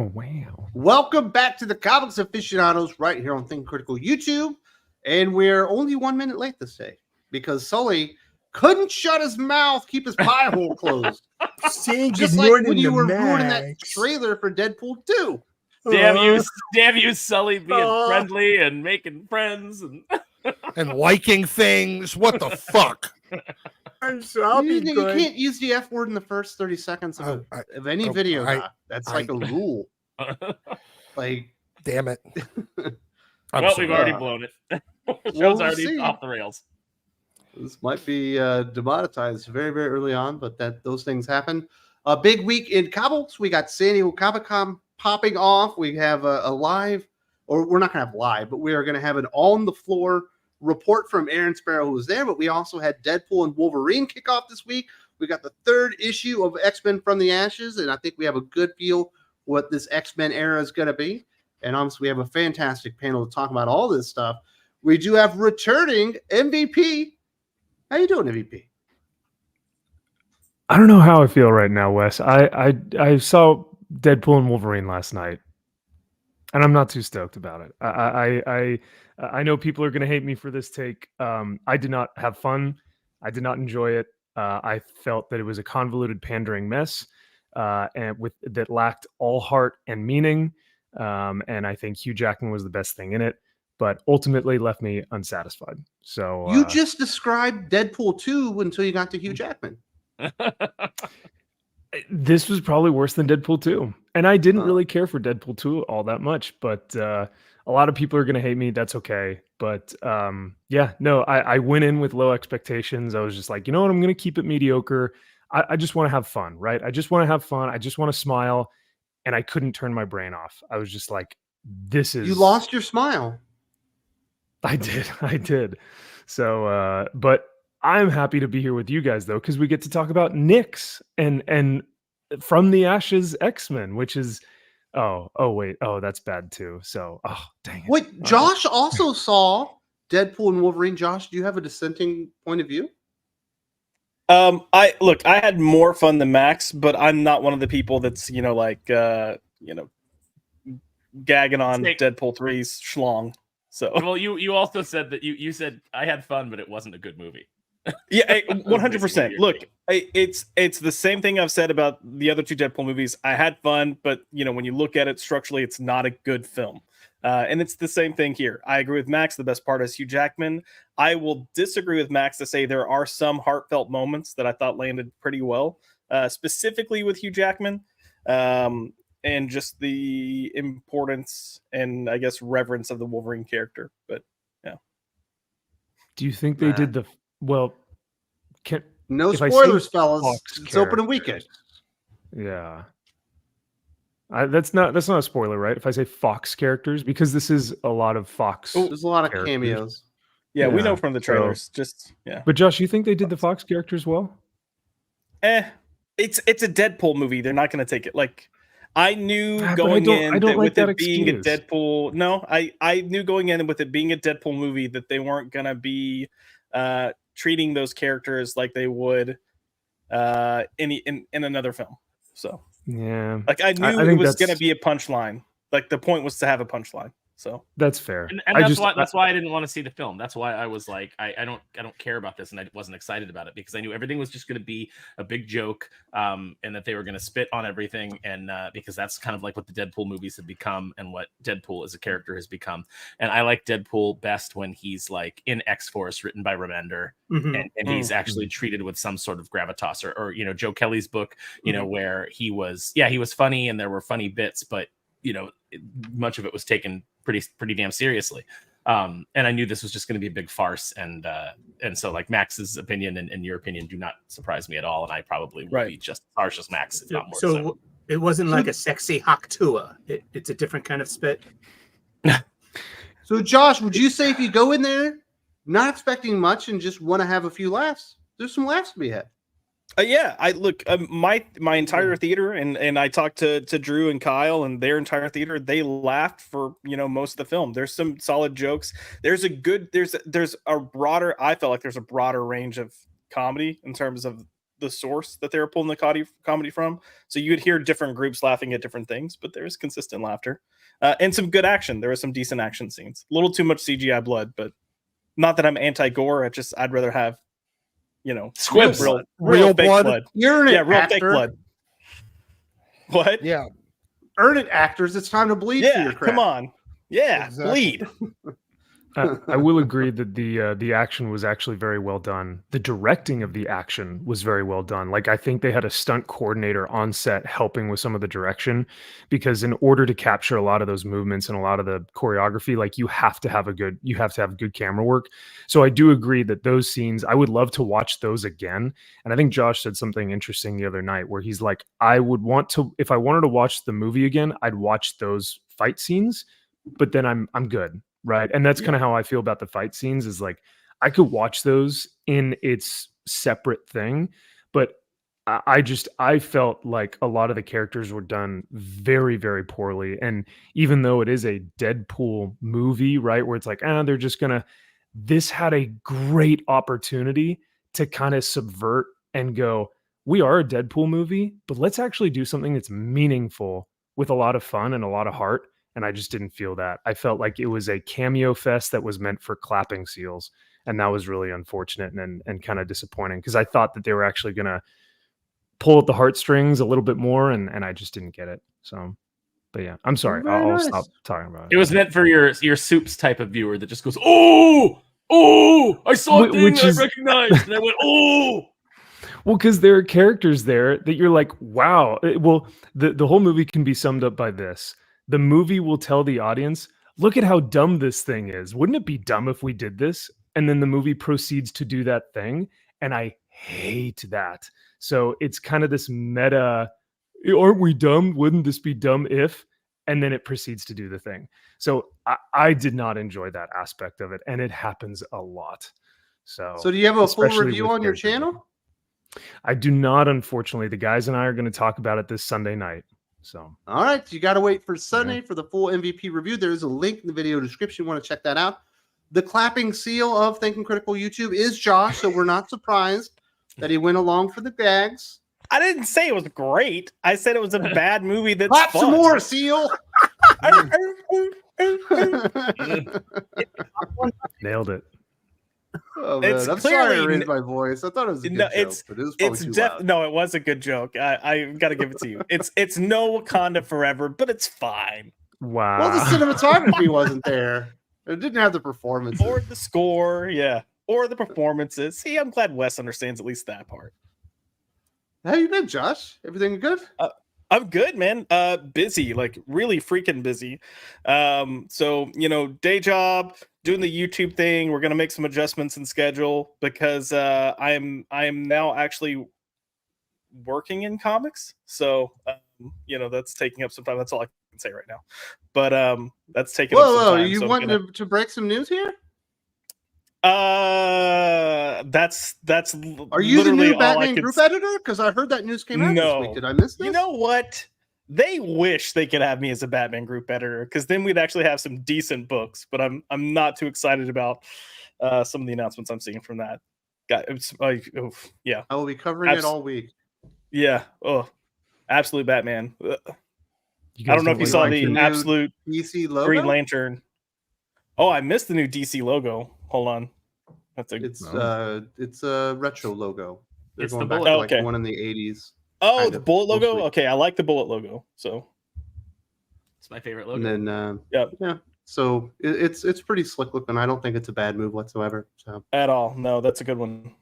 Oh, wow. Welcome back to the Comics Aficionados right here on Think Critical YouTube. And we're only 1 minute late this day because Sully couldn't shut his mouth, keep his pie hole closed. Saying Just good like morning when you to were ruining that Max. trailer for Deadpool 2. Damn you, Sully, being friendly and making friends and liking things. What the fuck? I'll be You good. can't use the F word in the first 30 seconds of any video. That's like a rule. Like, damn it. Well, we've already blown it. Show's already off the rails. This might be demonetized very, very early on, but those things happen. A big week in comics. We got San Diego Comic-Con popping off. We have a live, or we're not going to have live, but we are going to have an on-the-floor report from Aaron Sparrow, who was there. But we also had Deadpool and Wolverine kick off this week. We got the 3rd issue of X-Men from the Ashes, and I think we have a good feel what this X-Men era is going to be. And honestly, we have a fantastic panel to talk about all this stuff. We do have returning MVP. How you doing, MVP? I don't know how I feel right now, Wes. I saw Deadpool and Wolverine last night, and I'm not too stoked about it. I know people are going to hate me for this take. I did not have fun. I did not enjoy it. I felt that it was a convoluted, pandering mess, and that lacked all heart and meaning. And I think Hugh Jackman was the best thing in it, but ultimately left me unsatisfied. So you just described Deadpool 2 until you got to Hugh Jackman. This was probably worse than Deadpool 2. And I didn't really care for Deadpool 2 all that much, but a lot of people are going to hate me. That's okay. But I went in with low expectations. I was just like, you know what? I'm going to keep it mediocre. I just want to have fun, right? I just want to have fun. I just want to smile. And I couldn't turn my brain off. I was just like, this is... You lost your smile. I did. So, but I'm happy to be here with you guys, though, because we get to talk about Nyx and From the Ashes X-Men, which is... Oh, wait. Oh, that's bad, too. So, dang it. Wait, Josh also saw Deadpool and Wolverine. Josh, do you have a dissenting point of view? I had more fun than Max, but I'm not one of the people that's gagging on Deadpool 3's schlong. So well, you also said that you said I had fun, but it wasn't a good movie. Yeah, 100%. Look, it's the same thing I've said about the other 2 Deadpool movies. I had fun, but when you look at it structurally, it's not a good film. And it's the same thing here. I agree with Max. The best part is Hugh Jackman. I will disagree with Max to say there are some heartfelt moments that I thought landed pretty well, specifically with Hugh Jackman, and just the importance and, I guess, reverence of the Wolverine character. But, yeah. Do you think they did the... Well, no spoilers, fellas. It's opening weekend. Yeah. That's not a spoiler, right? If I say Fox characters, because this is a lot of Fox. There's a lot of cameos. Yeah, we know from the trailers. But Josh, you think they did the Fox characters well? It's a Deadpool movie. They're not going to take it like. I knew going in with it being a Deadpool. No, I knew going in with it being a Deadpool movie that they weren't going to be treating those characters like they would in another film. So. Yeah, like I knew it was going to be a punchline. Like the point was to have a punchline. So that's fair, and that's why I didn't want to see the film. That's why I was like, I don't care about this, and I wasn't excited about it because I knew everything was just going to be a big joke, and that they were going to spit on everything, and because that's kind of like what the Deadpool movies have become, and what Deadpool as a character has become. And I like Deadpool best when he's like in X-Force, written by Remender, and he's actually treated with some sort of gravitas, or Joe Kelly's book, where he was funny and there were funny bits, but much of it was taken pretty damn seriously. And I knew this was just going to be a big farce. And so like Max's opinion and your opinion do not surprise me at all. And I probably would be just as harsh as Max, if not more. So it wasn't like a sexy Haktua. It's a different kind of spit. So Josh, would you say if you go in there not expecting much and just want to have a few laughs, there's some laughs to be had? Yeah, I look my entire theater, and I talked to Drew and Kyle and their entire theater. They laughed for most of the film. There's some solid jokes. There's a broader range of comedy in terms of the source that they were pulling the comedy from. So you would hear different groups laughing at different things, but there is consistent laughter and some good action. There were some decent action scenes. A little too much CGI blood, but not that I'm anti-gore. I'd rather have, Squibs. real fake blood. blood. You're an Real actor. fake blood. What? Yeah. Earn it, actors. It's time to bleed for Yeah, your crap. come on. Yeah, Exactly. bleed. I will agree that the action was actually very well done. The directing of the action was very well done. Like, I think they had a stunt coordinator on set helping with some of the direction, because in order to capture a lot of those movements and a lot of the choreography, like, you have to have good camera work. So I do agree that those scenes, I would love to watch those again. And I think Josh said something interesting the other night where he's like, if I wanted to watch the movie again, I'd watch those fight scenes, but then I'm good. Right. And that's kind of how I feel about the fight scenes, is like, I could watch those in its separate thing, but I felt like a lot of the characters were done very, very poorly. And even though it is a Deadpool movie, right, where it's like, they're just this had a great opportunity to kind of subvert and go, we are a Deadpool movie, but let's actually do something that's meaningful with a lot of fun and a lot of heart. And I just didn't feel that. I felt like it was a cameo fest that was meant for clapping seals. And that was really unfortunate and kind of disappointing, because I thought that they were actually going to pull at the heartstrings a little bit more. And I just didn't get it. So, but yeah, I'm sorry. I'll stop talking about it. It was meant for your soups type of viewer that just goes, oh, I saw a thing I recognized. And I went, oh. Well, because there are characters there that you're like, wow. Well, the whole movie can be summed up by this. The movie will tell the audience, look at how dumb this thing is. Wouldn't it be dumb if we did this? And then the movie proceeds to do that thing. And I hate that. So it's kind of this meta, aren't we dumb? Wouldn't this be dumb if? And then it proceeds to do the thing. So I did not enjoy that aspect of it. And it happens a lot. So do you have a full especially review with on your characters. channel? I do not, unfortunately. The guys and I are going to talk about it this Sunday night. So, all right, you got to wait for Sunday for the full MVP review. There is a link in the video description. You want to check that out. The clapping seal of Thinking Critical YouTube is Josh, so we're not surprised that he went along for the gags. I didn't say it was great. I said it was a bad movie that's Clap fun. some more, Seal. nailed it. Oh, man. It's I'm sorry to clearly raise my voice. I thought it was a good joke, but it was probably too loud. No, it was a good joke. I got to give it to you. It's no Wakanda Forever, but it's fine. Wow. Well, the cinematography wasn't there. It didn't have the performance. Or the score, yeah. Or the performances. See, I'm glad Wes understands at least that part. How you been, Josh? Everything good? I'm good, man. Busy, like really freaking busy. So, day job, doing the YouTube thing. We're gonna make some adjustments in schedule because I am now actually working in comics. So that's taking up some time. That's all I can say right now. But that's taking up some time. You so want to break some news here? That's Are you the new literally all I Batman could group editor? Because I heard that news came out this week. Did I miss this? You know what? They wish they could have me as a Batman group editor, because then we'd actually have some decent books. But I'm not too excited about some of the announcements I'm seeing from that. Yeah. I will be covering it all week. Yeah. Oh, absolute Batman. You I guys don't know if you saw like the the new absolute DC logo. Green Lantern. Oh, I missed the new DC logo. Hold on. It's a retro logo. They're It's going the back bullet. to like one in the 80s. Oh, kind the of, bullet logo. mostly. Okay, I like the bullet logo. So It's my favorite logo. And then yeah. So it's pretty slick looking. I don't think it's a bad move whatsoever. So at all, no, that's a good one.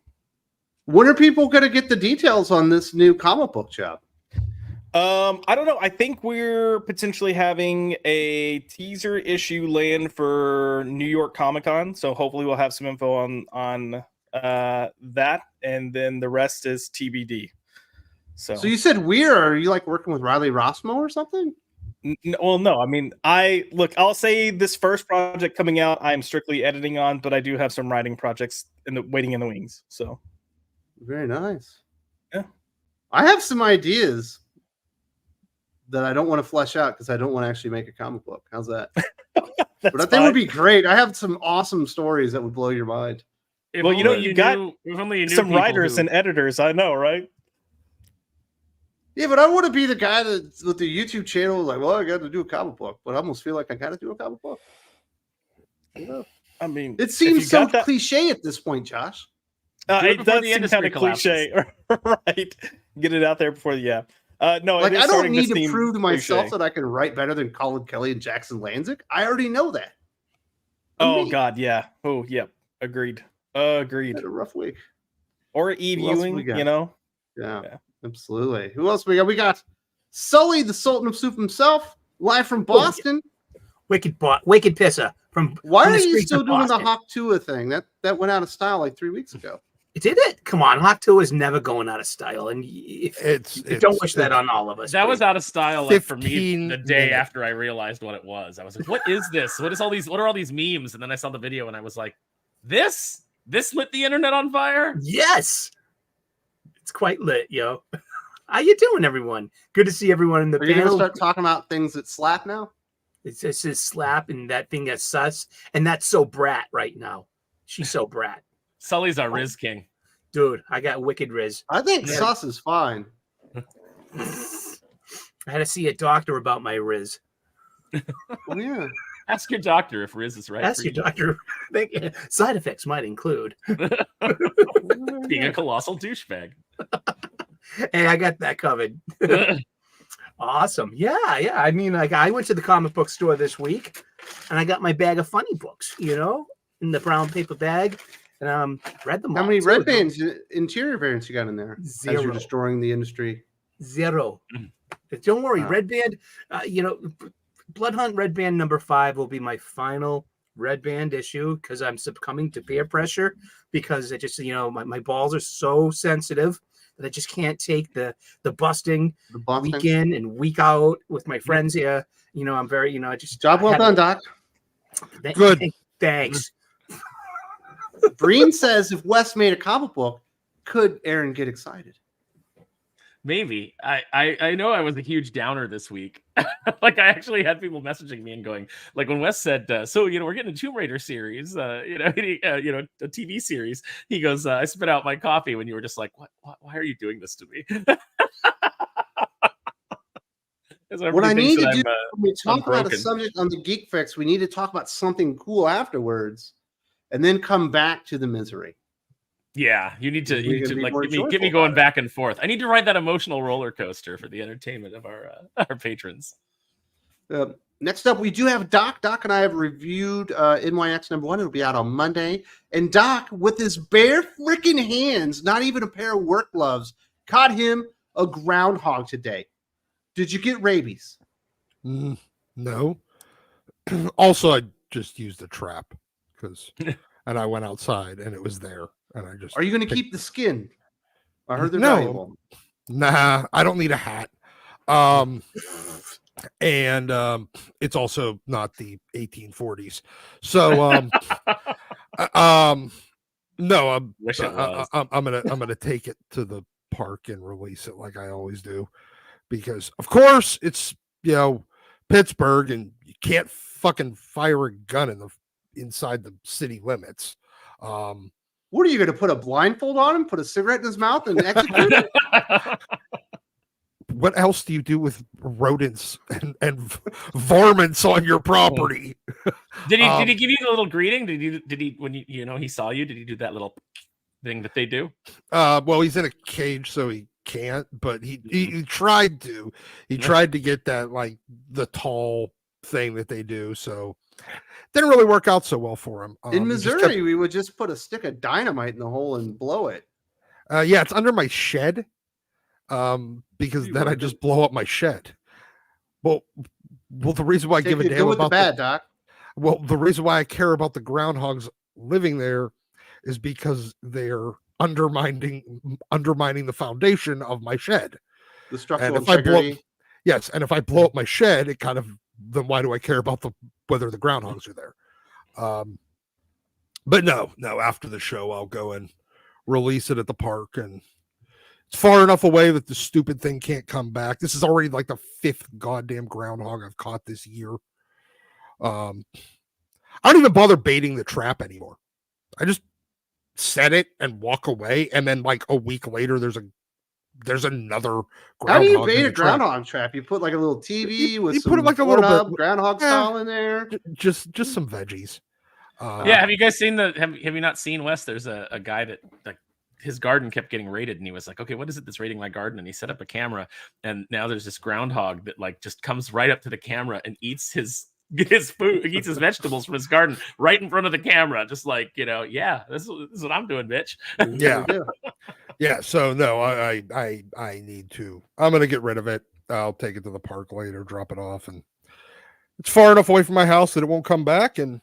when are people going to get the details on this new comic book job? I don't know. I think we're potentially having a teaser issue land for New York Comic Con, so hopefully we'll have some info on that, and then the rest is TBD. So you said are you like working with Riley Rossmo or something? Well, no. I mean, I'll say this first project coming out, I'm strictly editing on, but I do have some writing projects waiting in the wings. So very nice. Yeah, I have some ideas that I don't want to flesh out because I don't want to actually make a comic book. How's that? But I think it would be great. I have some awesome stories that would blow your mind. If Well, you know, only you got if only you knew some people writers who- and editors. I know, right? Yeah, but I want to be the guy that with the YouTube channel, like, well, I got to do a comic book, but I almost feel like I got to do a comic book. You know? I mean, It if seems you so got that- cliche at this point, Josh. Do it it before does the seem industry kind of cliche, right? Get it out there before, yeah. No, Like, it is I don't starting need to seem prove to myself cliche. that I can write better than Colin Kelly and Jackson Lanzick. I already know that. Oh Me. God, yeah. Oh, yep. Agreed. Agreed. Had a rough week. Or Eve Who else we Ewing, got? you know. Yeah, Yeah. absolutely. Who else we got? We got Sully, the Sultan of Soup himself, live from Oh, yeah. Boston. Wicked pisser from. Why from are the you streets still of doing the Boston. Hawk Tua thing? That went out of style like 3 weeks ago. Did it? Come on, Hawk 2 is never going out of style, and if you don't wish that on all of us. That was please. out of style, like for me, 15 the day minutes. after I realized what it was. I was like, "What is this? What are all these memes?" And then I saw the video, and I was like, "This lit the internet on fire." Yes, it's quite lit, yo. How you doing, everyone? Good to see everyone in the Are you going to panel. start talking about things that slap now? It's just his slap and that thing that's sus, and that's so brat right now. She's so brat, Sully's our Riz King. dude. I got wicked Riz. I think Yeah. sus is fine. I had to see a doctor about my Riz. Oh, yeah. Ask your doctor if Riz is right. Ask for your you. doctor. Side effects might include. Being a colossal douchebag. Hey, I got that covered. Awesome. Yeah. I mean, like, I went to the comic book store this week, and I got my bag of funny books, in the brown paper bag, and read them. How all, many too. red bands, interior variants you got in there? As Zero. you're destroying the industry. Zero. Don't worry, Wow. Red Band. Blood Hunt Red Band number 5 will be my final Red Band issue because I'm succumbing to peer pressure because it just, my balls are so sensitive that I just can't take the busting The busting. week in and week out with my friends here. I'm very, I just Job well I done, Doc. Good. Thanks. Breen says if Wes made a comic book, could Aaron get excited? Maybe. I know I was a huge downer this week. Like I actually had people messaging me and going, like when Wes said, so we're getting a Tomb Raider series, a TV series. He goes, I spit out my coffee when you were just like, what? Why are you doing this to me? What I need to do I'm, when we talk about a broken. subject on the Geek Fix, we need to talk about something cool afterwards, and then come back to the misery. yeah, you need to We can be like more get me joyful going about it. back and forth. I need to ride that emotional roller coaster for the entertainment of our patrons. Next up, we do have Doc. Doc and I have reviewed NYX #1. It'll be out on Monday. And Doc, with his bare freaking hands, not even a pair of work gloves, caught him a groundhog today. Did you get rabies? No. Also, I just used a trap and I went outside and it was there. And I just Are you going to keep the skin? I heard they're No. valuable. Nah, I don't need a hat. And it's also not the 1840s. So no, Wish it was. I'm gonna take it to the park and release it like I always do, because of course it's Pittsburgh and you can't fucking fire a gun inside the city limits. What are you going to put a blindfold on him, put a cigarette in his mouth, and execute him? What else do you do with rodents and varmints on your property? Did he give you the little greeting? Did he when he saw you? Did he do that little thing that they do? Well, he's in a cage, so he can't. But he tried to. He tried to get that like the tall thing that they do. So didn't really work out so well for him. In He just Missouri, we would just put a stick of dynamite in the hole and blow it. yeah, it's under my shed. Because then I just blow up my shed. Well, the reason why I give a damn with the about bad, Doc. the reason why I care about the groundhogs living there is because they're undermining the foundation of my shed. The structural And if I integrity. and if I blow up my shed, it kind of then why do I care about whether the groundhogs are there? But no, after the show, I'll go and release it at the park, and it's far enough away that the stupid thing can't come back. This is already like the 5th goddamn groundhog I've caught this year. I don't even bother baiting the trap anymore. I just set it and walk away, and then like a week later there's another How do you groundhog in bait the a trap. groundhog trap? You put like a little TV with you some put it like a little bit groundhog style in there. Just some veggies. Yeah, have you guys seen have you not seen Wes? There's a guy that like his garden kept getting raided, and he was like, okay, what is it that's raiding my garden? And he set up a camera, and now there's this groundhog that like just comes right up to the camera and eats his food, eats his vegetables from his garden right in front of the camera, just like, yeah, this is what I'm doing, bitch. Yeah. Yeah, so no, I need to. I'm gonna get rid of it. I'll take it to the park later, drop it off, and it's far enough away from my house that it won't come back. And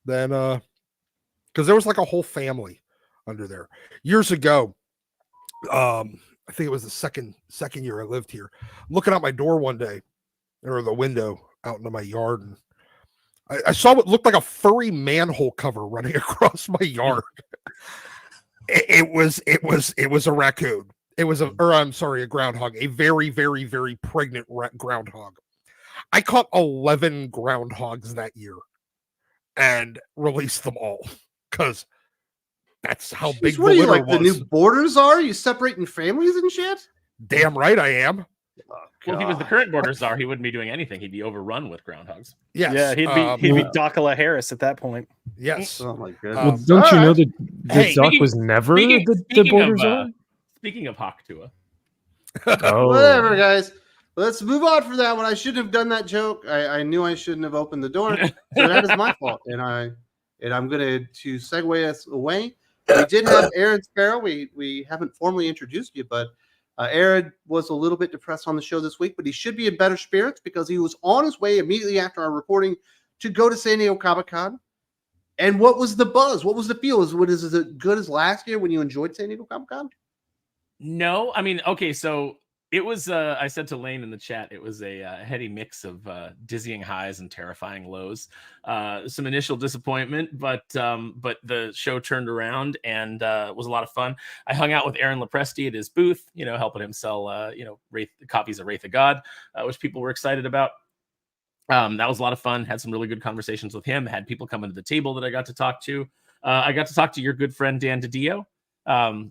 then because there was like a whole family under there years ago. I think it was the second year I lived here. I'm looking out my door one day, or the window out into my yard, and I saw what looked like a furry manhole cover running across my yard. It was a raccoon. It was a groundhog, a very, very, very pregnant groundhog. I caught 11 groundhogs that year and released them all because that's how big the what are you, litter like was. the new borders are? You separating families and shit? Damn right I am. Well, if he was the current border czar, he wouldn't be doing anything. He'd be overrun with groundhogs. Yes. Yeah, he'd be Docala Harris at that point. Yes. Oh my Well, goodness. don't you know that Hey, Doc was never the border czar? Speaking of Hawktua, Oh, Whatever, guys. Let's move on from that one. I shouldn't have done that joke. I knew I shouldn't have opened the door. So that is my fault. And I'm gonna to segue us away. We did have Aaron Sparrow. We haven't formally introduced you, but Aaron was a little bit depressed on the show this week, but he should be in better spirits because he was on his way immediately after our recording to go to San Diego Comic-Con. And what was the buzz? What was the feel? Is it good as last year when you enjoyed San Diego Comic-Con? no, I mean, okay, so it was. I said to Lane in the chat, it was a heady mix of dizzying highs and terrifying lows. Some initial disappointment, but the show turned around and was a lot of fun. I hung out with Aaron Lepresti at his booth, helping him sell copies of Wraith of God, which people were excited about. That was a lot of fun. Had some really good conversations with him. Had people come into the table that I got to talk to. I got to talk to your good friend Dan DiDio,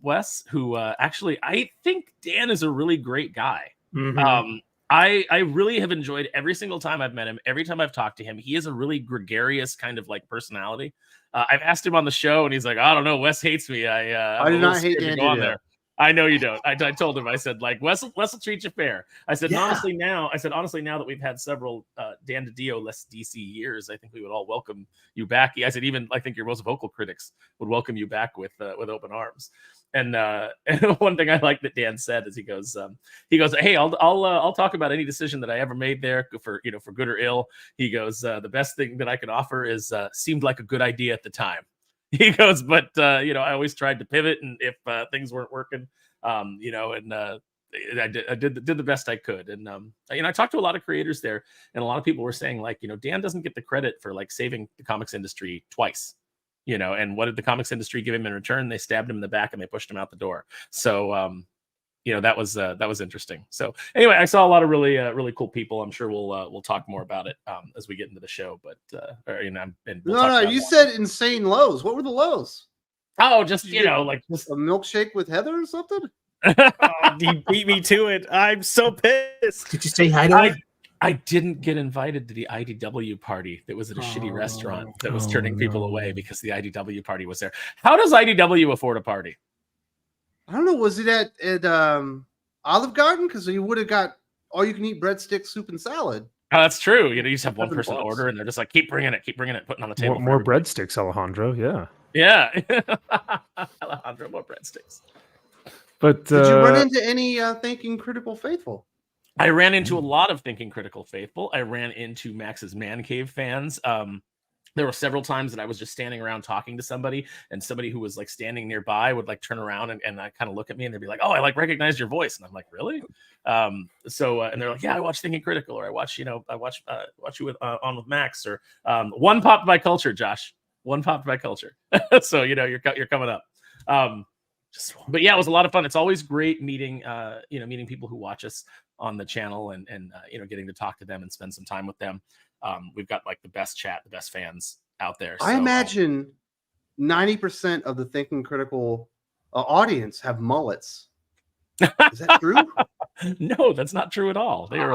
Wes, who actually I think Dan is a really great guy. Mhm. I really have enjoyed every single time I've met him. Every time I've talked to him, he is a really gregarious kind of like personality. I've asked him on the show, and he's like, I don't know, Wes hates me. I do not hate Dan on DiDio. there. I know you don't. I told him. I said, like, Wes will treat you fair. I said, honestly, now that we've had several Dan DiDio less DC years, I think we would all welcome you back. I said, even I think your most vocal critics would welcome you back with open arms. And one thing I like that Dan said is he goes, hey, I'll talk about any decision that I ever made there for good or ill. He goes, the best thing that I could offer is seemed like a good idea at the time. He goes, but I always tried to pivot, and if things weren't working, I did the best I could. And I talked to a lot of creators there, and a lot of people were saying like, Dan doesn't get the credit for like saving the comics industry twice. And what did the comics industry give him in return? They stabbed him in the back and they pushed him out the door. So that was interesting. So anyway, I saw a lot of really really cool people. I'm sure we'll talk more about it as we get into the show. But You said insane lows. What were the lows? Oh, just like just a milkshake with Heather or something. You beat me to it. I'm so pissed. Did you say hi to her? I didn't get invited to the IDW party that was at a shitty restaurant that was turning people away because the IDW party was there. How does IDW afford a party? I don't know. Was it at Olive Garden? Because you would have got all you can eat breadsticks, soup, and salad. Oh, that's true. You just have one $7. person order, and they're just like, keep bringing it, putting on the table. more breadsticks, Alejandro. Yeah. Yeah, Alejandro, more breadsticks. But did you run into any Thinking Critical Faithful? I ran into a lot of Thinking Critical Faithful. I ran into Max's Man Cave fans. There were several times that I was just standing around talking to somebody, and somebody who was like standing nearby would like turn around and kind of look at me, and they'd be like, "Oh, I like recognized your voice," and I'm like, "Really?" And they're like, "Yeah, I watch Thinking Critical, or I watch you with on with Max, or one popped by culture, Josh. One popped by culture." So you're coming up. But yeah, it was a lot of fun. It's always great meeting people who watch us on the channel and getting to talk to them and spend some time with them. We've got like the best chat, the best fans out there. So, I imagine 90% of the Thinking Critical audience have mullets. Is that true? No, that's not true at all. They are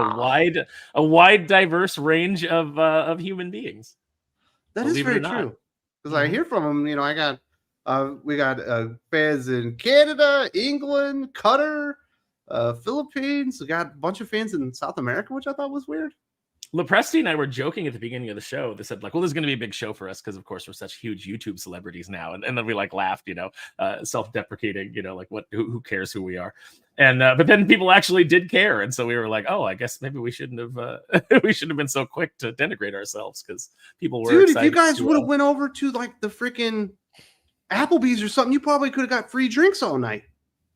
a wide, diverse range of human beings. That is Believe it very or not. true. Because I hear from them, I got we got fans in Canada, England, Qatar, Philippines. We got a bunch of fans in South America, which I thought was weird. Lepresti and I were joking at the beginning of the show. They said, like, well, this is going to be a big show for us because, of course, we're such huge YouTube celebrities now. And then we like laughed, self-deprecating, like who cares who we are? And but then people actually did care, and so we were like, oh, I guess maybe we shouldn't have we shouldn't have been so quick to denigrate ourselves because people were. Dude, if you guys would have went over to like the freaking Applebee's or something, you probably could have got free drinks all night.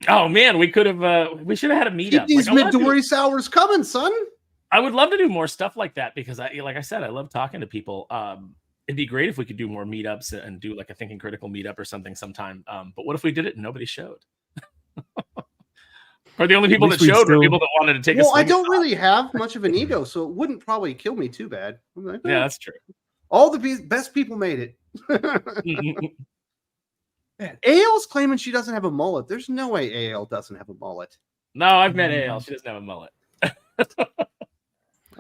Oh man, we could have. We should have had a meetup. Keep these Midori sours coming, son. I would love to do more stuff like that because like I said, I love talking to people. It'd be great if we could do more meetups and do like a Thinking Critical meetup or something sometime. But what if we did it and nobody showed? Or the only people that showed were people that wanted to take a swing. Well, I don't really have much of an ego, so it wouldn't probably kill me too bad. I'm like, yeah, that's true. All the best people made it. Man, AL's claiming she doesn't have a mullet. There's no way AL doesn't have a mullet. No, I've met AL. She doesn't have a mullet.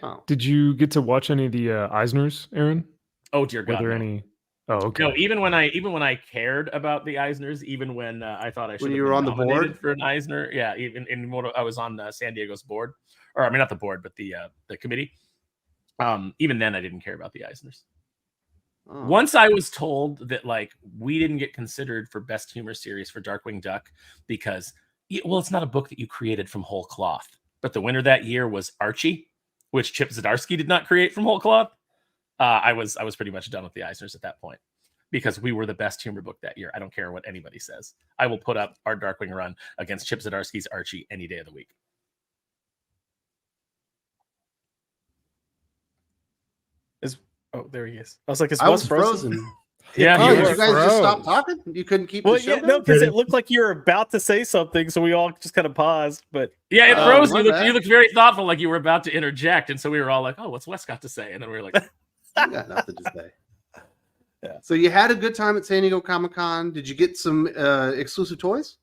Oh. Did you get to watch any of the Eisners, Aaron? Oh dear God! Were there any? Oh, okay. No, even when I cared about the Eisners, even when I thought I should. When you were on the board for an Eisner, yeah, even when I was on San Diego's board, or I mean not the board, but the committee. Even then, I didn't care about the Eisners. Oh. Once I was told that like we didn't get considered for best humor series for Darkwing Duck because it's not a book that you created from whole cloth. But the winner that year was Archie, which Chip Zdarsky did not create from whole cloth. I was pretty much done with the Eisners at that point because we were the best humor book that year. I don't care what anybody says. I will put up our Darkwing run against Chip Zdarsky's Archie any day of the week. Oh, there he is. I was like, I was frozen. Yeah, did you guys froze. just stop talking? You couldn't keep the show no, because it looked like you were about to say something, so we all just kind of paused. But yeah, it froze. my You looked very thoughtful, like you were about to interject, and so we were all like, "Oh, what's Wes got to say?" And then we were like, I got nothing to say. Yeah. So you had a good time at San Diego Comic-Con. Did you get some exclusive toys?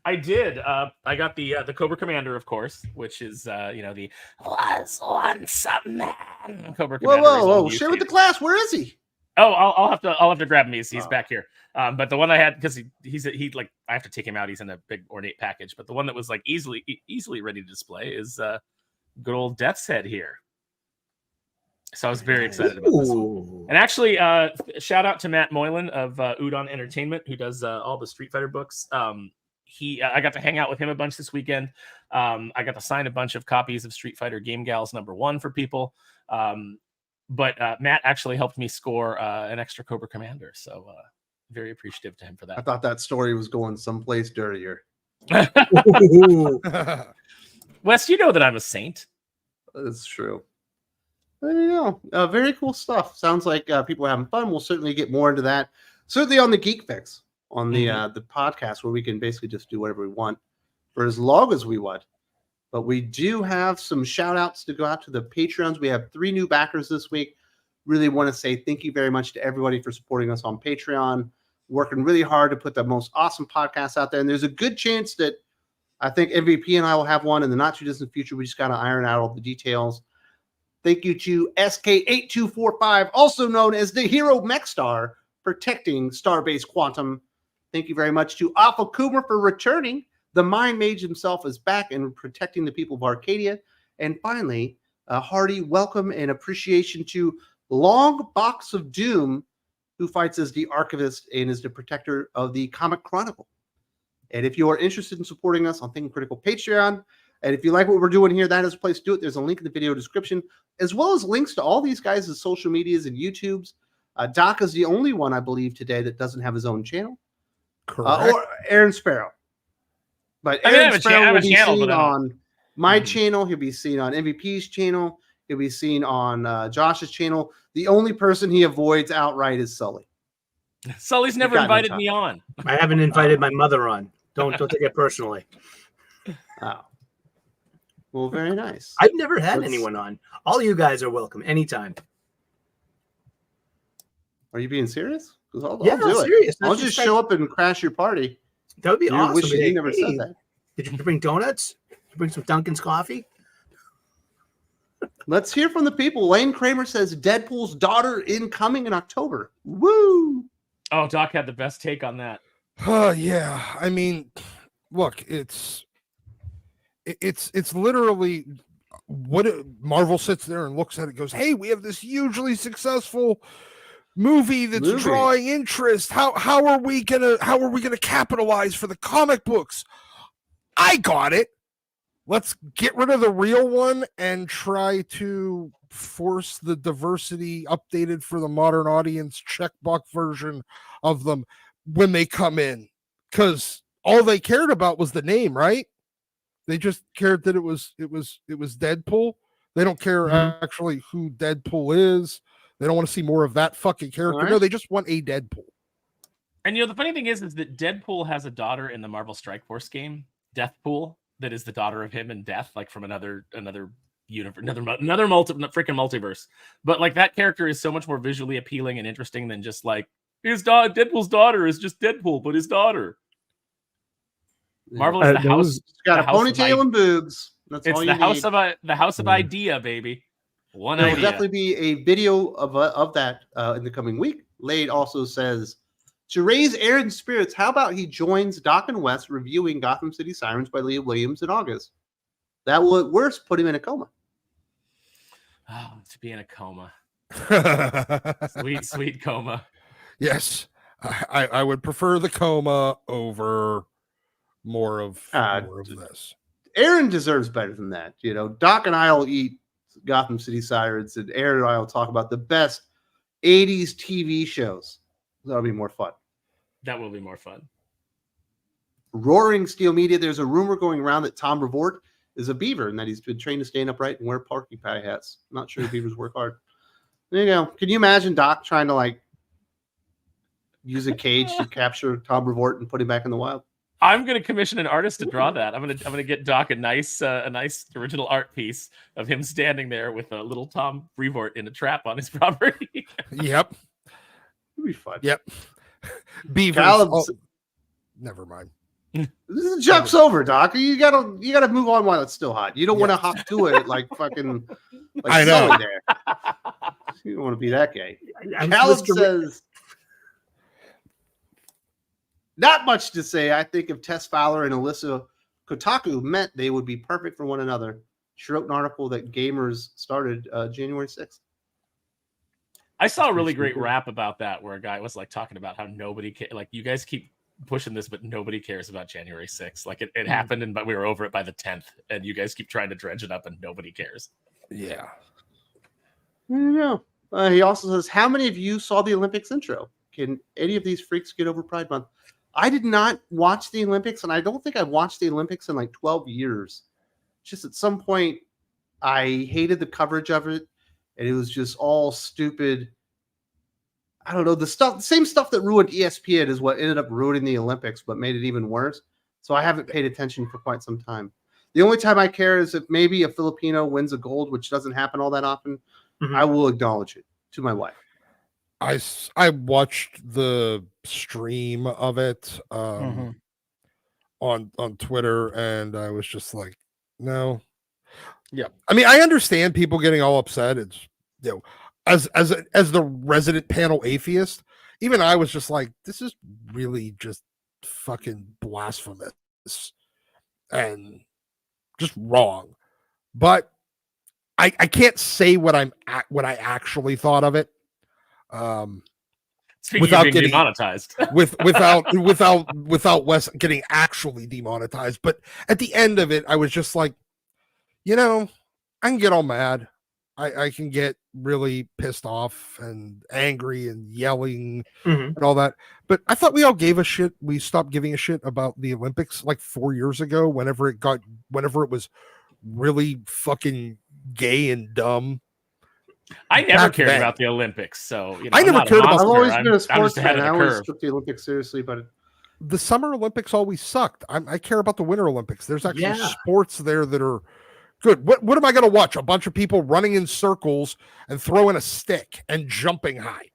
I did. I got the Cobra Commander, of course, which is the was once a man. Cobra Commander. Whoa! Share with the class. Where is he? Oh, I'll have to grab him. He's back here. But the one I had because he like I have to take him out. He's in a big ornate package. But the one that was like easily ready to display is good old Death's Head here. So I was very excited about this one. And actually, shout out to Matt Moylan of Udon Entertainment, who does all the Street Fighter books. I got to hang out with him a bunch this weekend. I got to sign a bunch of copies of Street Fighter Game Gals #1 for people. But Matt actually helped me score an extra Cobra Commander. So very appreciative to him for that. I thought that story was going someplace dirtier. Wes, you know that I'm a saint. That's true. There you go. Very cool stuff. Sounds like people are having fun. We'll certainly get more into that. Certainly on the Geek Fix, on the podcast, where we can basically just do whatever we want for as long as we want. But we do have some shout outs to go out to the Patreons. We have 3 new backers this week. Really want to say thank you very much to everybody for supporting us on Patreon. Working really hard to put the most awesome podcasts out there. And there's a good chance that I think MVP and I will have one in the not too distant future. We just got to iron out all the details. Thank you to SK8245, also known as the Hero Mech Star, protecting Starbase Quantum. Thank you very much to Alpha Coomer for returning. The Mind Mage himself is back and protecting the people of Arcadia. And finally, a hearty welcome and appreciation to Long Box of Doom, who fights as the archivist and is the protector of the Comic Chronicle. And if you are interested in supporting us on Thinking Critical Patreon, and if you like what we're doing here, that is a place to do it. There's a link in the video description, as well as links to all these guys' social medias and YouTubes. Doc is the only one, I believe, today that doesn't have his own channel. Correct. Or Aaron Sparrow. But I mean, Aaron Sparrow will be seen but on my channel. He'll be seen on MVP's channel. He'll be seen on Josh's channel. The only person he avoids outright is Sully. Sully's never invited me on. I haven't invited my mother on. Don't take it personally. Oh. Well, very nice. I've never had anyone on. All you guys are welcome anytime. Are you being serious? Because I'll Yeah, do it. serious. I'll just show up and crash your party. That would be You're awesome. wishing Hey, you never said that. Did you bring donuts? Did you bring some Dunkin's coffee? Let's hear from the people. Lane Kramer says Deadpool's daughter incoming in October. Woo! Oh, Doc had the best take on that. Yeah. I mean, look, it's literally what Marvel sits there and looks at it, goes, "Hey, we have this hugely successful movie that's drawing interest. How are we gonna capitalize for the comic books? I got it. Let's get rid of the real one and try to force the diversity updated for the modern audience checkbox version of them when they come in." Because all they cared about was the name, right? They just cared that it was Deadpool. They don't care actually who Deadpool is. They don't want to see more of that fucking character. Right. No, they just want a Deadpool. And the funny thing is that Deadpool has a daughter in the Marvel Strike Force game, Deathpool, that is the daughter of him and Death, like from another universe, another freaking multiverse. But like that character is so much more visually appealing and interesting than just like Deadpool's daughter is just Deadpool, but his daughter. Marvel is the house. It's got a ponytail and boobs. That's all you need. The house of idea, baby. One There idea. will definitely be a video of that in the coming week. Lade also says, to raise Aaron's spirits, how about he joins Doc and Wes reviewing Gotham City Sirens by Leah Williams in August? That will at worst put him in a coma. Oh, to be in a coma. Sweet coma. Yes, I would prefer the coma over more of this. Aaron deserves better than that. You know, Doc and I will eat Gotham City Sirens, and Aaron and I will talk about the best 80s TV shows. That'll be more fun. That will be more fun. Roaring Steel Media, there's a rumor going around that Tom Brevoort is a beaver and that he's been trained to stand upright and wear porcupine hats. I'm not sure beavers work hard. There you go. Can you imagine Doc trying to like use a cage to capture Tom Brevoort and put him back in the wild? I'm going to commission an artist to draw that. I'm going to get Doc a nice original art piece of him standing there with a little Tom Brevoort in a trap on his property. Yep. It'd be fun. Yep. Beavers. Never mind. This joke's over, Doc. You gotta move on while it's still hot. You don't want to hop to it like fucking. Like I know. There. You don't want to be that guy. Caleb says, not much to say. I think if Tess Fowler and Alyssa Kotaku met, they would be perfect for one another. She wrote an article that Gamers started January 6th. I saw a really great rap about that where a guy was like talking about how nobody like you guys keep pushing this, but nobody cares about January 6th. Like it happened, but we were over it by the 10th, and you guys keep trying to dredge it up, and nobody cares. Yeah. No. He also says, how many of you saw the Olympics intro? Can any of these freaks get over Pride Month? I did not watch the Olympics, and I don't think I've watched the Olympics in like 12 years. Just at some point, I hated the coverage of it, and it was just all stupid. I don't know. The same stuff that ruined ESPN is what ended up ruining the Olympics, but made it even worse. So I haven't paid attention for quite some time. The only time I care is if maybe a Filipino wins a gold, which doesn't happen all that often. Mm-hmm. I will acknowledge it to my wife. I watched the stream of it on Twitter, and I was just like, no. Yeah. I mean, I understand people getting all upset. It's, you know, as the resident panel atheist, even I was just like, this is really just fucking blasphemous and just wrong. But I can't say what I actually thought of it. Without getting demonetized, without Wes getting actually demonetized. But at the end of it, I was just like, you know, I can get all mad. I can get really pissed off and angry and yelling and all that. But I thought we all gave a shit. We stopped giving a shit about the Olympics like 4 years ago, whenever it was really fucking gay and dumb. I never cared about the Olympics, so you know, I never cared about. I've always been a sports fan. I always curve. took the Olympics seriously, but the Summer Olympics always sucked. I care about the Winter Olympics. There's actually sports there that are good. What am I going to watch? A bunch of people running in circles and throwing a stick and jumping high.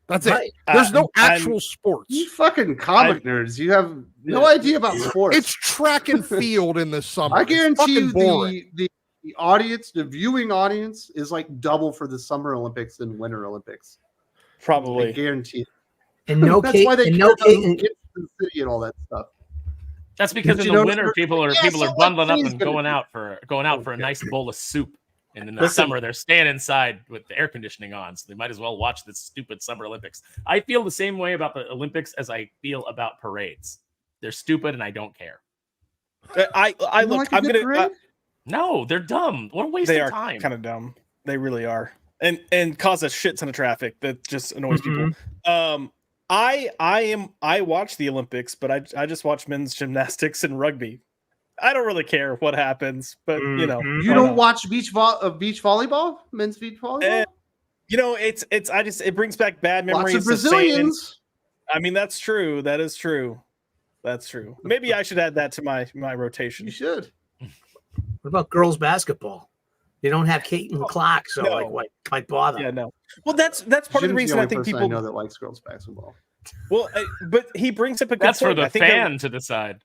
That's Right. it. There's no I'm- actual sports. You fucking comic nerds. You have no idea about sports. It's track and field in the summer. I It's guarantee you fucking boring. the audience, the viewing audience, is like double for the Summer Olympics than Winter Olympics. I Probably. guarantee it. And no That's cake. why they And care no about cake. who gets to the city and all that stuff. That's because Did in you the notice winter her- people are Yeah, bundling up Celine's and gonna going do- out for a nice bowl of soup. And in the Listen. summer, they're staying inside with the air conditioning on, so they might as well watch this stupid Summer Olympics. I feel the same way about the Olympics as I feel about parades. They're stupid, and I don't care. I You look. like a I'm good gonna. parade? No, they're dumb. What a waste They of are time. kind of dumb. They really are, and cause a shit ton of traffic that just annoys people. I watch the Olympics, but I just watch men's gymnastics and rugby. I don't really care what happens, but you know, Mhm. You I don't know. watch beach volleyball, men's beach volleyball. Eh, you know, it brings back bad Lots memories. of Brazilians. I mean, that's true. That is true. That's true. Maybe I should add that to my rotation. You should. What about girls basketball? They don't have Kate and clock, so No. like why bother? Yeah, no. Well, that's part of the Jim's reason only I think person people. I know that likes girls basketball. Well, but he brings up a good That's for point. the I think that- fan to decide.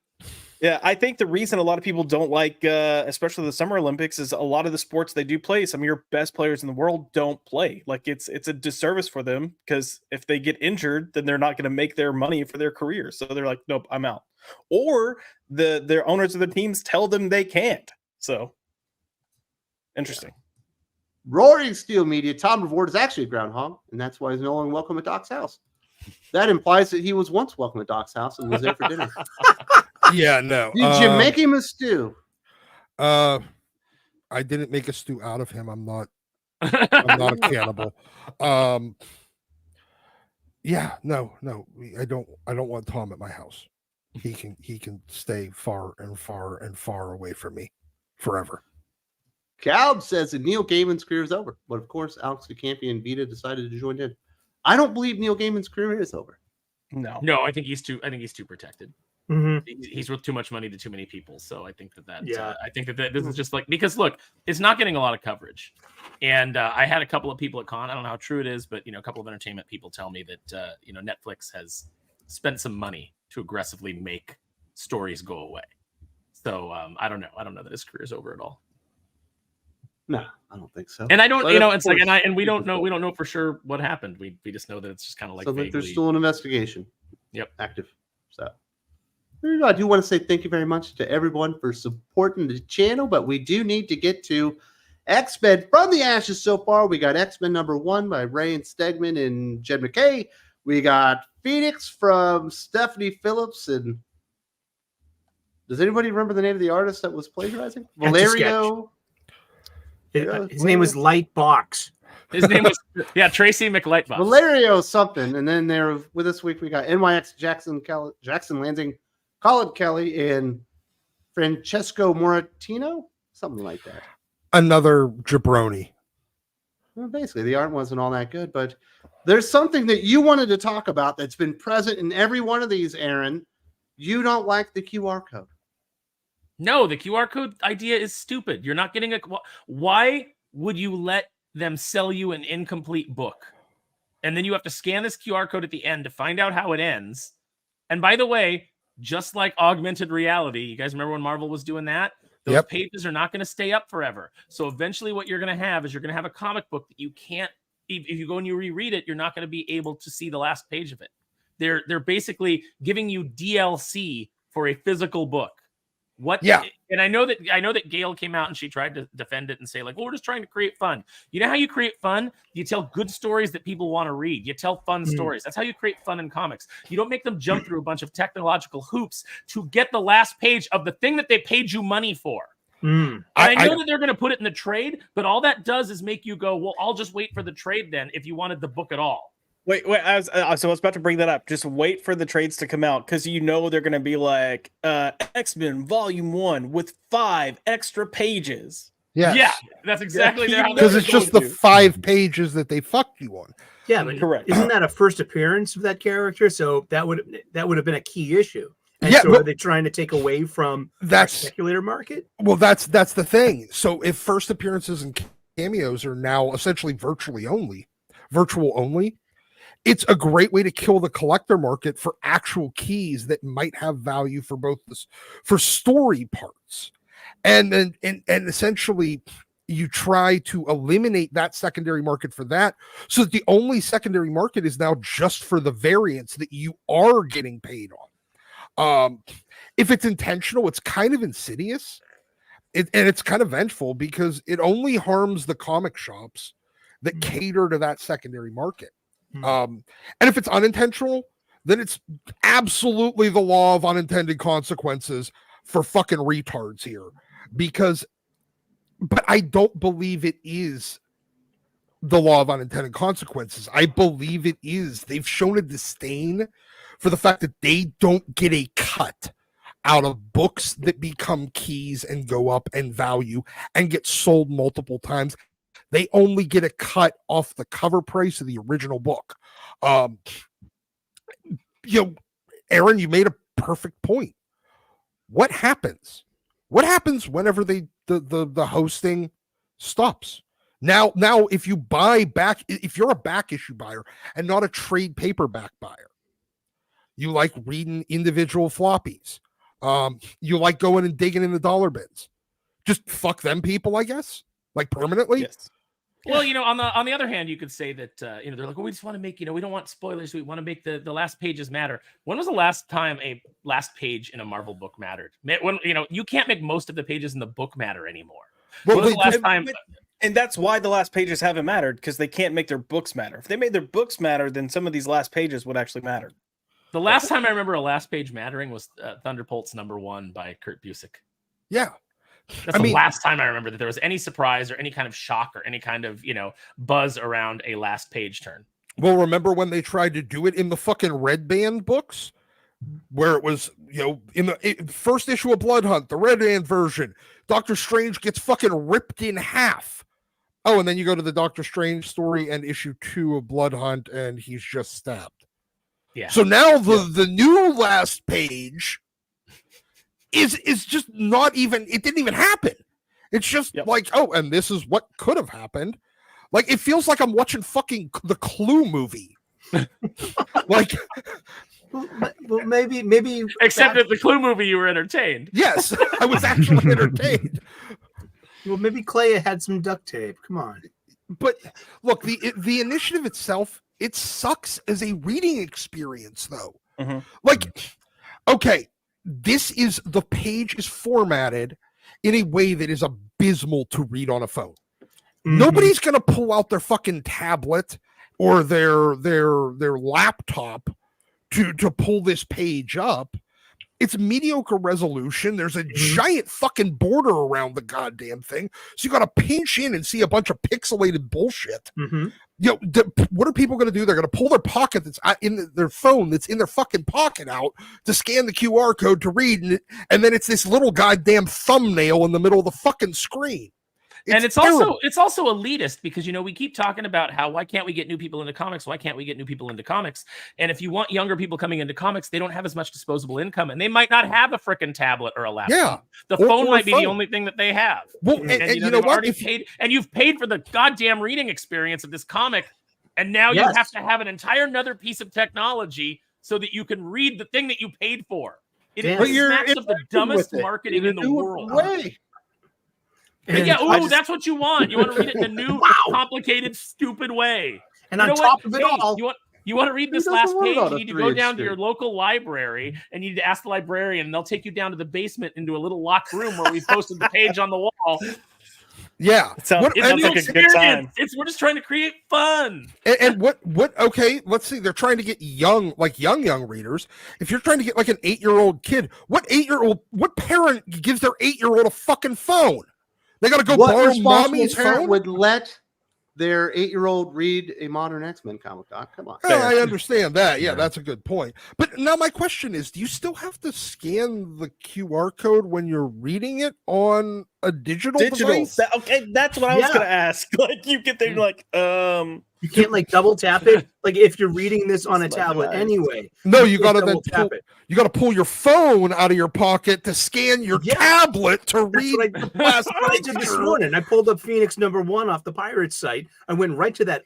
Yeah, I think the reason a lot of people don't like, especially the Summer Olympics, is a lot of the sports they do play. Some of your best players in the world don't play. Like it's a disservice for them because if they get injured, then they're not going to make their money for their career. So they're like, nope, I'm out. Or their owners of the teams tell them they can't. So interesting. Roaring Steel Media, Tom Reward is actually a groundhog, and that's why he's no longer welcome at Doc's house. That implies that he was once welcome at Doc's house and was there for dinner. Yeah, no. Did you make him a stew? I didn't make a stew out of him. I'm not a cannibal. Yeah, no. I don't want Tom at my house. He can stay far and far and far away from me forever. Calb says that Neil Gaiman's career is over, but of course, Alex DeCampi and Vita decided to join in. I don't believe Neil Gaiman's career is over. No. No, I think he's too protected. Mhm. He's worth too much money to too many people. So I think that Yeah. I think that this is just like, because look, it's not getting a lot of coverage. And I had a couple of people at con. I don't know how true it is, but a couple of entertainment people tell me that Netflix has spent some money to aggressively make stories go away. So I don't know. I don't know that his career is over at all. No, I don't think so. And I don't, But of it's like, course, and we don't people know for sure what happened. We just know that it's just kind of like so that there's vaguely. still an investigation. Yep. Active. So I do want to say thank you very much to everyone for supporting the channel, but we do need to get to X-Men from the Ashes so far. We got X-Men #1 by Ray and Stegman and Jed McKay. We got Phoenix from Stephanie Phillips. And does anybody remember the name of the artist that was plagiarizing? That's a sketch. Valerio. His name was Lightbox. His name was Tracy McLightbox. Valerio something. And then there with this week we got NYX Jackson Lansing, Colin Kelly, and Francesco Moratino, something like that. Another jabroni. Well, basically, the art wasn't all that good, but there's something that you wanted to talk about that's been present in every one of these, Aaron. You don't like the QR code. No, the QR code idea is stupid. You're not getting why would you let them sell you an incomplete book? And then you have to scan this QR code at the end to find out how it ends. And by the way, just like augmented reality, you guys remember when Marvel was doing that? Those Yep. pages are not going to stay up forever. So eventually what you're going to have is you're going to have a comic book that you can't, if you go and you reread it, you're not going to be able to see the last page of it. They're basically giving you DLC for a physical book. What? Yeah. And I know that Gail came out and she tried to defend it and say like, well, we're just trying to create fun. You know how you create fun? You tell good stories that people want to read. You tell fun stories. That's how you create fun in comics. You don't make them jump through a bunch of technological hoops to get the last page of the thing that they paid you money for. Mm. I know that they're going to put it in the trade, but all that does is make you go, well, I'll just wait for the trade then if you wanted the book at all. Wait. I was about to bring that up. Just wait for the trades to come out because they're going to be like X-Men Volume 1 with 5 extra pages. Yes. Yeah, that's exactly Yeah, how Because they're it's just going the to. 5 pages that they fucked you on. Yeah, but Correct. Isn't that a first appearance of that character? So that would have been a key issue. And Yeah, so but- are they trying to take away from our That's speculator market? well, that's the thing. So if first appearances and cameos are now essentially virtual only, it's a great way to kill the collector market for actual keys that might have value for both this, for story parts. And then, and essentially you try to eliminate that secondary market for that, so that the only secondary market is now just for the variants that you are getting paid on. If it's intentional, it's kind of insidious, and it's kind of vengeful, because it only harms the comic shops that cater to that secondary market. And if it's unintentional, then it's absolutely the law of unintended consequences for fucking retards here. But I don't believe it is the law of unintended consequences. I believe it is. They've shown a disdain for the fact that they don't get a cut out of books that become keys and go up in value and get sold multiple times. They only get a cut off the cover price of the original book. Aaron, you made a perfect point. What happens? What happens whenever the hosting stops? Now, if you buy back, if you're a back issue buyer and not a trade paperback buyer, you like reading individual floppies. You like going and digging in the dollar bins. Just fuck them people, I guess. Like permanently. Yes. Well, on the other hand, you could say that they're like, well, we just want to make, we don't want spoilers. We want to make the last pages matter. When was the last time a last page in a Marvel book mattered? When you can't make most of the pages in the book matter anymore. Well, when was the last time? And that's why the last pages haven't mattered, because they can't make their books matter. If they made their books matter, then some of these last pages would actually matter. The last time I remember a last page mattering was Thunderbolts #1 by Kurt Busiek. Yeah. That's the last time I remember that there was any surprise or any kind of shock or any kind of, buzz around a last page turn. Well, remember when they tried to do it in the fucking Red Band books, where it was, in the first issue of Blood Hunt, the Red Band version, Doctor Strange gets fucking ripped in half. Oh, and then you go to the Doctor Strange story and issue 2 of Blood Hunt, and he's just stabbed. Yeah. So now the new last page is just not even, it didn't even happen. It's just like, oh, and this is what could have happened. Like, it feels like I'm watching fucking the Clue movie. Like, well, maybe. Except at the Clue movie, you were entertained. Yes, I was actually entertained. Well, maybe Clay had some duct tape. Come on. But look, the initiative itself, it sucks as a reading experience, though. Mm-hmm. Like, okay, the page is formatted in a way that is abysmal to read on a phone. Mm-hmm. Nobody's gonna pull out their fucking tablet or their laptop to pull this page up. It's mediocre resolution. There's a giant fucking border around the goddamn thing, so you got to pinch in and see a bunch of pixelated bullshit. Mm-hmm. What are people going to do? They're going to pull their pocket that's in their phone that's in their fucking pocket out to scan the QR code to read, and then it's this little goddamn thumbnail in the middle of the fucking screen. It's also elitist, because we keep talking about how, why can't we get new people into comics? Why can't we get new people into comics? And if you want younger people coming into comics, they don't have as much disposable income, and they might not have a freaking tablet or a laptop. The phone might be the only thing that they have. Well, and you know what? You've paid for the goddamn reading experience of this comic, and now you have to have an entire another piece of technology so that you can read the thing that you paid for. It is the dumbest marketing in the world. That's what you want. You want to read it in a new, complicated, stupid way. And on top of it all, you want to read this last page, you need to go down to your local library and you need to ask the librarian, and they'll take you down to the basement into a little locked room where we posted the page on the wall. Yeah. It sounds like a good time. We're just trying to create fun. And okay, let's see. They're trying to get young readers. If you're trying to get like an 8-year-old kid, what parent gives their 8-year-old a fucking phone? They got to go borrow mommy's phone? Would let their 8-year-old read a modern X-Men comic, Doc? Come on. I understand that. Yeah, that's a good point. But now my question is, do you still have to scan the QR code when you're reading it on a digital device? That's what I was going to ask. Like, you get there, like, you can't like double tap it. Like if you're reading this on a tablet anyway. No, you got to then tap it. You got to pull your phone out of your pocket to scan your tablet to read the last I did this morning. I pulled up Phoenix #1 off the Pirates site. I went right to that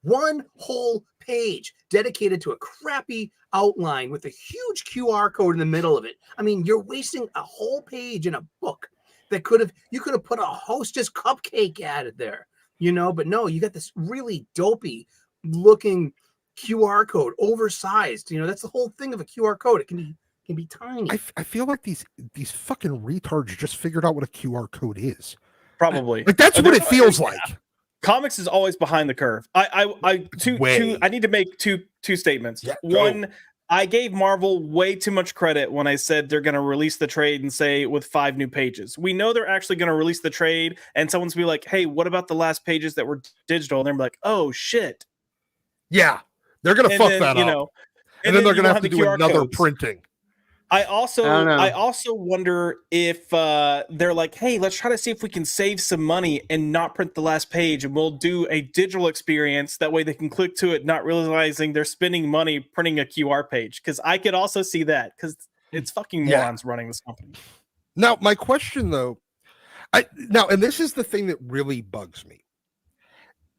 one whole page dedicated to a crappy outline with a huge QR code in the middle of it. I mean, you're wasting a whole page in a book that you could have put a Hostess cupcake added there, but no, you got this really dopey looking QR code, oversized. That's the whole thing of a QR code. It can be tiny. I feel like these fucking retards just figured out what a QR code is. Probably. Like that's what it feels like. Comics is always behind the curve. I need to make two statements. Yeah, one, I gave Marvel way too much credit when I said they're going to release the trade and say with 5 new pages. We know they're actually going to release the trade, and someone's be like, "Hey, what about the last pages that were digital?" And they're like, "Oh shit." Yeah, they're going to fuck that up. And then they're going to have to do another printing. I also wonder if they're like, hey, let's try to see if we can save some money and not print the last page, and we'll do a digital experience. That way they can click to it, not realizing they're spending money printing a QR page. Because I could also see that, because it's fucking morons running this company. Now, my question though, and this is the thing that really bugs me.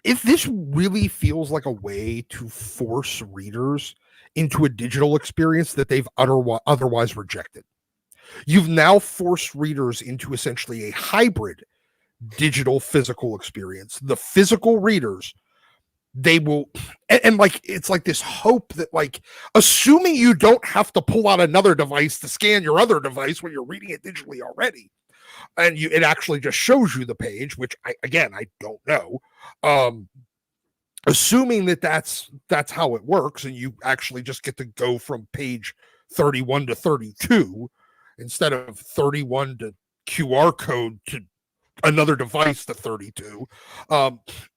If this really feels like a way to force readers into a digital experience that they've otherwise rejected, you've now forced readers into essentially a hybrid digital physical experience. The physical readers, they will, and like it's like this hope that, like, assuming you don't have to pull out another device to scan your other device when you're reading it digitally already, and it actually just shows you the page, which I don't know. Assuming that that's how it works, and you actually just get to go from page 31 to 32 instead of 31 to QR code to another device to 32.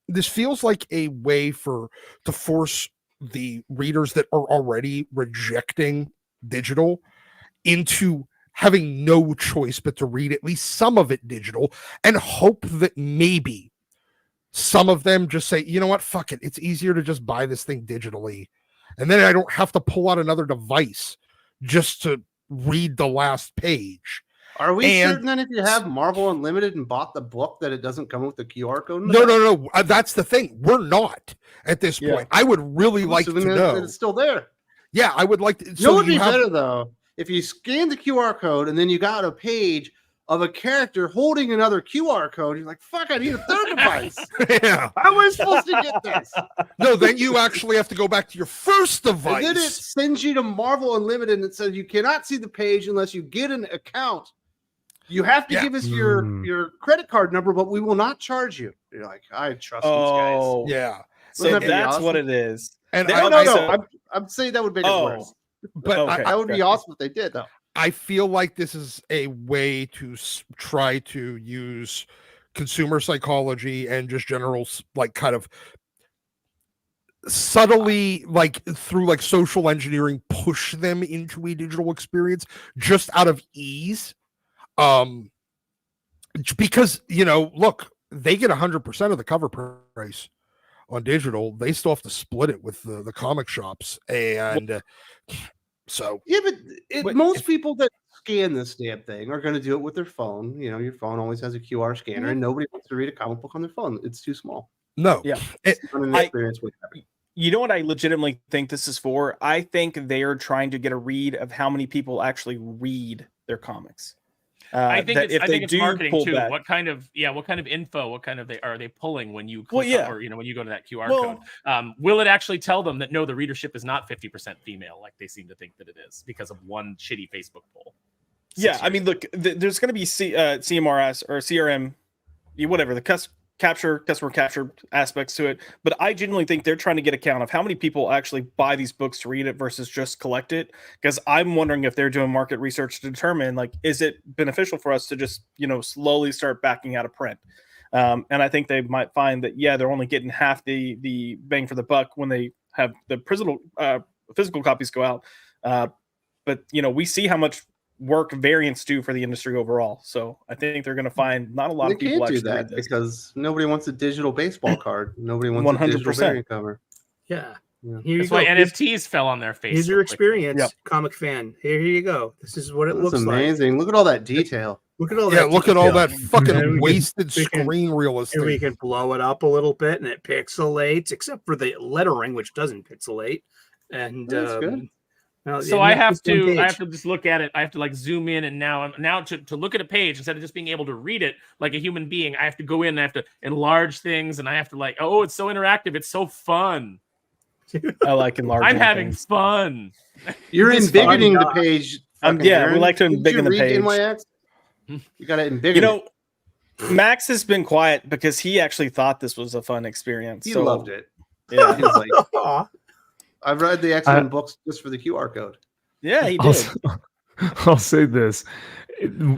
This feels like a way to force the readers that are already rejecting digital into having no choice but to read at least some of it digital, and hope that maybe some of them just say, you know what, fuck it. It's easier to just buy this thing digitally. And then I don't have to pull out another device just to read the last page. Are we certain then if you have Marvel Unlimited and bought the book that it doesn't come with the QR code? No. That's the thing. We're not at this point. I would really like to know. That it's still there. Yeah, I would like to. It would be better though if you scan the QR code and then you got a page of a character holding another QR code. You're like, fuck, I need a third device. Yeah. How am I supposed to get this? No, then you actually have to go back to your first device. And then it sends you to Marvel Unlimited and it says you cannot see the page unless you get an account. You have to give us your credit card number, but we will not charge you. You're like, I trust these guys. Yeah. So that's what it is. And no. I'm saying that would make it worse. But that would be awesome if they did, though. I feel like this is a way to try to use consumer psychology and just general, like, kind of subtly, like, through like social engineering, push them into a digital experience just out of ease. Because, look, they get 100% of the cover price on digital. They still have to split it with the comic shops. And so, yeah, but most people that scan this damn thing are going to do it with their phone. Your phone always has a QR scanner, and nobody wants to read a comic book on their phone. It's too small. No. Yeah. You know what I legitimately think this is for? I think they are trying to get a read of how many people actually read their comics. I think it's marketing too. Back, what kind of info? Are they pulling when you click or when you go to that QR code? Will it actually tell them that no, the readership is not 50% female, like they seem to think that it is because of one shitty Facebook poll? Yeah, I mean, look, there's going to be CMRS or CRM, whatever the customer capture aspects to it, but I genuinely think they're trying to get a count of how many people actually buy these books to read it versus just collect it, because I'm wondering if they're doing market research to determine, like, is it beneficial for us to just slowly start backing out of print, and I think they might find that they're only getting half the bang for the buck when they have the physical copies go out, but we see how much work variants do for the industry overall. So I think they're going to find not a lot of people actually do that because nobody wants a digital baseball card. Nobody wants 100%. A digital variant cover. Yeah. Here you That's go. why NFTs fell on their face. Here's so your quickly. experience, Yep. comic fan. Here you go. This is what it That's looks like. amazing. Look at all that detail. Look at all Yeah, that. look at all detail. that fucking And we can- wasted we can- screen real estate. And we can blow it up a little bit, and it pixelates, except for the lettering, which doesn't pixelate. And That's good. well, So and I that's have just one to page. just look at it. I have to like zoom in, and now to look at a page instead of just being able to read it like a human being. I have to go in and I have to enlarge things, and I have to like, oh, it's so interactive. It's so fun. I like enlarging. I'm having things. fun. You're It's embiggening fun, the Doc. page. Yeah, fucking we Aaron. like to Didn't embiggen you the read page. NYX? You got to embiggen. You know, Max has been quiet because he actually thought this was a fun experience. he so, loved it. Yeah, He was like, Aw. I've read the X-Men books just for the QR code. yeah, he did. Also, I'll say this.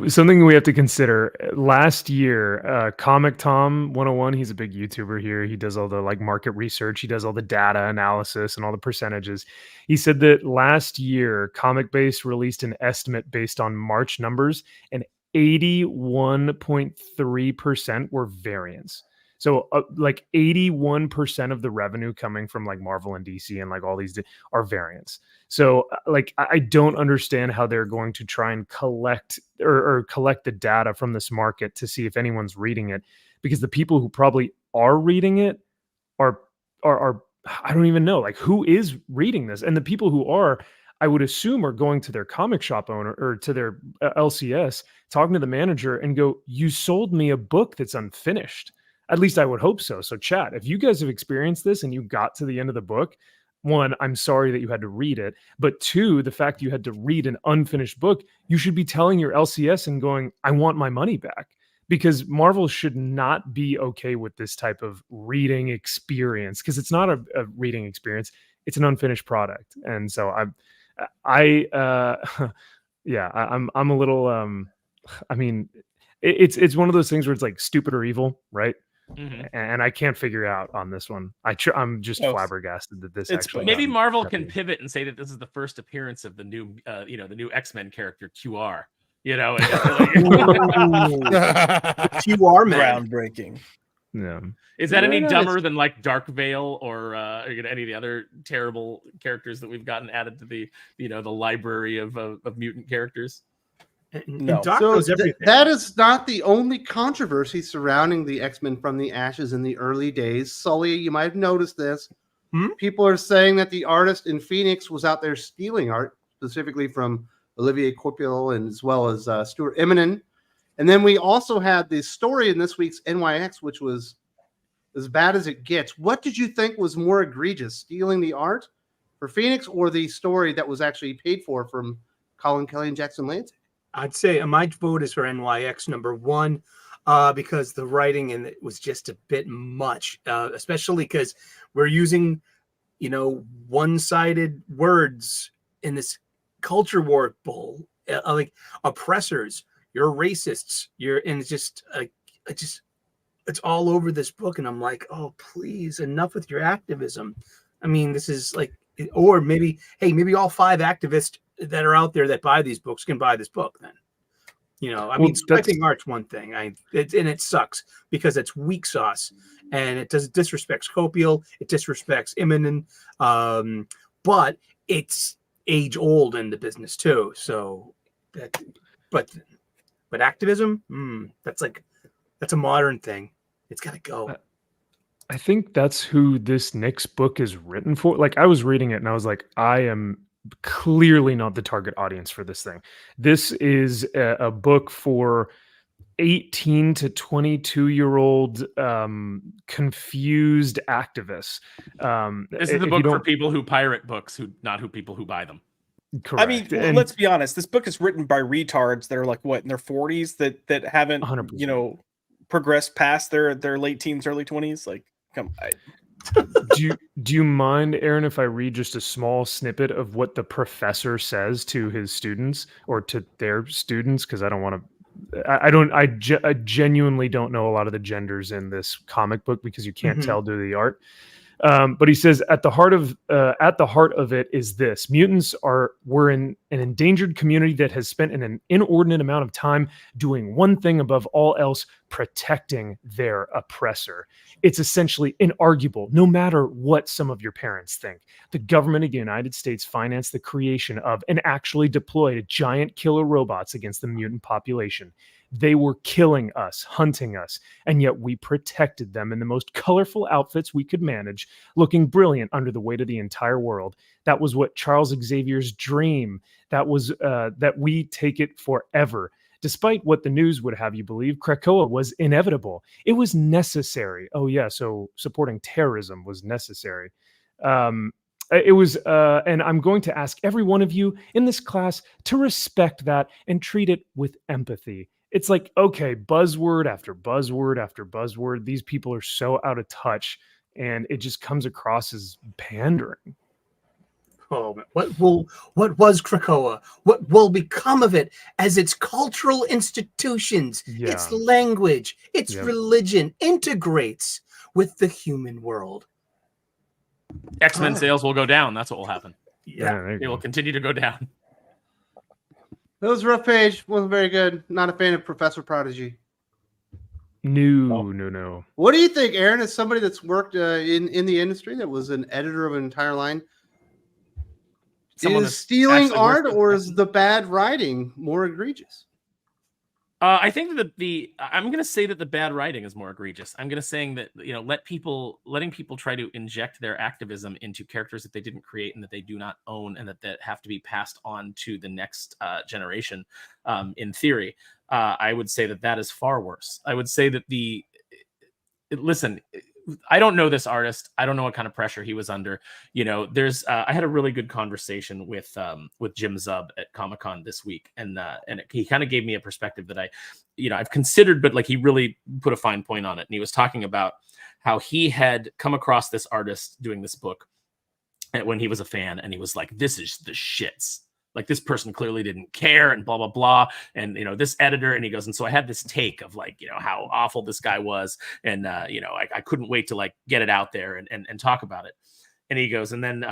Something we have to consider. Last year, Comic Tom 101, he's a big YouTuber here. He does all the like market research. He does all the data analysis and all the percentages. He said that last year, Comic Base released an estimate based on March numbers, and 81.3% were variants. So like 81% of the revenue coming from like Marvel and DC and like all these are variants. So like I don't understand how they're going to try and collect or collect the data from this market to see if anyone's reading it, because the people who probably are reading it are I don't even know like who is reading this, and the people who are, I would assume, are going to their comic shop owner or to their LCS, talking to the manager and go, "You sold me a book that's unfinished." At least I would hope so. So chat, if you guys have experienced this and you got to the end of the book, one, I'm sorry that you had to read it. But two, the fact you had to read an unfinished book, you should be telling your LCS and going, I want my money back. Because Marvel should not be okay with this type of reading experience, because it's not a reading experience. It's an unfinished product. And so yeah, I'm a little, I mean, it's one of those things where it's like stupid or evil, right? Mm-hmm. And I can't figure out on this one. I'm just flabbergasted that this it's actually. Maybe Marvel can pivot and say that this is the first appearance of the new, the new X-Men character QR. And QR man. Groundbreaking. Yeah. Is that any Very dumber nice. than like Dark Veil or any of the other terrible characters that we've gotten added to the the library of mutant characters? No. And Doc So knows everything. that is not the only controversy surrounding the X-Men from the Ashes in the early days. Sully, you might have noticed this. People are saying that the artist in Phoenix was out there stealing art, specifically from Olivier Coipel and as well as Stuart Eminem. And then we also had the story in this week's NYX, which was as bad as it gets. What did you think was more egregious, stealing the art for Phoenix or the story that was actually paid for from Colin Kelly and Jackson Lansing? I'd say my vote is for NYX #1 because the writing in it was just a bit much, especially because we're using, one-sided words in this culture war bull, like oppressors, you're racists, and it's all over this book, and I'm like, oh, please, enough with your activism. I mean, this is like, or maybe all 5 activists that are out there that buy these books can buy this book then. Swiping art's one thing. It sucks because it's weak sauce and it disrespects Copiel, it disrespects Eminem, but it's age old in the business too. So but activism, that's a modern thing. It's gotta go. I think that's who this Nick's book is written for. Like I was reading it and I was like, I am clearly not the target audience for this thing. This is a book for 18 to 22-year-old confused activists. This is the book for people who pirate books, people who buy them. Correct. I mean, let's be honest. This book is written by retards that are like what in their 40s that haven't 100%. Progressed past their late teens, early 20s. Like, come. Do you mind, Aaron, if I read just a small snippet of what the professor says to his students or to their students? Because I don't want to. I genuinely don't know a lot of the genders in this comic book because you can't tell due to the art. But he says at the heart of it is this: mutants were in an endangered community that has spent an inordinate amount of time doing one thing above all else: protecting their oppressor. It's essentially inarguable, no matter what some of your parents think. The government of the United States financed the creation of and actually deployed giant killer robots against the mutant population. They were killing us, hunting us, and yet we protected them in the most colorful outfits we could manage, looking brilliant under the weight of the entire world. That was what Charles Xavier's dream. That was that we take it forever. Despite what the news would have you believe, Krakoa was inevitable. It was necessary. Oh yeah, so supporting terrorism was necessary. It was, and I'm going to ask every one of you in this class to respect that and treat it with empathy. It's like, okay, buzzword after buzzword after buzzword. These people are so out of touch, and it just comes across as pandering. Oh, what was Krakoa? What will become of it as its cultural institutions, its language, its religion integrates with the human world? X-Men sales will go down. That's what will happen. Yeah, they will continue to go down. That was a rough page. Wasn't very good. Not a fan of Professor Prodigy. No. What do you think, Aaron, as somebody that's worked in the industry, that was an editor of an entire line? Is stealing art or is the bad writing more egregious? I think that I'm going to say that the bad writing is more egregious. I'm going to say that, letting people try to inject their activism into characters that they didn't create and that they do not own and that have to be passed on to the next generation. In theory, I would say that is far worse. I would say that listen, I don't know this artist. I don't know what kind of pressure he was under. I had a really good conversation with Jim Zub at Comic-Con this week, and he kind of gave me a perspective that I've considered, but like he really put a fine point on it. And he was talking about how he had come across this artist doing this book when he was a fan, and he was like, "This is the shits. Like, this person clearly didn't care," and blah, blah, blah. And, this editor, and he goes, and so I had this take of how awful this guy was. And, I couldn't wait to like get it out there and talk about it. And he goes, and then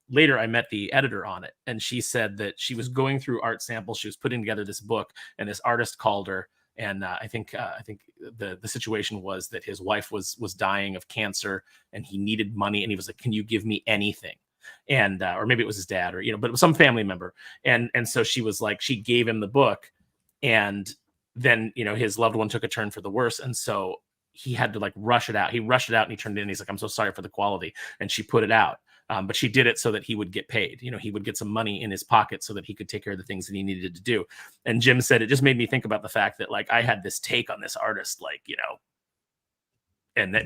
later I met the editor on it. And she said that she was going through art samples. She was putting together this book, and this artist called her. And I think the situation was that his wife was dying of cancer and he needed money. And he was like, "Can you give me anything?" And or maybe it was his dad, or but it was some family member, and so she was like, she gave him the book, and then his loved one took a turn for the worse, and so he had to like rush it out. He rushed it out and he turned it in. He's like, "I'm so sorry for the quality," and she put it out, but she did it so that he would get paid. He would get some money in his pocket so that he could take care of the things that he needed to do. And Jim said it just made me think about the fact that like I had this take on this artist, like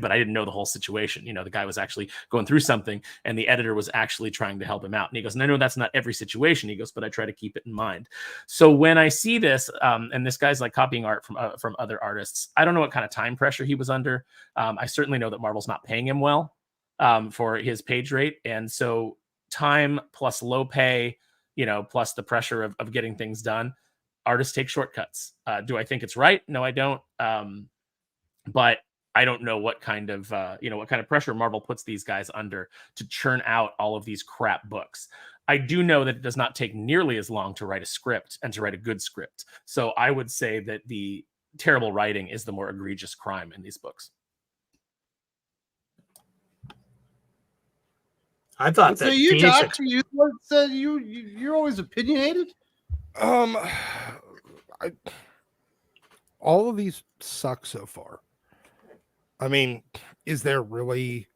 but I didn't know the whole situation. The guy was actually going through something, and the editor was actually trying to help him out. And he goes, "And I know that's not every situation." He goes, "But I try to keep it in mind." So when I see this, and this guy's like copying art from other artists, I don't know what kind of time pressure he was under. I certainly know that Marvel's not paying him well for his page rate, and so time plus low pay, plus the pressure of getting things done, artists take shortcuts. Do I think it's right? No, I don't. But I don't know what kind of pressure Marvel puts these guys under to churn out all of these crap books. I do know that it does not take nearly as long to write a script and to write a good script. So I would say that the terrible writing is the more egregious crime in these books. I thought so you talk to you. You're always opinionated. All of these suck so far. I mean, is there really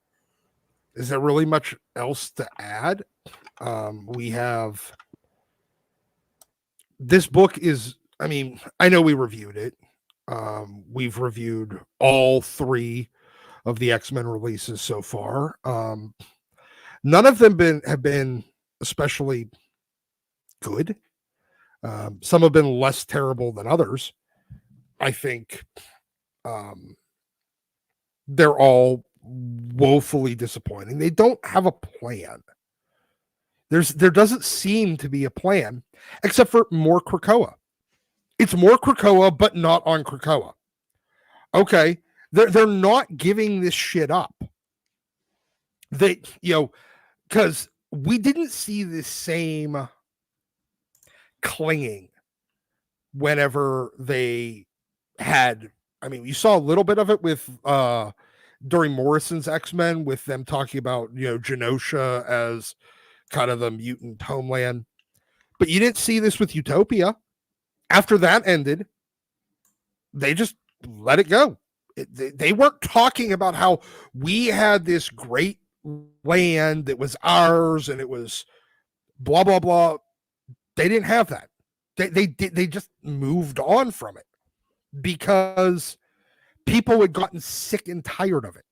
much else to add? We have this book is, I mean, I know we reviewed it. We've reviewed all 3 of the X-Men releases so far. None of them have been especially good. Some have been less terrible than others. I think they're all woefully disappointing. They don't have a plan. There doesn't seem to be a plan, except for more Krakoa. It's more Krakoa, but not on Krakoa. Okay, they're not giving this shit up. They, because we didn't see the same clinging whenever they had. I mean, you saw a little bit of it with during Morrison's X-Men, with them talking about Genosha as kind of the mutant homeland, but you didn't see this with Utopia. After that ended, they just let it go. They weren't talking about how we had this great land that was ours and it was blah blah blah. They didn't have that. They just moved on from it because people had gotten sick and tired of it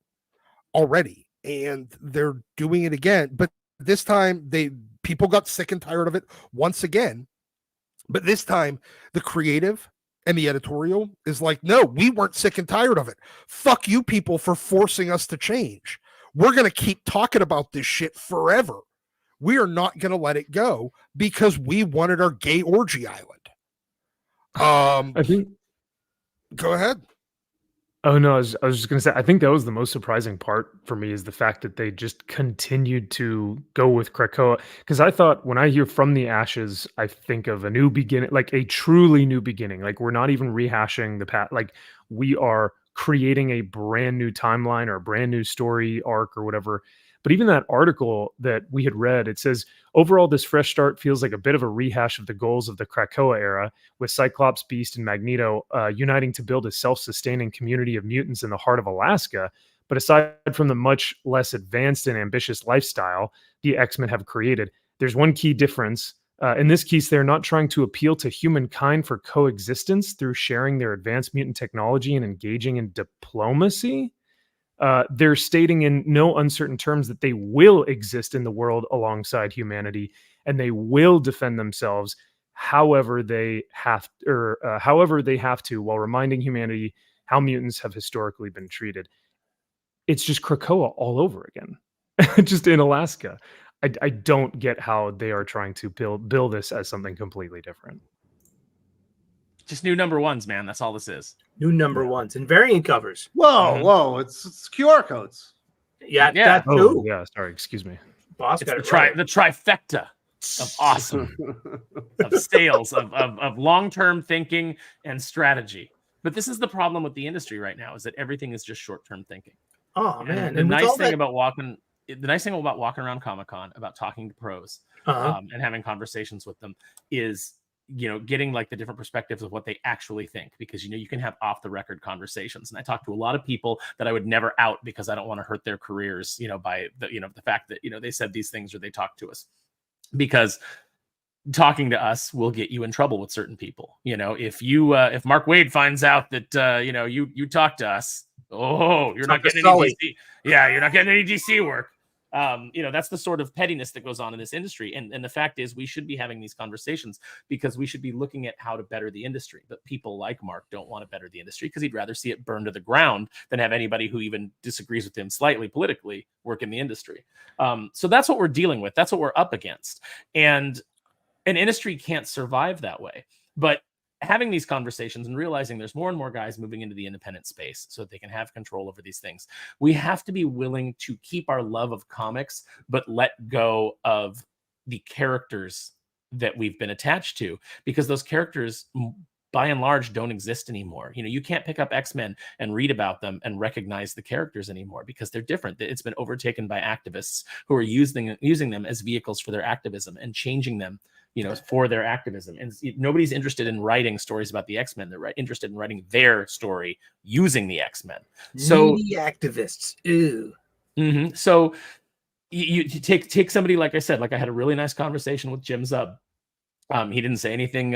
already, and they're doing it again. But this time, people got sick and tired of it once again. But this time, the creative and the editorial is like, no, we weren't sick and tired of it. Fuck you people for forcing us to change. We're going to keep talking about this shit forever. We are not going to let it go because we wanted our gay orgy island. I think. Go ahead. Oh no, I was just gonna say, I think that was the most surprising part for me, is the fact that they just continued to go with Krakoa. Because I thought, when I hear From the Ashes, I think of a new beginning, like a truly new beginning. Like, we're not even rehashing the past. Like, we are creating a brand new timeline or a brand new story arc or whatever. But even that article that we had read, it says, overall, this fresh start feels like a bit of a rehash of the goals of the Krakoa era, with Cyclops, Beast, and Magneto uniting to build a self-sustaining community of mutants in the heart of Alaska. But aside from the much less advanced and ambitious lifestyle the X-Men have created, there's one key difference. In this case, they're not trying to appeal to humankind for coexistence through sharing their advanced mutant technology and engaging in diplomacy. They're stating in no uncertain terms that they will exist in the world alongside humanity, and they will defend themselves however they have to, while reminding humanity how mutants have historically been treated. It's just Krakoa all over again, just in Alaska. I don't get how they are trying to build this as something completely different. Just new number ones, man. That's all this is. New number ones and variant covers. Whoa! It's QR codes. Yeah, Yeah. that too. Oh, yeah. Sorry, excuse me. Boss It's got the, it right. the trifecta of awesome, of sales, of long-term thinking and strategy. But this is the problem with the industry right now, is that everything is just short-term thinking. Oh man! And the nice thing about walking around Comic-Con, about talking to pros and having conversations with them, is getting like the different perspectives of what they actually think, because you can have off the record conversations. And I talk to a lot of people that I would never out because I don't want to hurt their careers, by the fact that they said these things or they talked to us, because talking to us will get you in trouble with certain people. If Mark Waid finds out that you talk to us, you're not getting any DC. Yeah, you're not getting any DC work. That's the sort of pettiness that goes on in this industry. And the fact is, we should be having these conversations because we should be looking at how to better the industry. But people like Mark don't want to better the industry because he'd rather see it burn to the ground than have anybody who even disagrees with him slightly politically work in the industry. So that's what we're dealing with. That's what we're up against. And an industry can't survive that way. But having these conversations and realizing there's more and more guys moving into the independent space so that they can have control over these things, we have to be willing to keep our love of comics, but let go of the characters that we've been attached to, because those characters, by and large, don't exist anymore. You can't pick up X-Men and read about them and recognize the characters anymore because they're different. It's been overtaken by activists who are using them as vehicles for their activism and changing them for their activism. And nobody's interested in writing stories about the X-Men. They're interested in writing their story using the X-Men. So the activists. Ew. Mm-hmm. So you take somebody, like I said, like I had a really nice conversation with Jim Zub. He didn't say anything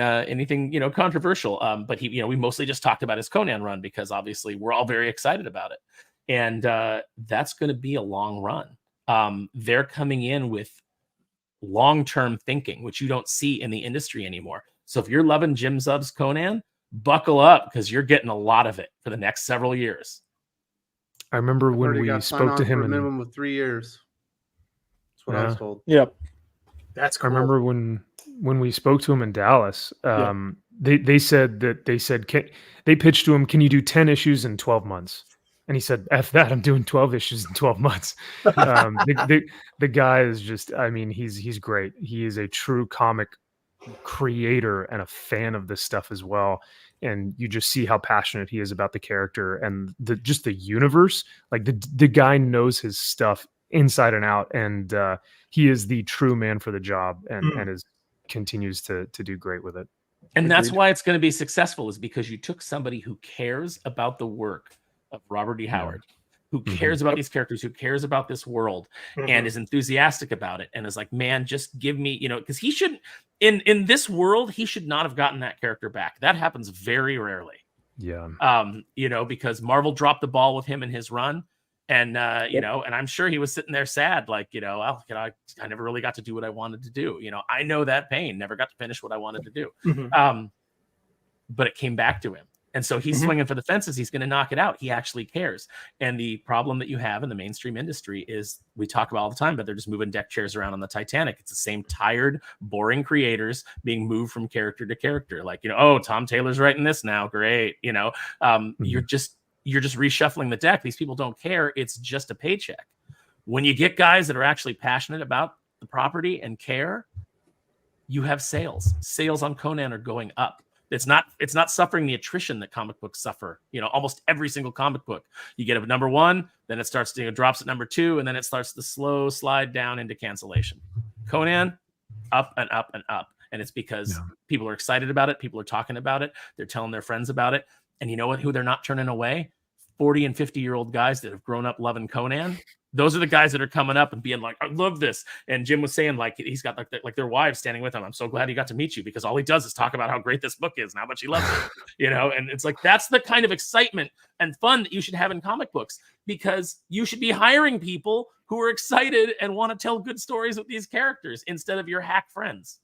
controversial, but we mostly just talked about his Conan run because obviously we're all very excited about it. And that's going to be a long run. They're coming in with long-term thinking, which you don't see in the industry anymore. So if you're loving Jim Zub's Conan, buckle up because you're getting a lot of it for the next several years. I remember when we spoke to him, for a minimum of 3 years. That's what I was told. Yep. That's cool. I remember when we spoke to him in Dallas, they said they pitched to him, can you do 10 issues in 12 months? And he said, "F that! I'm doing 12 issues in 12 months." The guy is just, I mean, he's great. He is a true comic creator and a fan of this stuff as well. And you just see how passionate he is about the character and just the universe. Like the guy knows his stuff inside and out, and he is the true man for the job, and continues to do great with it. And that's why it's going to be successful, is because you took somebody who cares about the work of Robert E. Howard, who cares about these characters, who cares about this world, and is enthusiastic about it, and is like, man, just give me, because he shouldn't, in this world, he should not have gotten that character back. That happens very rarely. Yeah. Because Marvel dropped the ball with him in his run. And, and I'm sure he was sitting there sad, like, I never really got to do what I wanted to do. I know that pain, never got to finish what I wanted to do. But it came back to him. And so he's swinging for the fences. He's going to knock it out. He actually cares. And the problem that you have in the mainstream industry is, we talk about all the time, but they're just moving deck chairs around on the Titanic. It's the same tired, boring creators being moved from character to character. Like, oh, Tom Taylor's writing this now. Great. You're just reshuffling the deck. These people don't care. It's just a paycheck. When you get guys that are actually passionate about the property and care, you have sales. Sales on Conan are going up. It's not suffering the attrition that comic books suffer. Almost every single comic book, you get a number one, then it starts to drops at number two, and then it starts to slow slide down into cancellation. Conan, up and up and up. And it's because people are excited about it. People are talking about it. They're telling their friends about it. And you know what? Who they're not turning away? 40 and 50-year-old guys that have grown up loving Conan. Those are the guys that are coming up and being like, I love this. And Jim was saying, like, he's got like their wives standing with him. I'm so glad he got to meet you, because all he does is talk about how great this book is and how much he loves it. And it's like, that's the kind of excitement and fun that you should have in comic books, because you should be hiring people who are excited and want to tell good stories with these characters instead of your hack friends.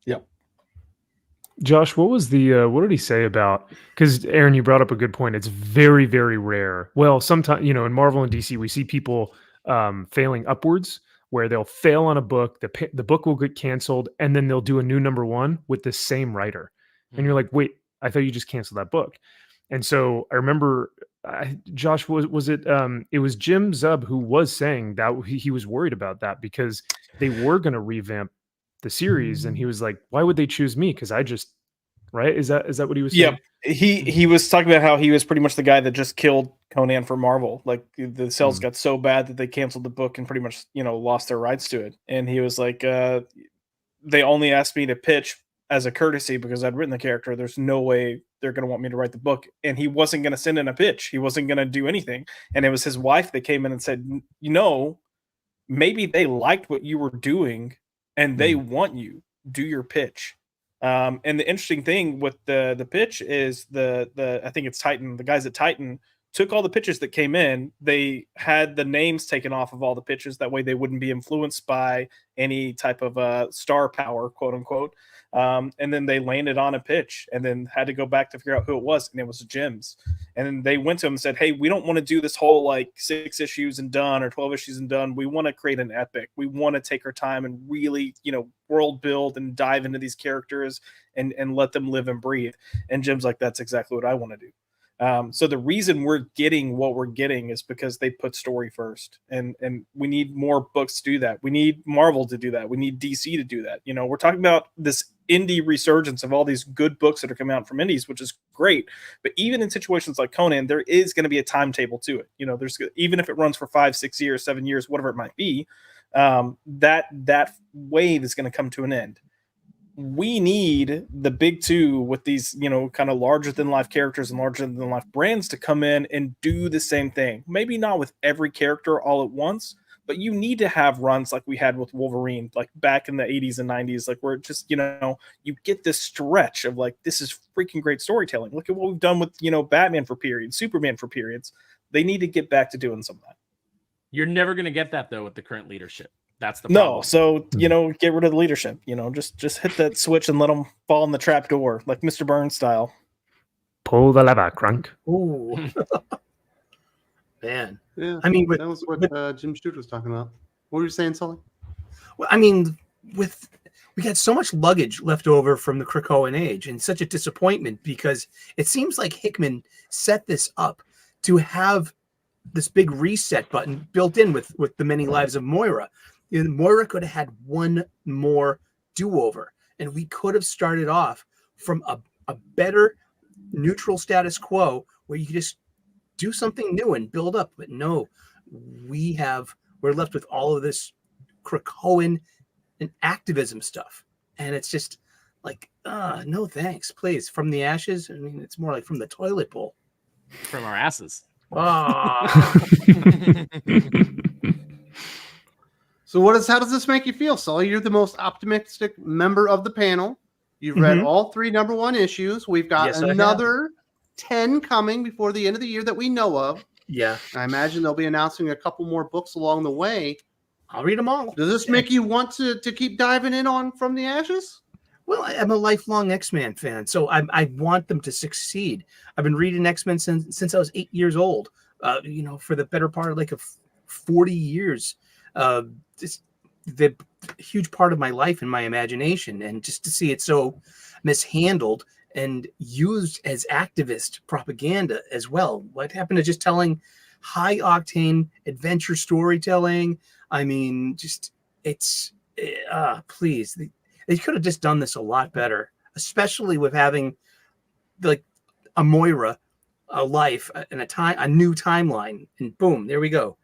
Yep. Josh, what did he say about, because Aaron, you brought up a good point. It's very, very rare. Well, sometimes, in Marvel and DC, we see people failing upwards, where they'll fail on a book, the book will get canceled, and then they'll do a new number one with the same writer. And you're like, wait, I thought you just canceled that book. And so I remember, Josh, was it was Jim Zub who was saying that he was worried about that, because they were going to revamp the series, and he was like, why would they choose me? Because I just, right? Is that what he was saying? Yeah, he was talking about how he was pretty much the guy that just killed Conan for Marvel. Like, the sales got so bad that they canceled the book and pretty much lost their rights to it. And he was like, they only asked me to pitch as a courtesy because I'd written the character. There's no way they're going to want me to write the book. And he wasn't going to send in a pitch. He wasn't going to do anything. And it was his wife that came in and said, maybe they liked what you were doing and they want you. Do your pitch. And the interesting thing with the pitch is I think it's Titan. The guys at Titan took all the pitches that came in. They had the names taken off of all the pitches. That way they wouldn't be influenced by any type of star power, quote unquote. And then they landed on a pitch and then had to go back to figure out who it was. And it was Jim's. And then they went to him and said, hey, we don't want to do this whole like 6 issues and done or 12 issues and done. We want to create an epic. We want to take our time and really, world build and dive into these characters and let them live and breathe. And Jim's like, that's exactly what I want to do. So the reason we're getting what we're getting is because they put story first, and we need more books to do that. We need Marvel to do that. We need DC to do that. We're talking about this indie resurgence of all these good books that are coming out from indies, which is great. But even in situations like Conan, there is going to be a timetable to it. There's, even if it runs for 5, 6 years, 7 years, whatever it might be, that wave is going to come to an end. We need the big two with these, kind of larger than life characters and larger than life brands to come in and do the same thing. Maybe not with every character all at once, but you need to have runs like we had with Wolverine, like back in the 80s and 90s, like where it just, you get this stretch of like, this is freaking great storytelling. Look at what we've done with, Batman for periods, Superman for periods. They need to get back to doing some of that. You're never going to get that though with the current leadership. That's the problem. No, so get rid of the leadership. Just hit that switch and let them fall in the trap door, like Mr. Burns style. Pull the lever, Crunk. Ooh, man. Yeah, I mean, that was what Jim Stewart was talking about. What were you saying, Sully? Well, I mean, we got so much luggage left over from the Krakoan age, and such a disappointment because it seems like Hickman set this up to have this big reset button built in with the many lives of Moira. Moira could have had one more do-over, and we could have started off from a better neutral status quo where you just do something new and build up. But no, we're left with all of this Krakoan and activism stuff, and it's just like, no thanks, please. From the ashes, I mean, it's more like from the toilet bowl. From our asses. So how does this make you feel, Sully? You're the most optimistic member of the panel. You've read all 3 #1 issues. We've got Yes, another 10 coming before the end of the year that we know of. Yeah. I imagine they'll be announcing a couple more books along the way. I'll read them all. Does this make you want to keep diving in on From the Ashes? Well, I'm a lifelong X-Men fan, so I want them to succeed. I've been reading X-Men since I was 8 years old. For the better part of like 40 years. Just the huge part of my life and my imagination, and just to see it so mishandled and used as activist propaganda as well. What happened to just telling high octane adventure storytelling? I mean, just please, they could have just done this a lot better, especially with having like a Moira, a life, and a new timeline, and boom, there we go.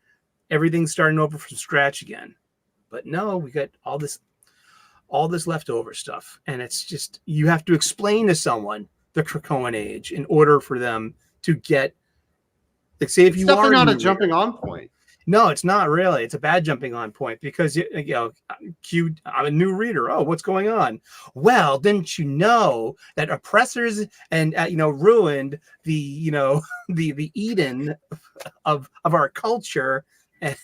Everything's starting over from scratch again. But no, we got all this leftover stuff, and it's just, you have to explain to someone the Krakoan age in order for them to get, like, say, if It's you definitely are not a new jumping reader. on point. No, it's not really. It's a bad jumping on point because I'm a new reader. Oh, what's going on? Well, didn't you know that oppressors and ruined the the Eden of our culture, and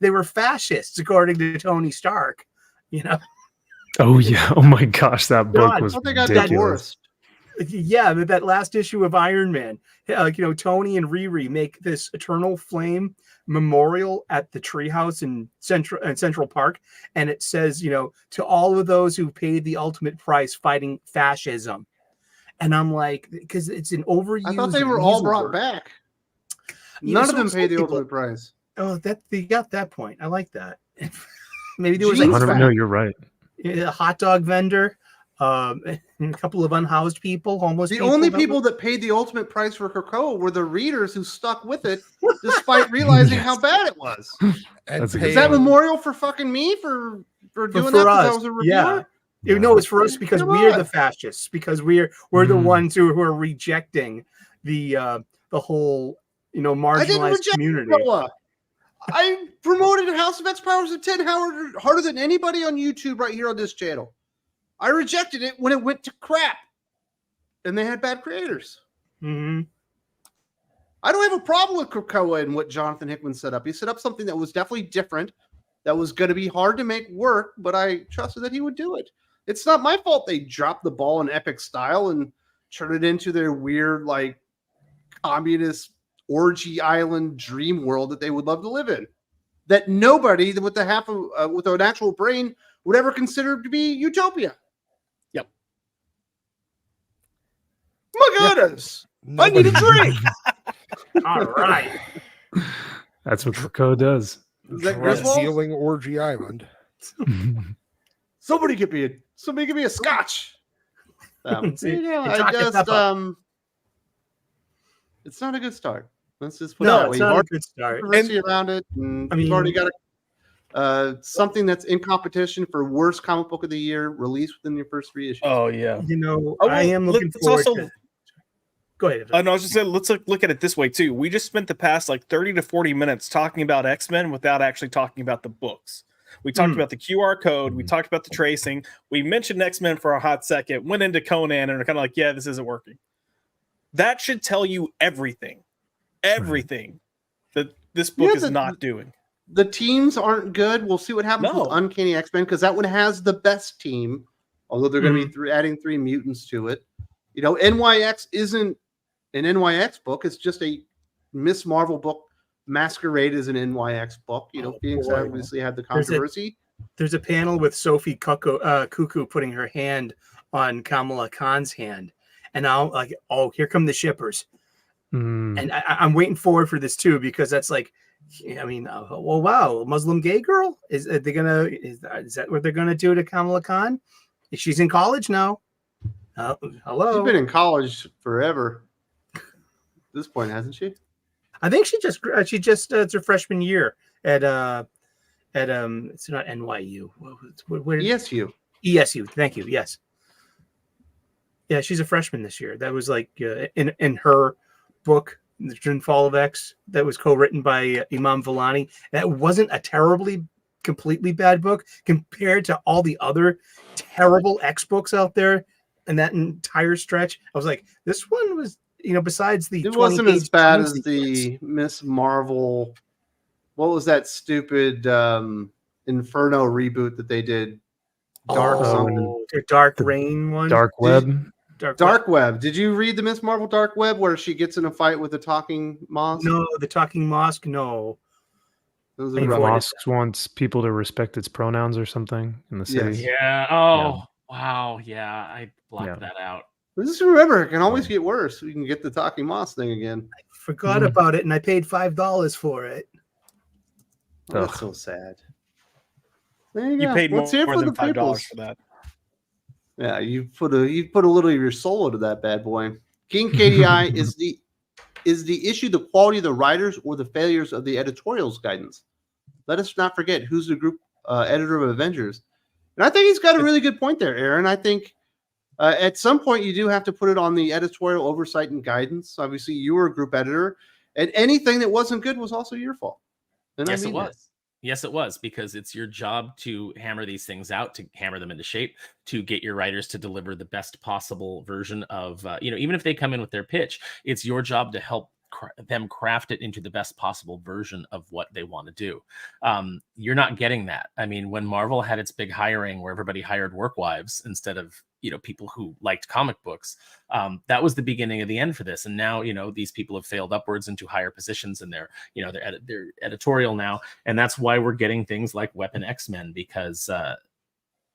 they were fascists according to Tony Stark. Oh yeah. Oh my gosh, that book God, was I think I got ridiculous. divorced. Yeah, that last issue of Iron Man, Tony and Riri make this eternal flame memorial at the treehouse in Central Park, and it says, to all of those who paid the ultimate price fighting fascism. And I'm like, because it's an overused. I thought they were all weasel brought word. back. Yeah, None of so them some paid the people- ultimate price. Oh, that they got that point. I like that. Maybe there was Jeez. like No, you're right. a hot dog vendor, and a couple of unhoused people, homeless. The only people that paid the ultimate price for Krakoa were the readers who stuck with it despite realizing how bad it was. And That's a good Is that point. memorial for fucking me for doing that for because I us? was a Yeah. reviewer? No, it's for us because Come we're on. the fascists, because we're the ones who are rejecting the whole I didn't marginalized reject community. Krakoa. I promoted House of X Powers of 10 harder than anybody on YouTube right here on this channel. I rejected it when it went to crap and they had bad creators. Mm-hmm. I don't have a problem with Krakoa and what Jonathan Hickman set up. He set up something that was definitely different, that was going to be hard to make work, but I trusted that he would do it. It's not my fault they dropped the ball in epic style and turned it into their weird, like, communist orgy island dream world that they would love to live in. That nobody with with an actual brain would ever consider to be utopia. Yep. My goodness. I need a drink. All right. That's what Krakoa does. Is that Drug Griswold? dealing orgy island. Somebody give me a scotch. See, Yeah, and I talk it just up. it's not a good start. Let's just put it No, that way. it's You've not a already good start. controversy around it, and I you've already mean- got something that's in competition for worst comic book of the year released within your first 3 issues. Oh yeah. I am looking let's forward also- to. Go ahead. No, I was just saying, let's look at it this way too. We just spent the past like 30 to 40 minutes talking about X-Men without actually talking about the books. We talked about the QR code. We talked about the tracing. We mentioned X-Men for a hot second, went into Conan, and are kind of like, yeah, this isn't working. That should tell you everything that this book is not doing. The teams aren't good. We'll see what happens No. with Uncanny X-Men, because that one has the best team, although they're going to be adding 3 mutants to it. NYX isn't an NYX book. It's just a Miss Marvel book masquerade as an NYX book. Phoenix boy. obviously had the controversy. There's a panel with Sophie Cuckoo putting her hand on Kamala Khan's hand, and now, like, oh, here come the shippers. And I'm waiting forward for this too, because that's like, I mean, well, wow, Muslim gay girl, is that what they're gonna do to Kamala Khan? She's in college now. Hello. She's been in college forever. At this point, hasn't she? I think she just it's her freshman year at it's not NYU. Where ESU. ESU. Thank you. Yes. Yeah, she's a freshman this year. That was like in her book, The Downfall of X, that was co-written by Imam Vellani. That wasn't a terribly, completely bad book compared to all the other terrible X books out there. And that entire stretch, I was like, this one was, besides the, it wasn't as bad as the Miss Marvel. What was that stupid Inferno reboot that they did? Dark Reign one. Dark Web. Dark Web. Did you read the Miss Marvel Dark Web where she gets in a fight with the talking mosque? No, the talking mosque. No. The mosque wants people to respect its pronouns or something in the city. Yes. Yeah. Oh, wow. Yeah, I blocked that out. Just remember, it can always get worse. We can get the talking mosque thing again. I forgot about it, and I paid $5 for it. Oh, that's so sad. There you go. paid more for than the $5 peoples. for that. Yeah, you put a little of your soul into that bad boy. King KDI is the issue the quality of the writers or the failures of the editorial's guidance? Let us not forget who's the group editor of Avengers. And I think he's got a really good point there, Aaron. I think at some point you do have to put it on the editorial oversight and guidance. Obviously, you were a group editor, and anything that wasn't good was also your fault. And Yes, I mean it was. that. Yes, it was, because it's your job to hammer these things out, to hammer them into shape, to get your writers to deliver the best possible version of, even if they come in with their pitch, it's your job to help them craft it into the best possible version of what they want to do. You're not getting that. I mean, when Marvel had its big hiring where everybody hired work wives instead of people who liked comic books, that was the beginning of the end for this. And now these people have failed upwards into higher positions in their their editorial now, and that's why we're getting things like Weapon X-Men, because Sarah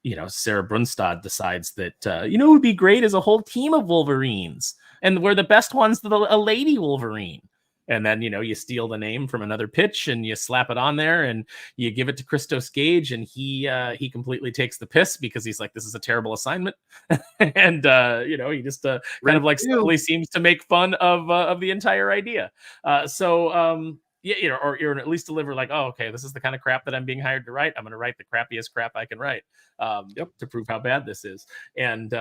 Brunstad decides that it would be great as a whole team of Wolverines, and we're the best ones to a lady Wolverine. And then, you steal the name from another pitch and you slap it on there and you give it to Christos Gage, and he completely takes the piss because he's like, this is a terrible assignment. And, he just kind of like slowly seems to make fun of the entire idea. Or at least deliver like, oh, okay, this is the kind of crap that I'm being hired to write. I'm going to write the crappiest crap I can write to prove how bad this is. And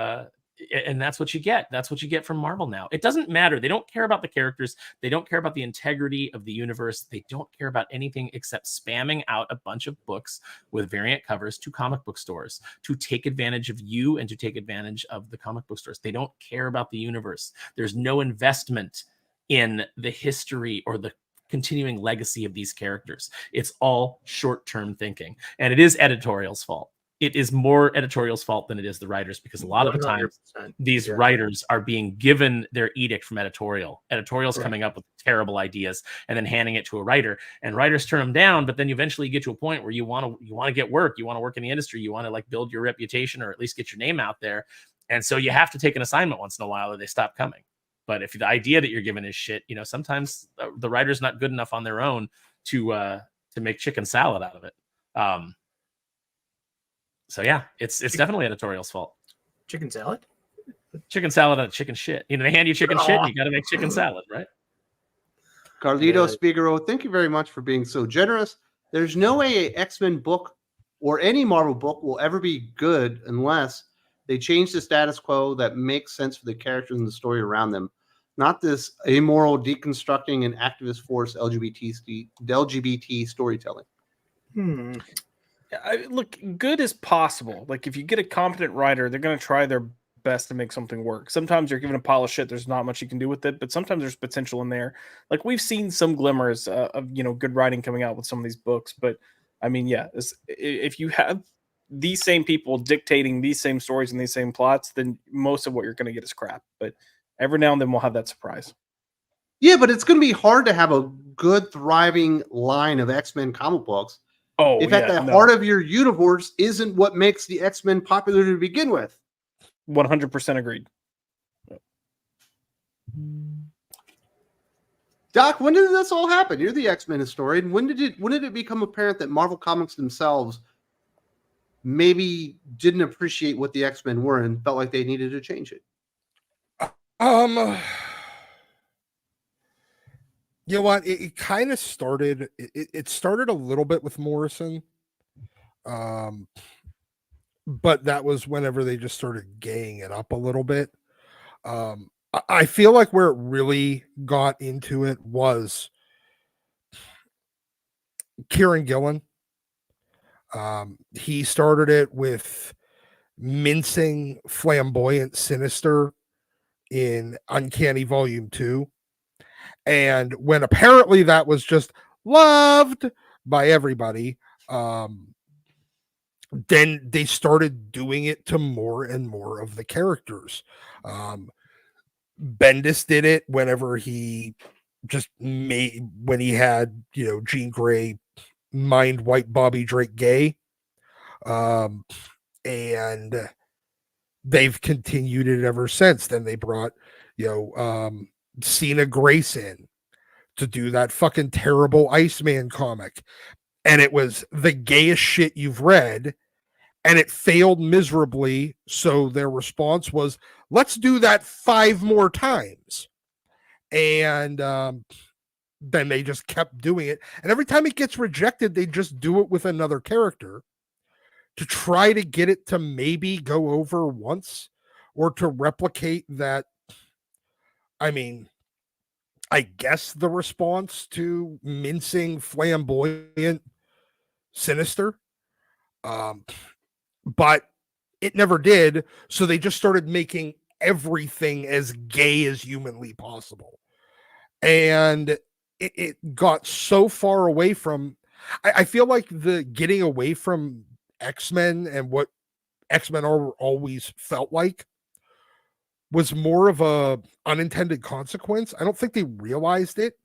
that's what you get. That's what you get from Marvel now. It doesn't matter. They don't care about the characters. They don't care about the integrity of the universe. They don't care about anything except spamming out a bunch of books with variant covers to comic book stores to take advantage of you and to take advantage of the comic book stores. They don't care about the universe. There's no investment in the history or the continuing legacy of these characters. It's all short-term thinking. And it is editorial's fault. It is more editorial's fault than it is the writers, because a lot of the time these writers are being given their edict from editorial. Editorial's coming up with terrible ideas and then handing it to a writer, and writers turn them down. But then you eventually get to a point where you want to get work. You want to work in the industry. You want to like build your reputation or at least get your name out there. And so you have to take an assignment once in a while or they stop coming. But if the idea that you're given is shit, sometimes the writer's not good enough on their own to make chicken salad out of it. So yeah, it's definitely editorial's fault. Chicken salad? Chicken salad out of chicken shit. They hand you chicken shit, and you got to make chicken salad, right? Carlito Figaro, thank you very much for being so generous. There's no way an X-Men book or any Marvel book will ever be good unless they change the status quo that makes sense for the characters and the story around them. Not this amoral, deconstructing, and activist force LGBT storytelling. Look, good is possible. Like if you get a competent writer, they're going to try their best to make something work. Sometimes you're given a pile of shit. There's not much you can do with it, but sometimes there's potential in there. Like we've seen some glimmers of good writing coming out with some of these books. But I mean, yeah, if you have these same people dictating these same stories and these same plots, then most of what you're going to get is crap. But every now and then we'll have that surprise. Yeah, but it's going to be hard to have a good, thriving line of X-Men comic books. If at the heart of your universe isn't what makes the X-Men popular to begin with. 100% agreed. Doc, when did this all happen? You're the X-Men historian. When did it become apparent that Marvel Comics themselves maybe didn't appreciate what the X-Men were and felt like they needed to change it? You know what? It kind of started. It started a little bit with Morrison, but that was whenever they just started gaying it up a little bit. I feel like where it really got into it was Kieran Gillen. He started it with mincing flamboyant Sinister in Uncanny Volume 2. And when apparently that was just loved by everybody, then they started doing it to more and more of the characters. Bendis did it whenever he just made, when he had, Jean Grey mind white Bobby Drake gay. And they've continued it ever since. Then they brought, Cena Grace in to do that fucking terrible Iceman comic. And it was the gayest shit you've read. And it failed miserably. So their response was, let's do that 5 more times. And then they just kept doing it. And every time it gets rejected, they just do it with another character to try to get it to maybe go over once or to replicate that. I mean, I guess the response to mincing flamboyant Sinister. But it never did. So they just started making everything as gay as humanly possible. And it got so far away from, I feel like the getting away from X-Men and what X-Men always felt like was more of a unintended consequence. I don't think they realized it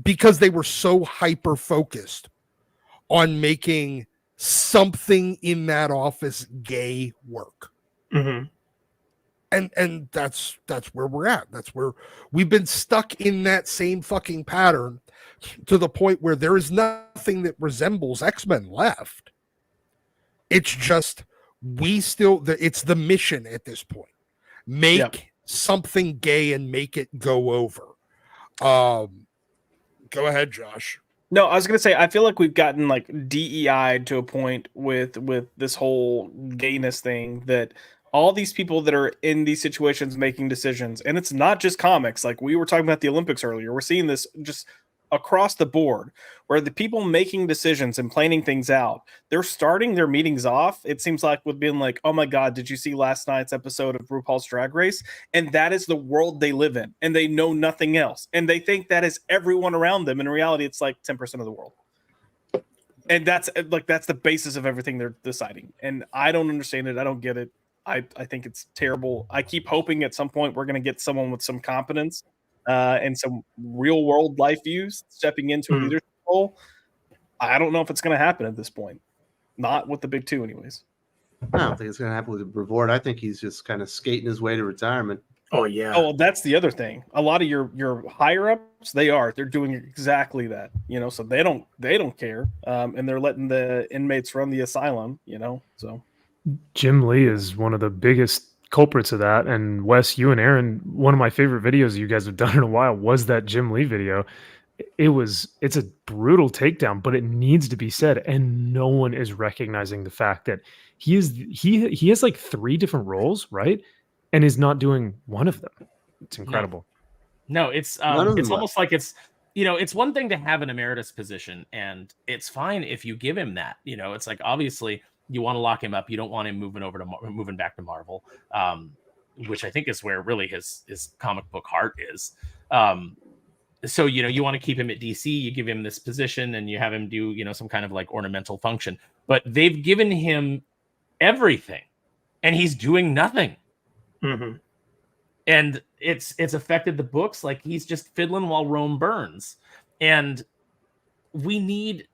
because they were so hyper focused on making something in that office gay work. Mm-hmm. And that's where we're at. That's where we've been stuck in that same fucking pattern to the point where there is nothing that resembles X-Men left. It's just it's the mission at this point. Make something gay and make it go over. Go ahead, Josh. No, I was gonna say I feel like we've gotten like DEI'd to a point with this whole gayness thing that all these people that are in these situations making decisions, and it's not just comics. Like we were talking about the Olympics earlier, we're seeing this just across the board where the people making decisions and planning things out, they're starting their meetings off, it seems like, with being like, oh my God, did you see last night's episode of RuPaul's Drag Race? And that is the world they live in, and they know nothing else. And they think that is everyone around them. In reality, it's like 10% of the world. And that's the basis of everything they're deciding. And I don't understand it. I don't get it. I think it's terrible. I keep hoping at some point we're going to get someone with some competence and some real world life views stepping into a leadership role. I don't know if it's going to happen at this point. Not with the big two, anyways. I don't think it's going to happen with Brevard. I think he's just kind of skating his way to retirement. Oh yeah. Oh, that's the other thing. A lot of your higher ups, they're doing exactly that. So they don't care, and they're letting the inmates run the asylum. So Jim Lee is one of the biggest culprits of that. And Wes, you and Aaron, one of my favorite videos you guys have done in a while was that Jim Lee video. It's a brutal takedown, but it needs to be said. And no one is recognizing the fact that he has like 3 different roles, right? And is not doing one of them. It's incredible. No, it's almost like it's one thing to have an emeritus position, and it's fine if you give him that. It's like, obviously you want to lock him up. You don't want him moving back to Marvel, which I think is where really his comic book heart is. So, you want to keep him at DC, you give him this position and you have him do, some kind of like ornamental function, but they've given him everything and he's doing nothing. Mm-hmm. And it's affected the books. Like he's just fiddling while Rome burns. And we need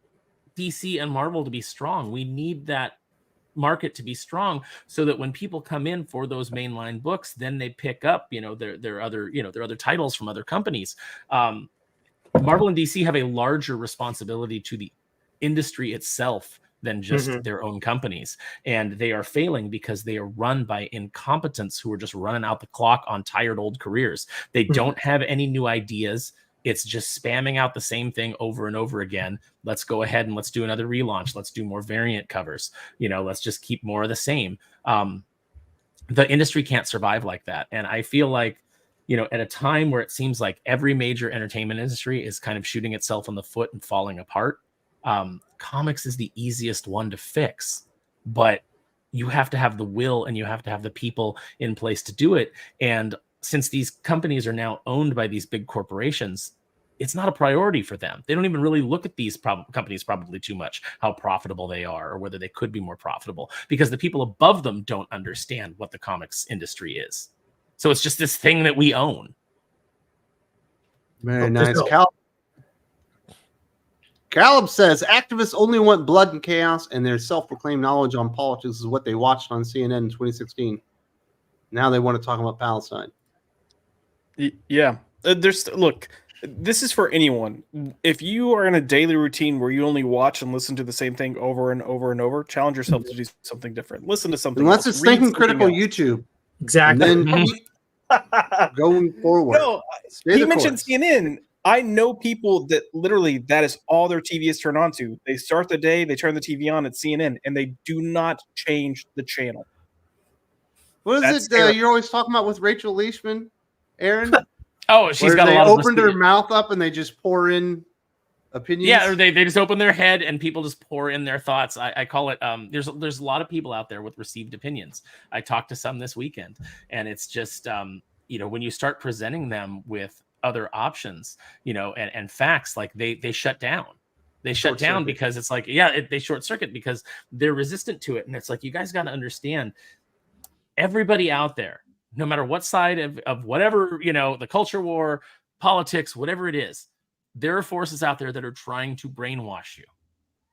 DC and Marvel to be strong. We need that market to be strong, so that when people come in for those mainline books, then they pick up, their other titles from other companies. Marvel and DC have a larger responsibility to the industry itself than just their own companies. And they are failing because they are run by incompetents who are just running out the clock on tired old careers. They don't have any new ideas. It's just spamming out the same thing over and over again. Let's go ahead and let's do another relaunch. Let's do more variant covers. Let's just keep more of the same. The industry can't survive like that. And I feel like, at a time where it seems like every major entertainment industry is kind of shooting itself in the foot and falling apart, comics is the easiest one to fix, but you have to have the will and you have to have the people in place to do it. And since these companies are now owned by these big corporations, it's not a priority for them. They don't even really look at these companies probably too much, how profitable they are or whether they could be more profitable, because the people above them don't understand what the comics industry is. So it's just this thing that we own. Very nice. Caleb says activists only want blood and chaos, and their self-proclaimed knowledge on politics is what they watched on CNN in 2016. Now they want to talk about Palestine. Yeah. Look, this is for anyone. If you are in a daily routine where you only watch and listen to the same thing over and over and over, challenge yourself to do something different. Listen to something Unless else. it's thinking critical YouTube. Exactly. And then going forward. No, he mentioned CNN. I know people that literally that is all their TV is turned on to. They start the day, they turn the TV on at CNN, and they do not change the channel. What is it you're always talking about with Rachel Leishman, Aaron? Oh, she's got a lot of. They opened her mouth up and they just pour in opinions. Yeah, or they just open their head and people just pour in their thoughts. I call it. There's a lot of people out there with received opinions. I talked to some this weekend, and it's just when you start presenting them with other options, and facts, like they shut down. They shut down because it's like, they short circuit because they're resistant to it. And it's like, you guys got to understand, everybody out there, no matter what side of whatever, the culture war, politics, whatever it is, there are forces out there that are trying to brainwash you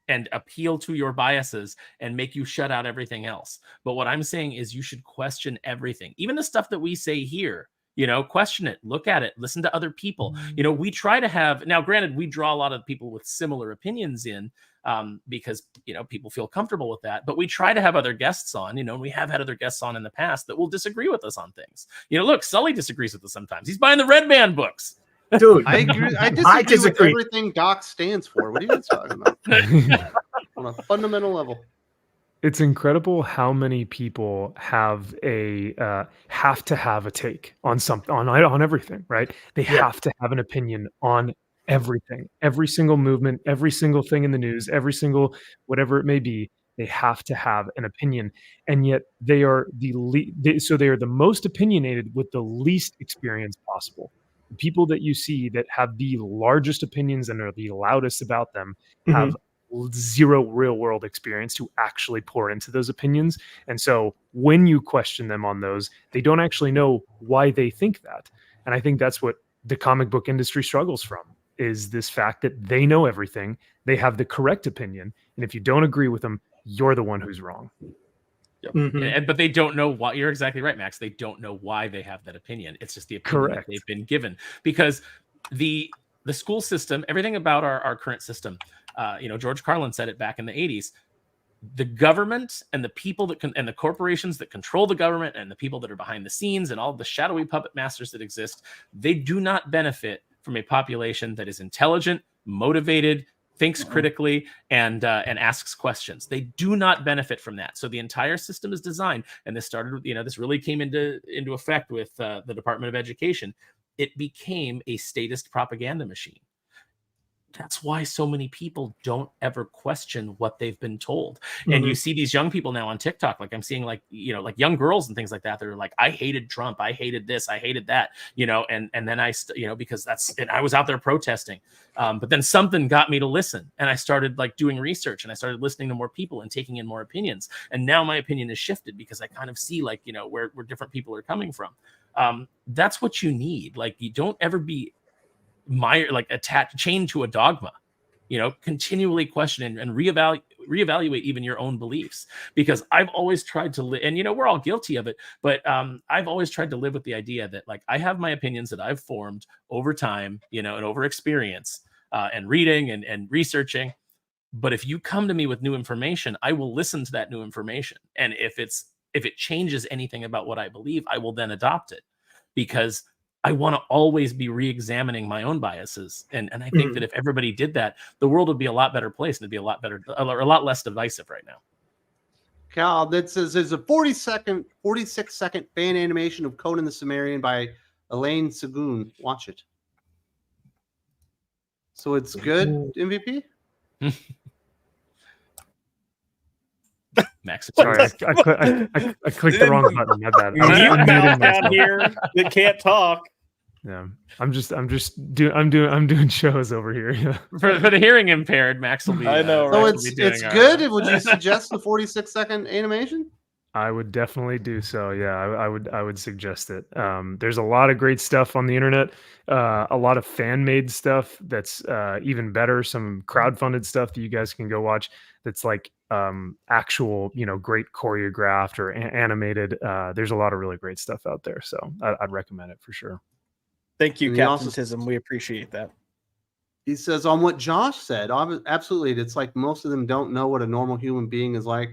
and appeal to your biases and make you shut out everything else. But what I'm saying is you should question everything, even the stuff that we say here. Question it, look at it, listen to other people. We try to have, now granted, we draw a lot of people with similar opinions in because, people feel comfortable with that, but we try to have other guests on, and we have had other guests on in the past that will disagree with us on things. Look, Sully disagrees with us sometimes. He's buying the Red Band books. Dude, I agree. I disagree with everything Doc stands for. What are you talking about? On a fundamental level. It's incredible how many people have to have a take on something, on everything, right? They have to have an opinion on everything, every single movement, every single thing in the news, every single whatever it may be. They have to have an opinion, and yet they are they are the most opinionated with the least experience possible. The people that you see that have the largest opinions and are the loudest about them have zero real world experience to actually pour into those opinions. And so when you question them on those, they don't actually know why they think that. And I think that's what the comic book industry struggles from, is this fact that they know everything, they have the correct opinion, and if you don't agree with them, you're the one who's wrong. Yep. But they don't know why. You're exactly right, Max. They don't know why they have that opinion. It's just the opinion that they've been given, because the school system, everything about our current system, George Carlin said it back in the 80s. The government and the people and the corporations that control the government and the people that are behind the scenes and all the shadowy puppet masters that exist, they do not benefit from a population that is intelligent, motivated, thinks critically, and asks questions. They do not benefit from that. So the entire system is designed, and this started, this really came into effect with the Department of Education. It became a statist propaganda machine. That's why so many people don't ever question what they've been told. And you see these young people now on TikTok, like I'm seeing like young girls and things like that. They're like, I hated Trump. I hated this. I hated that, and then because I was out there protesting. But then something got me to listen, and I started like doing research, and I started listening to more people and taking in more opinions. And now my opinion is shifted because I kind of see like, where different people are coming from. That's what you need. Like, you don't ever be chained to a dogma, continually question and reevaluate reevaluate even your own beliefs, because I've always tried to live, and we're all guilty of it, but I've always tried to live with the idea that like I have my opinions that I've formed over time, and over experience and reading and researching. But if you come to me with new information, I will listen to that new information, and if it changes anything about what I believe, I will then adopt it, because I want to always be re-examining my own biases. And I think that if everybody did that, the world would be a lot better place, and it'd be a lot less divisive right now. Cal, that says there's a 46-second fan animation of Conan the Cimmerian by Elaine Segun. Watch it. So it's good, MVP? Max, Sorry, I clicked the wrong button. My bad. Mute mouth muting down myself. here that can't talk. Yeah, I'm doing shows over here. Yeah. for the hearing impaired, Max will be. I know, So right? it's good. Would you suggest the 46-second animation? I would definitely do so. Yeah, I would suggest it. There's a lot of great stuff on the internet, a lot of fan-made stuff that's even better. Some crowdfunded stuff that you guys can go watch. That's like actual, great choreographed or animated. There's a lot of really great stuff out there, so I'd recommend it for sure. Thank you, And he Captain also- Tism. We appreciate that. He says on what Josh said, absolutely. It's like most of them don't know what a normal human being is like.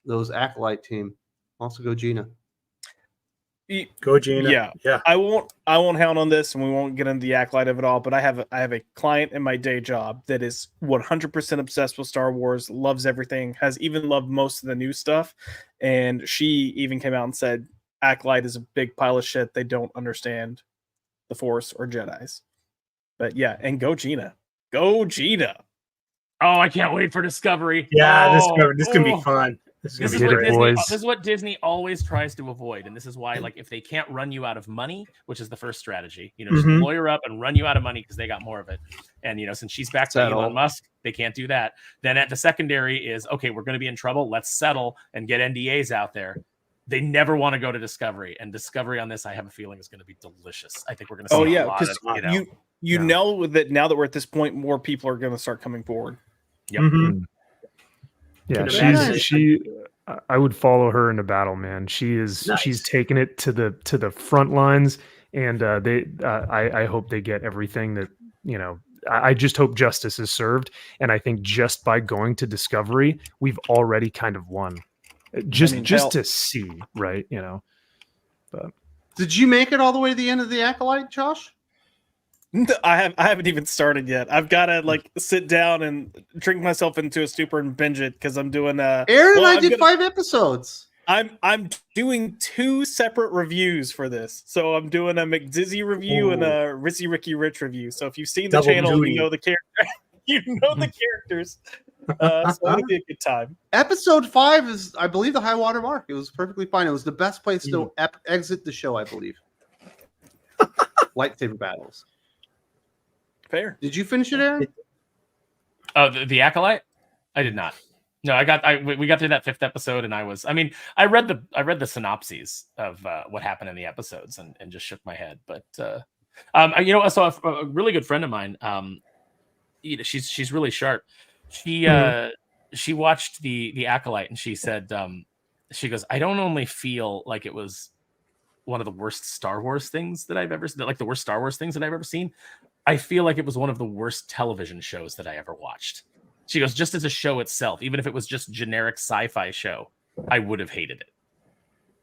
Those Acolyte team. Also go Gina. Go Gina. Yeah. I won't hound on this, and we won't get into the acolyte of it all, but I have a client in my day job that is 100% obsessed with Star Wars, loves everything, has even loved most of the new stuff, and she even came out and said Acolyte is a big pile of shit. They don't understand the Force or Jedis. But yeah, and go Gina. Go Gina. Oh, I can't wait for Discovery. Yeah, Oh, this can be fun. This Get is, it, what Disney, boys. this is what Disney always tries to avoid, and this is why, like, if they can't run you out of money, which is the first strategy, just Mhm. lawyer up and run you out of money because they got more of it. And since she's backed by Settle. Elon Musk, they can't do that. Then at the secondary is okay, we're going to be in trouble. Let's settle and get NDAs out there. They never want to go to Discovery, and Discovery on this, I have a feeling, is going to be delicious. I think we're going to see Oh a yeah, lot because of, you know that now that we're at this point, more people are going to start coming forward. Yep. Mhm. Yeah, Can imagine. she. I would follow her into battle, man. She's Nice. taken it to the front lines, and I hope they get everything that I just hope justice is served, and I think just by going to Discovery, we've already kind of won. Just hell- to see, right? But Did you make it all the way to the end of the Acolyte, Josh? I haven't even started yet. I've got to sit down and drink myself into a stupor and binge it because I'm doing Aaron and well, I I'm did gonna- 5 episodes. I'm doing 2 separate reviews for this. So I'm doing a McDizzy review and a Rizzy Ricky Rich review. So if you've seen the Double channel, duty. you know the character. You know the characters. So it'll be a good time. Episode 5 is, I believe, the high water mark. It was perfectly fine. It was the best place to exit the show, I believe. Lightsaber battles. Fair. Did you finish it, Aaron? Oh, the Acolyte? I did not. No, we got through that 5th episode, and I read the synopses of what happened in the episodes and just shook my head. But so a really good friend of mine, she's really sharp. She watched the Acolyte, and she said, she goes, I don't only feel like it was one of the worst Star Wars things that I've ever seen, like the worst Star Wars things that I've ever seen. I feel like it was one of the worst television shows that I ever watched. She goes, just as a show itself, even if it was just generic sci-fi show, I would have hated it.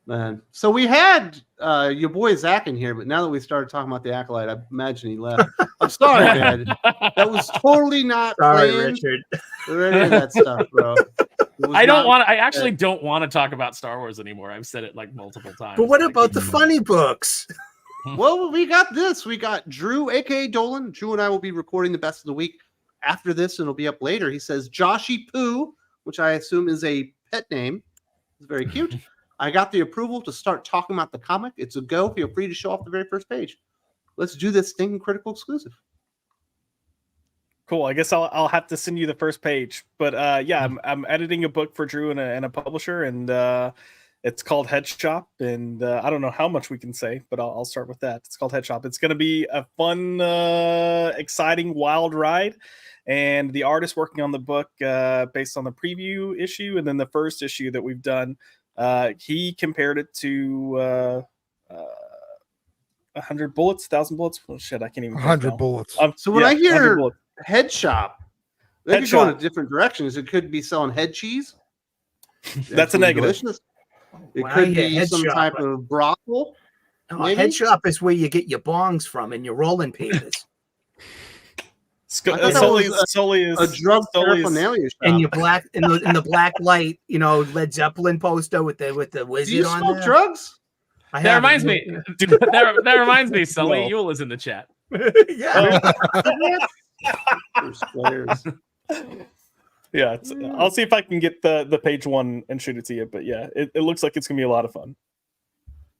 Man. So we had your boy Zach in here, but now that we started talking about the Acolyte, I imagine he left. I'm sorry, man. That was totally not Sorry, planned Richard. or any of that stuff, bro. I actually don't want to talk about Star Wars anymore. I've said it like multiple times. But what about the funny books? Well, we got this. We got Drew, aka Dolan. Drew and I will be recording the best of the week after this, and it'll be up later. He says Joshy Poo, which I assume is a pet name. It's very cute. I got the approval to start talking about the comic. It's a go. Feel free to show off the very first page. Let's do this thing critical exclusive. Cool. I guess I'll have to send you the first page. But yeah, I'm editing a book for Drew and a publisher, and it's called Head Shop. And I don't know how much we can say, but I'll start with that. It's called Head Shop. It's going to be a fun, exciting, wild ride. and the artist working on the book based on the preview issue and then the first issue that we've done, he compared it to 100 bullets, 1,000 bullets. Oh shit, I can't even. 100 bullets. So when I 100 hear bullets. head shop, they Head could go in shop. a different directions. It could be selling head cheese. That's a negative. Delicious. It When I could hear be head some shop, type of brothel. No, maybe? head shop is where you get your bongs from and your rolling papers I thought that was Sully is A drug Sully is- paraphernalia shop. and your black in the black light, Led Zeppelin poster with the Do wizard you on smoke there. drugs? I That have reminds it. me. Dude, that reminds me. Sully No. Yule is in the chat. Yeah. There's players. Yeah, I'll see if I can get the page one and shoot it to you. But yeah, it looks like it's gonna be a lot of fun.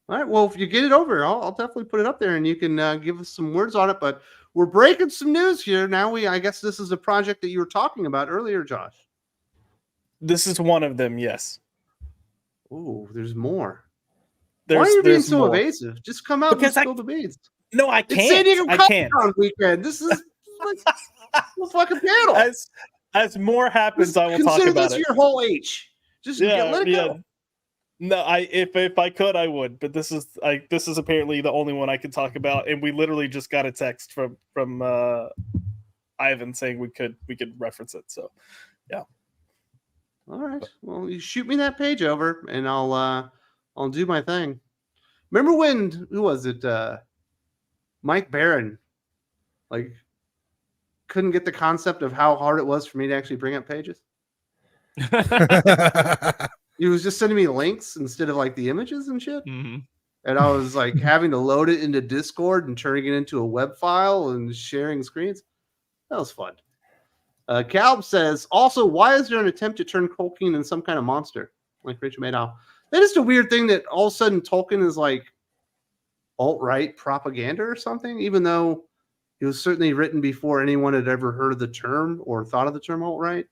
All right. Well, if you get it over, I'll definitely put it up there, and you can give us some words on it. But we're breaking some news here now. I guess this is a project that you were talking about earlier, Josh. This is one of them. Yes. Ooh, there's more. There's, Why are you being there's so more. evasive? Just come out Because and spill the beans. No, I It's San Diego can't. I Comic can't. Con weekend. This is like a fucking panel. As more happens, I will talk Consider about this it. your whole H. Just let it go. No, if I could, I would. But this is apparently the only one I can talk about, and we literally just got a text from Ivan saying we could reference it. So, yeah. All right. Well, you shoot me that page over, and I'll do my thing. Remember when who was it? Mike Barron, couldn't get the concept of how hard it was for me to actually bring up pages. He was just sending me links instead of the images and shit. Mm-hmm. And I was having to load it into Discord and turning it into a web file and sharing screens. That was fun. Calb says, also, why is there an attempt to turn Tolkien into some kind of monster like Rachel Maddow? That is the weird thing that all of a sudden Tolkien is alt-right propaganda or something, even though it was certainly written before anyone had ever heard of the term or thought of the term alt-right.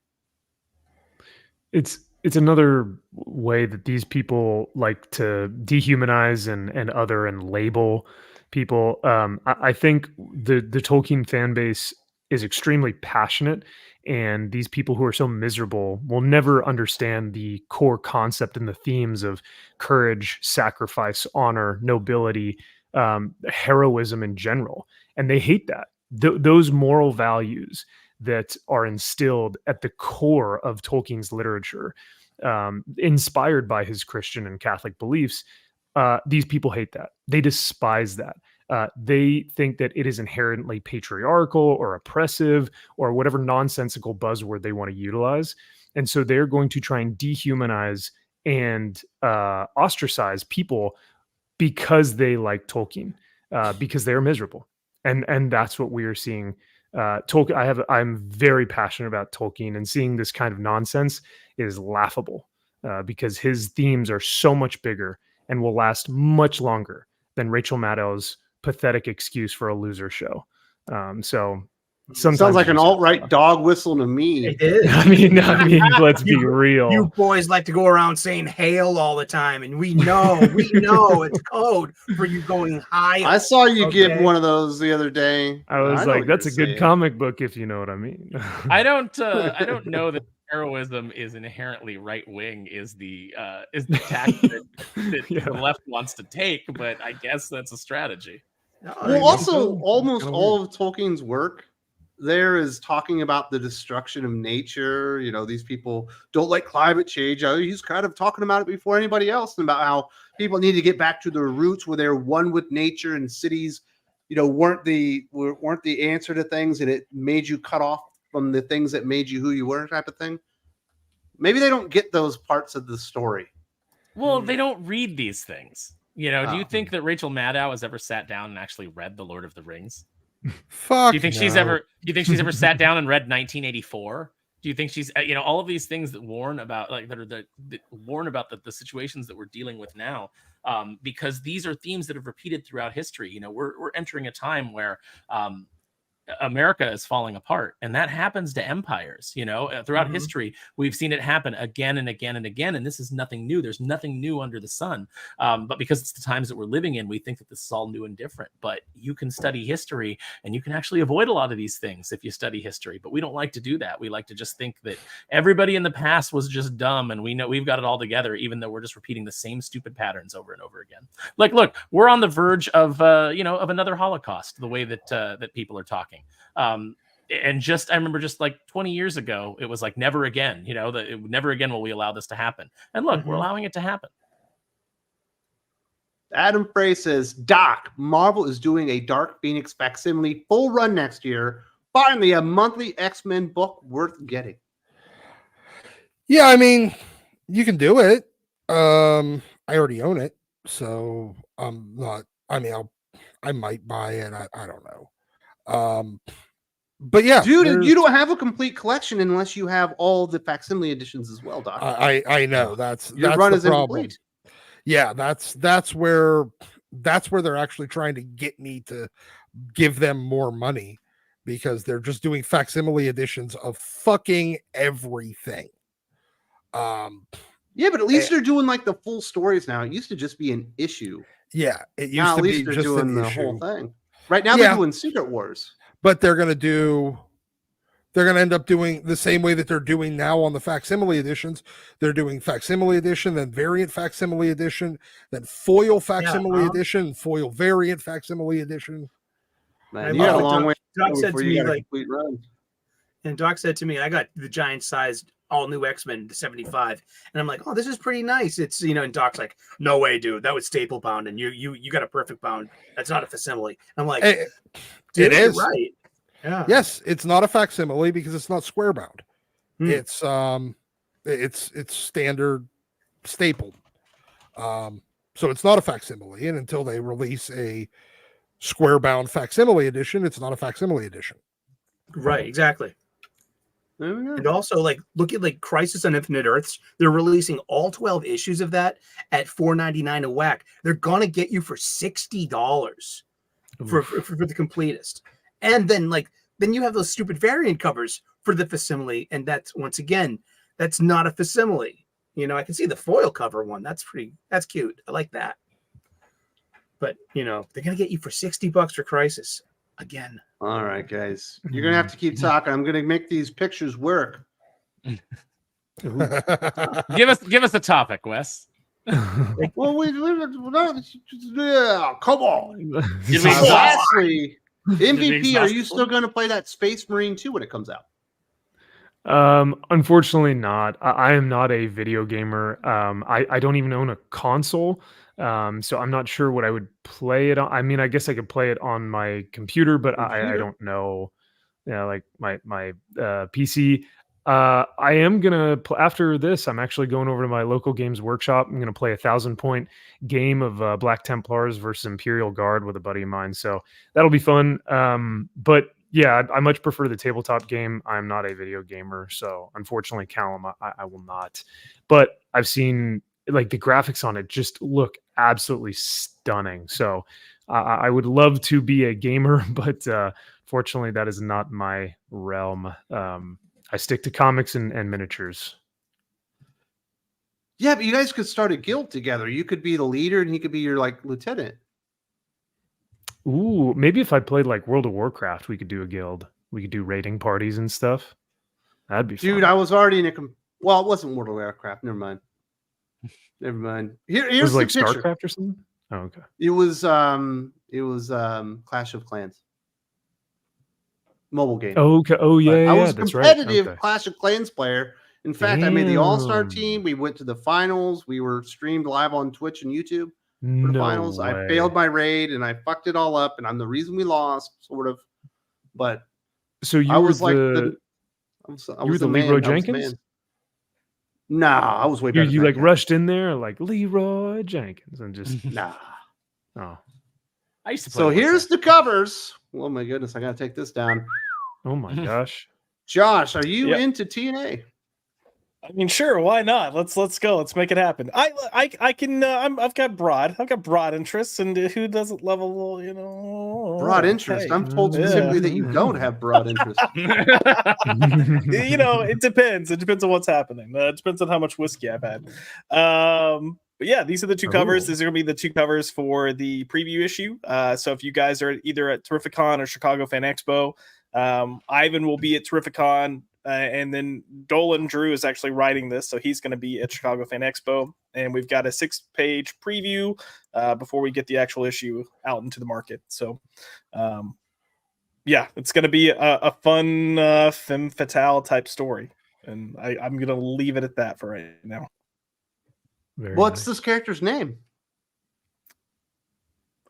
It's another way that these people like to dehumanize and other and label people. I think the Tolkien fan base is extremely passionate, and these people who are so miserable will never understand the core concept and the themes of courage, sacrifice, honor, nobility, heroism in general, and they hate that. Those moral values that are instilled at the core of Tolkien's literature, inspired by his Christian and Catholic beliefs, these people hate that. They despise that. They think that it is inherently patriarchal or oppressive or whatever nonsensical buzzword they want to utilize. And so they're going to try and dehumanize and ostracize people because they like Tolkien, because they're miserable. And that's what we are seeing. Tolkien, I'm very passionate about Tolkien, and seeing this kind of nonsense is laughable because his themes are so much bigger and will last much longer than Rachel Maddow's pathetic excuse for a loser show. So sometimes Sounds like an you just- alt-right dog whistle to me. It is. I mean, let's be real. You boys like to go around saying hail all the time, and we know it's code for you going high. I saw you give Okay. one of those the other day. I was know like, what that's a you're good saying. comic book, if you know what I mean. I don't know that heroism is inherently right wing is the tactic that Yeah. the left wants to take, but I guess that's a strategy. No, Well, also, It's almost kinda all of Tolkien's work there is talking about the destruction of nature. These people don't like climate change. He's kind of talking about it before anybody else, and about how people need to get back to their roots where they're one with nature, and cities, weren't the answer to things, and it made you cut off from the things that made you who you were, type of thing. Maybe they don't get those parts of the story. Well, they don't read these things. Do you Oh. think that Rachel Maddow has ever sat down and actually read The Lord of the Rings? Fuck. Do you think she's ever sat down and read 1984? Do you think she's all of these things that warn about that warn about the situations that we're dealing with now? Because these are themes that have repeated throughout history. We're entering a time where America is falling apart, and that happens to empires. Throughout history, we've seen it happen again and again and again, and this is nothing new. There's nothing new under the sun. But because it's the times that we're living in, we think that this is all new and different. But you can study history, and you can actually avoid a lot of these things if you study history. But we don't like to do that. We like to just think that everybody in the past was just dumb, and we know we've got it all together, even though we're just repeating the same stupid patterns over and over again. Like, look, we're on the verge of of another Holocaust, the way that that people are talking. And I remember just like 20 years ago, it was like never again, never again will we allow this to happen. And look, we're allowing it to happen. Adam Frey says, Doc, Marvel is doing a Dark Phoenix facsimile full run next year. Finally, a monthly X-Men book worth getting. Yeah, I mean, you can do it. I already own it, so I'm not. I mean, I might buy it. I don't know. But yeah, dude, you don't have a complete collection unless you have all the facsimile editions as well, Doc. I know that's your that's run the is problem. Incomplete. Yeah, that's where they're actually trying to get me to give them more money, because they're just doing facsimile editions of fucking everything. Yeah, but at least they're doing like the full stories now. It used to just be an issue. Yeah, it used to be just doing the issue. whole thing. Right now they're doing Secret Wars. But they're going to end up doing the same way that they're doing now on the facsimile editions. They're doing facsimile edition, then variant facsimile edition, then foil facsimile edition, foil variant facsimile edition. Man, you got a long way. Doc said to me, like, and Doc said to me, I got the giant sized all new X-Men 75, and I'm like, oh, this is pretty nice. It's and Doc's like, no way, dude, that was staple bound, and you got a perfect bound. That's not a facsimile. I'm like, it is right. Yeah. Yes, it's not a facsimile because it's not square bound. It's standard stapled. So it's not a facsimile, and until they release a square bound facsimile edition, it's not a facsimile edition. Right, exactly. And also, like, look at like Crisis on Infinite Earths. They're releasing all 12 issues of that at $4.99 a whack. They're gonna get you for $60 for the completest. And then you have those stupid variant covers for the facsimile, and that's once again, that's not a facsimile. I can see the foil cover one. That's cute. I like that. But they're gonna get you for $60 for Crisis again. All right, guys, you're gonna have to keep talking. I'm gonna make these pictures work. Give us a topic, Wes. Well, come on. Lastly, MVP, are you still going to play that Space Marine 2 when it comes out? Unfortunately not. I am not a video gamer. I don't even own a console. So I'm not sure what I would play it on. I mean, I guess I could play it on my computer, but I don't know. Like my PC. I am gonna after this. I'm actually going over to my local games workshop. I'm gonna play a 1,000-point game of Black Templars versus Imperial Guard with a buddy of mine. So that'll be fun. But yeah, I much prefer the tabletop game. I'm not a video gamer, so unfortunately, Callum, I will not. But I've seen like the graphics on it just look absolutely stunning. So I would love to be a gamer, but fortunately, that is not my realm. I stick to comics and miniatures. Yeah, but you guys could start a guild together. You could be the leader, and he could be your lieutenant. Ooh, maybe if I played like World of Warcraft, we could do a guild. We could do raiding parties and stuff. That'd be fun. Dude, I was already in a. Well, it wasn't World of Warcraft. Never mind. Here's was it like the picture. StarCraft or something. Oh, okay. It was Clash of Clans. Mobile game. Oh, okay. Oh, yeah, I was that's competitive right. Okay. Clash of Clans player. In fact, I made the All-Star team. We went to the finals. We were streamed live on Twitch and YouTube for the finals. Way. I failed my raid and I fucked it all up, and I'm the reason we lost, sort of. But so you I was were like you were the Leroy Jenkins? Nah, I was way better. You like rushed in there like Leroy Jenkins and just nah. Oh, I used to play. So here's the covers. Oh my goodness, I gotta take this down. Oh my gosh. Josh, are you into TNA? I mean, sure, why not? Let's go. Let's make it happen. I can. I've got broad interests, and who doesn't love a little, Broad interest. hey. I'm told Yeah. specifically that you don't have broad interest. It depends. It depends on what's happening. It depends on how much whiskey I've had. But yeah, these are the two covers. These are going to be the two covers for the preview issue. So if you guys are either at Terrificon or Chicago Fan Expo, Ivan will be at Terrificon, and then Dolan Drew is actually writing this, so he's going to be at Chicago Fan Expo. And we've got a 6-page preview before we get the actual issue out into the market. So, yeah, it's going to be a fun femme fatale type story, and I'm going to leave it at that for right now. What's this character's name?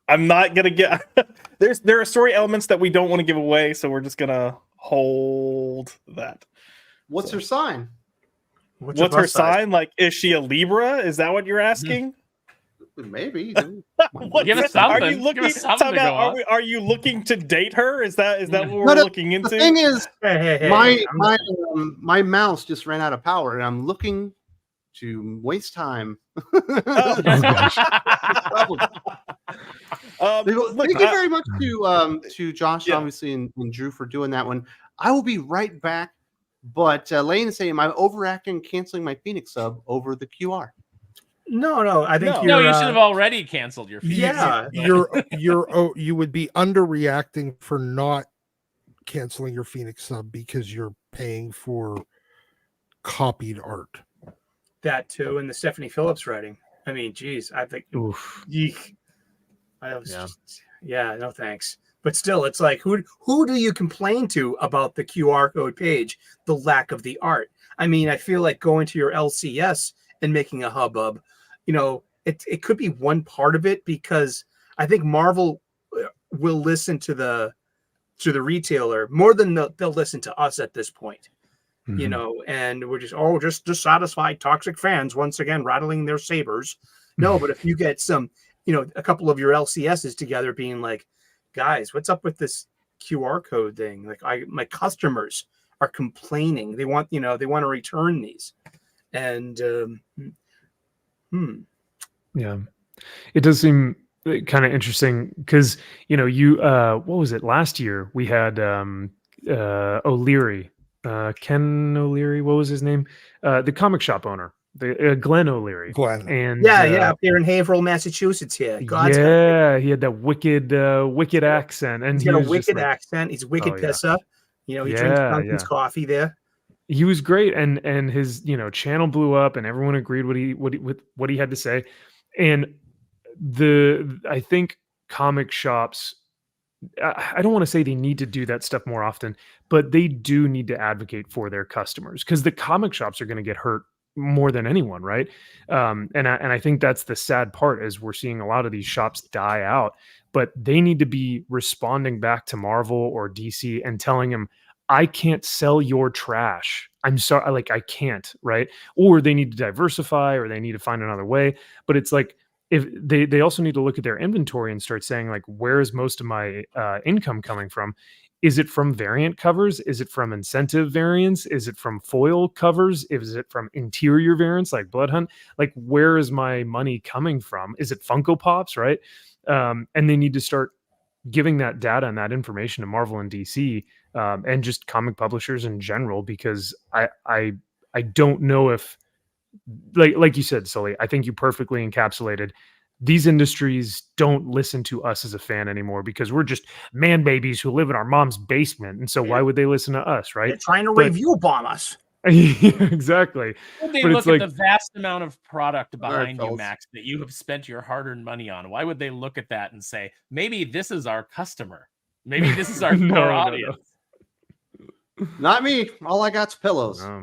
I'm not gonna get. There are story elements that we don't want to give away, so we're just gonna hold that. What's her sign? What's her sign? Like, is she a Libra? Is that what you're asking? Maybe. Give us something. Are you looking? Give us something to go on. Are you looking to date her? Is that what we're looking into? The thing is, Hey, my mouse just ran out of power, and I'm looking to waste time. Oh, Thank you very much to Josh, obviously, and Drew for doing that one. I will be right back. But Lane is saying, am I overacting canceling my Phoenix sub over the QR? No, I think No, you should have already canceled your feed. Yeah. You would be underreacting for not canceling your Phoenix sub because you're paying for copied art. that too, and the Stephanie Phillips writing. I mean, geez, I think. Oof. Yeek. No thanks. But still, it's like, who do you complain to about the QR code page? The lack of the art. I mean, I feel like going to your LCS and making a hubbub. It could be one part of it, because I think Marvel will listen to the retailer more than they'll listen to us at this point. Mhm. And we're just dissatisfied toxic fans once again rattling their sabers. No, but if you get some, a couple of your LCSs together being like, guys, what's up with this QR code thing? Like, my customers are complaining. They want to return these. And Yeah, it does seem kind of interesting because what was it last year? We had O'Leary, Ken O'Leary. What was his name? The comic shop owner, the Glenn O'Leary. Glenn. And yeah, up here in Haverhill, Massachusetts. Here, he had that wicked accent, and he's got a was just wicked like, accent. He's wicked Oh, yeah. pisser. He drinks Dunkin's coffee there. he was great, and his channel blew up, and everyone agreed with what he had to say. And I think comic shops, I don't want to say they need to do that stuff more often, but they do need to advocate for their customers, because the comic shops are going to get hurt more than anyone, right? And I think that's the sad part, is we're seeing a lot of these shops die out, but they need to be responding back to Marvel or DC and telling them, I can't sell your trash. I'm sorry, like, I can't, right? Or they need to diversify, or they need to find another way. But it's like, if they also need to look at their inventory and start saying, like, where is most of my income coming from? Is it from variant covers? Is it from incentive variants? Is it from foil covers? Is it from interior variants like Blood Hunt? Like, where is my money coming from? Is it Funko Pops, right? And they need to start giving that data and that information to Marvel and DC, and just comic publishers in general, because I don't know if, like you said, Sully, I think you perfectly encapsulated. These industries don't listen to us as a fan anymore, because we're just man babies who live in our mom's basement. And so why would they listen to us, right? They're trying to review bomb us. Exactly. Would they But look it's at like- the vast amount of product behind you, fellas. Max, that you have spent your hard-earned money on? Why would they look at that and say, maybe this is our customer? Maybe this is our core audience. Not me. All I got's pillows. Yeah.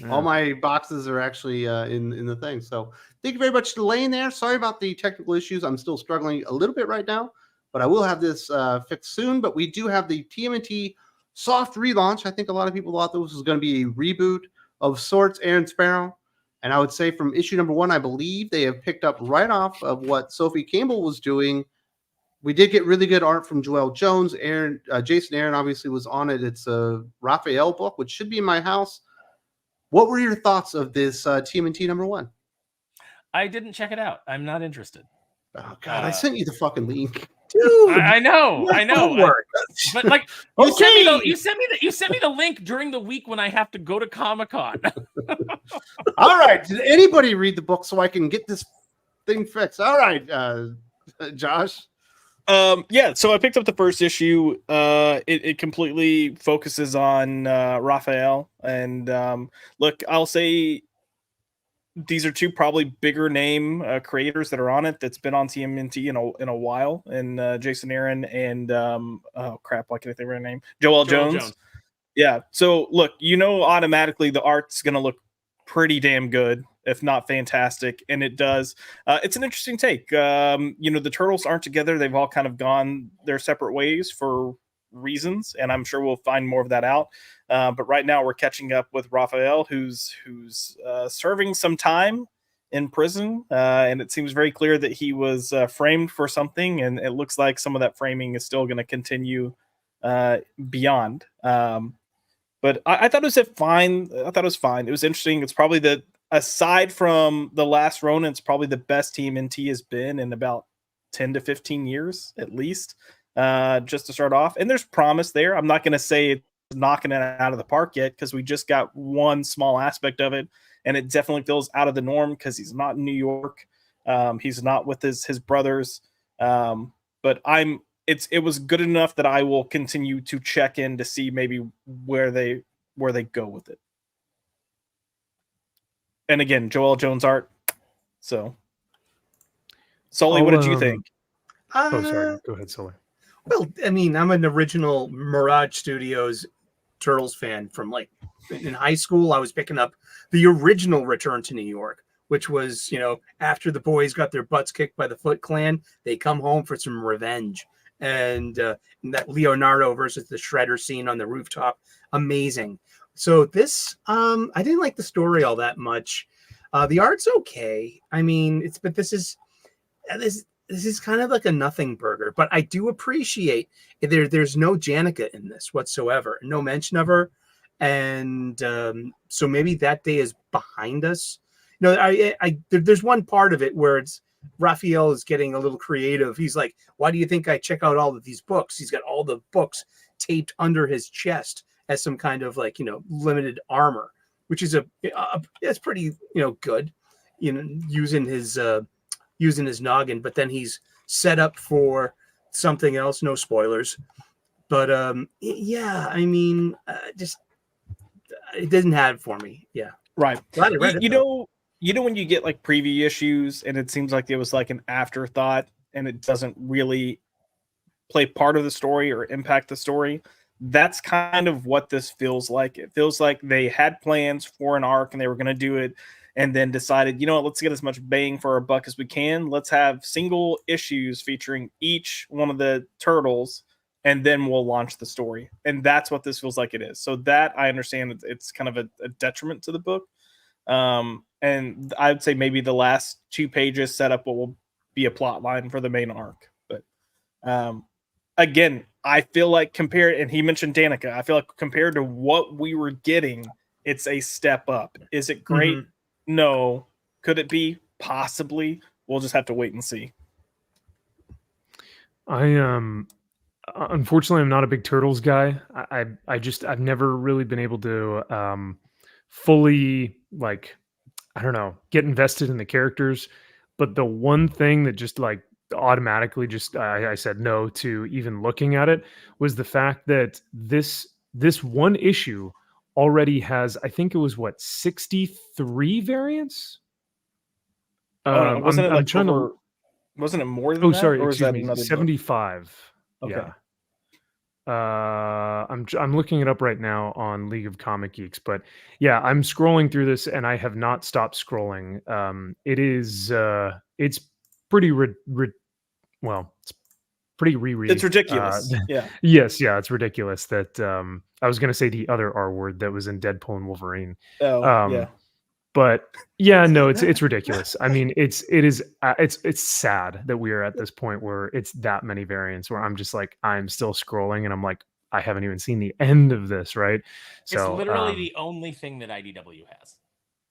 All my boxes are actually in the thing. So thank you very much to Lane there. Sorry about the technical issues. I'm still struggling a little bit right now, but I will have this fixed soon. But we do have the TMNT soft relaunch. I think a lot of people thought this was going to be a reboot of sorts, Aaron Sparrow. And I would say from issue number 1, I believe they have picked up right off of what Sophie Campbell was doing. We did get really good art from Joelle Jones. Jason Aaron obviously was on it. It's a Raphael book, which should be in my house. What were your thoughts of this TMNT #1? I didn't check it out. I'm not interested. Oh God, I sent you the fucking link. Dude, I know. homework. But like you sent me Okay. you sent me the link during the week when I have to go to Comic-Con. All right. Did anybody read the book so I can get this thing fixed? All right, Josh. Yeah, so I picked up the first issue. It completely focuses on Raphael, and look, I'll say these are two probably bigger name creators that are on it. That's been on TMNT in a while, and Jason Aaron and oh crap, why can't I think of her name? Joelle Jones. Yeah. So look, automatically the art's gonna look pretty damn good, if not fantastic, and it does. It's an interesting take. The turtles aren't together; they've all kind of gone their separate ways for reasons, and I'm sure we'll find more of that out. But right now, we're catching up with Raphael, who's serving some time in prison, and it seems very clear that he was framed for something, and it looks like some of that framing is still going to continue beyond. But I thought it was fine. I thought it was fine. It was interesting. It's probably aside from The Last Ronin, it's probably the best TMNT has been in about 10 to 15 years, at least, just to start off. And there's promise there. I'm not going to say it's knocking it out of the park yet, because we just got one small aspect of it, and it definitely feels out of the norm because he's not in New York. He's not with his brothers. But it was good enough that I will continue to check in to see maybe where they go with it. And again, Joelle Jones art. So, Sully, what did you think? Oh, sorry. Go ahead, Sully. Well, I mean, I'm an original Mirage Studios Turtles fan from in high school. I was picking up the original Return to New York, which was, after the boys got their butts kicked by the Foot Clan, they come home for some revenge. And that Leonardo versus the Shredder scene on the rooftop, amazing. So this, I didn't like the story all that much. The art's okay. I mean, but this is kind of like a nothing burger. But I do appreciate there's no Janica in this whatsoever, no mention of her, and so maybe that day is behind us. There's one part of it where it's Raphael is getting a little creative. He's like, "Why do you think I check out all of these books?" He's got all the books taped under his chest as some kind of limited armor, which is it's pretty good, using his noggin. But then he's set up for something else. No spoilers, but yeah, I mean, just it didn't have it for me. Yeah, right. Glad I read it, when you get preview issues and it seems like it was an afterthought and it doesn't really play part of the story or impact the story. That's kind of what this feels like. It feels like they had plans for an arc and they were going to do it, and then decided, let's get as much bang for our buck as we can. Let's have single issues featuring each one of the turtles, and then we'll launch the story. And that's what this feels like it is. So that I understand it's kind of a detriment to the book. And I would say maybe the last 2 pages set up what will be a plot line for the main arc. But again, I feel like and he mentioned Danica, I feel like compared to what we were getting, it's a step up. Is it great? Mm-hmm. No. Could it be? Possibly. We'll just have to wait and see. Unfortunately, I'm not a big Turtles guy. I've never really been able to fully get invested in the characters. But the one thing that just automatically I said no to even looking at it was the fact that this one issue already has, I think it was 63 variants. Wasn't it more than that? Oh, sorry, or excuse me, 75. Okay. Yeah. I'm looking it up right now on League of Comic Geeks, but yeah, I'm scrolling through this and I have not stopped scrolling. It's pretty it's pretty reread. It's ridiculous. Yeah. Yes, yeah, it's ridiculous that I was going to say the other R word that was in Deadpool and Wolverine. Yeah. But yeah, no, it's ridiculous. I mean, it's sad that we are at this point where it's that many variants where I'm just I'm still scrolling and I'm like, I haven't even seen the end of this, right? It's So literally the only thing that IDW has.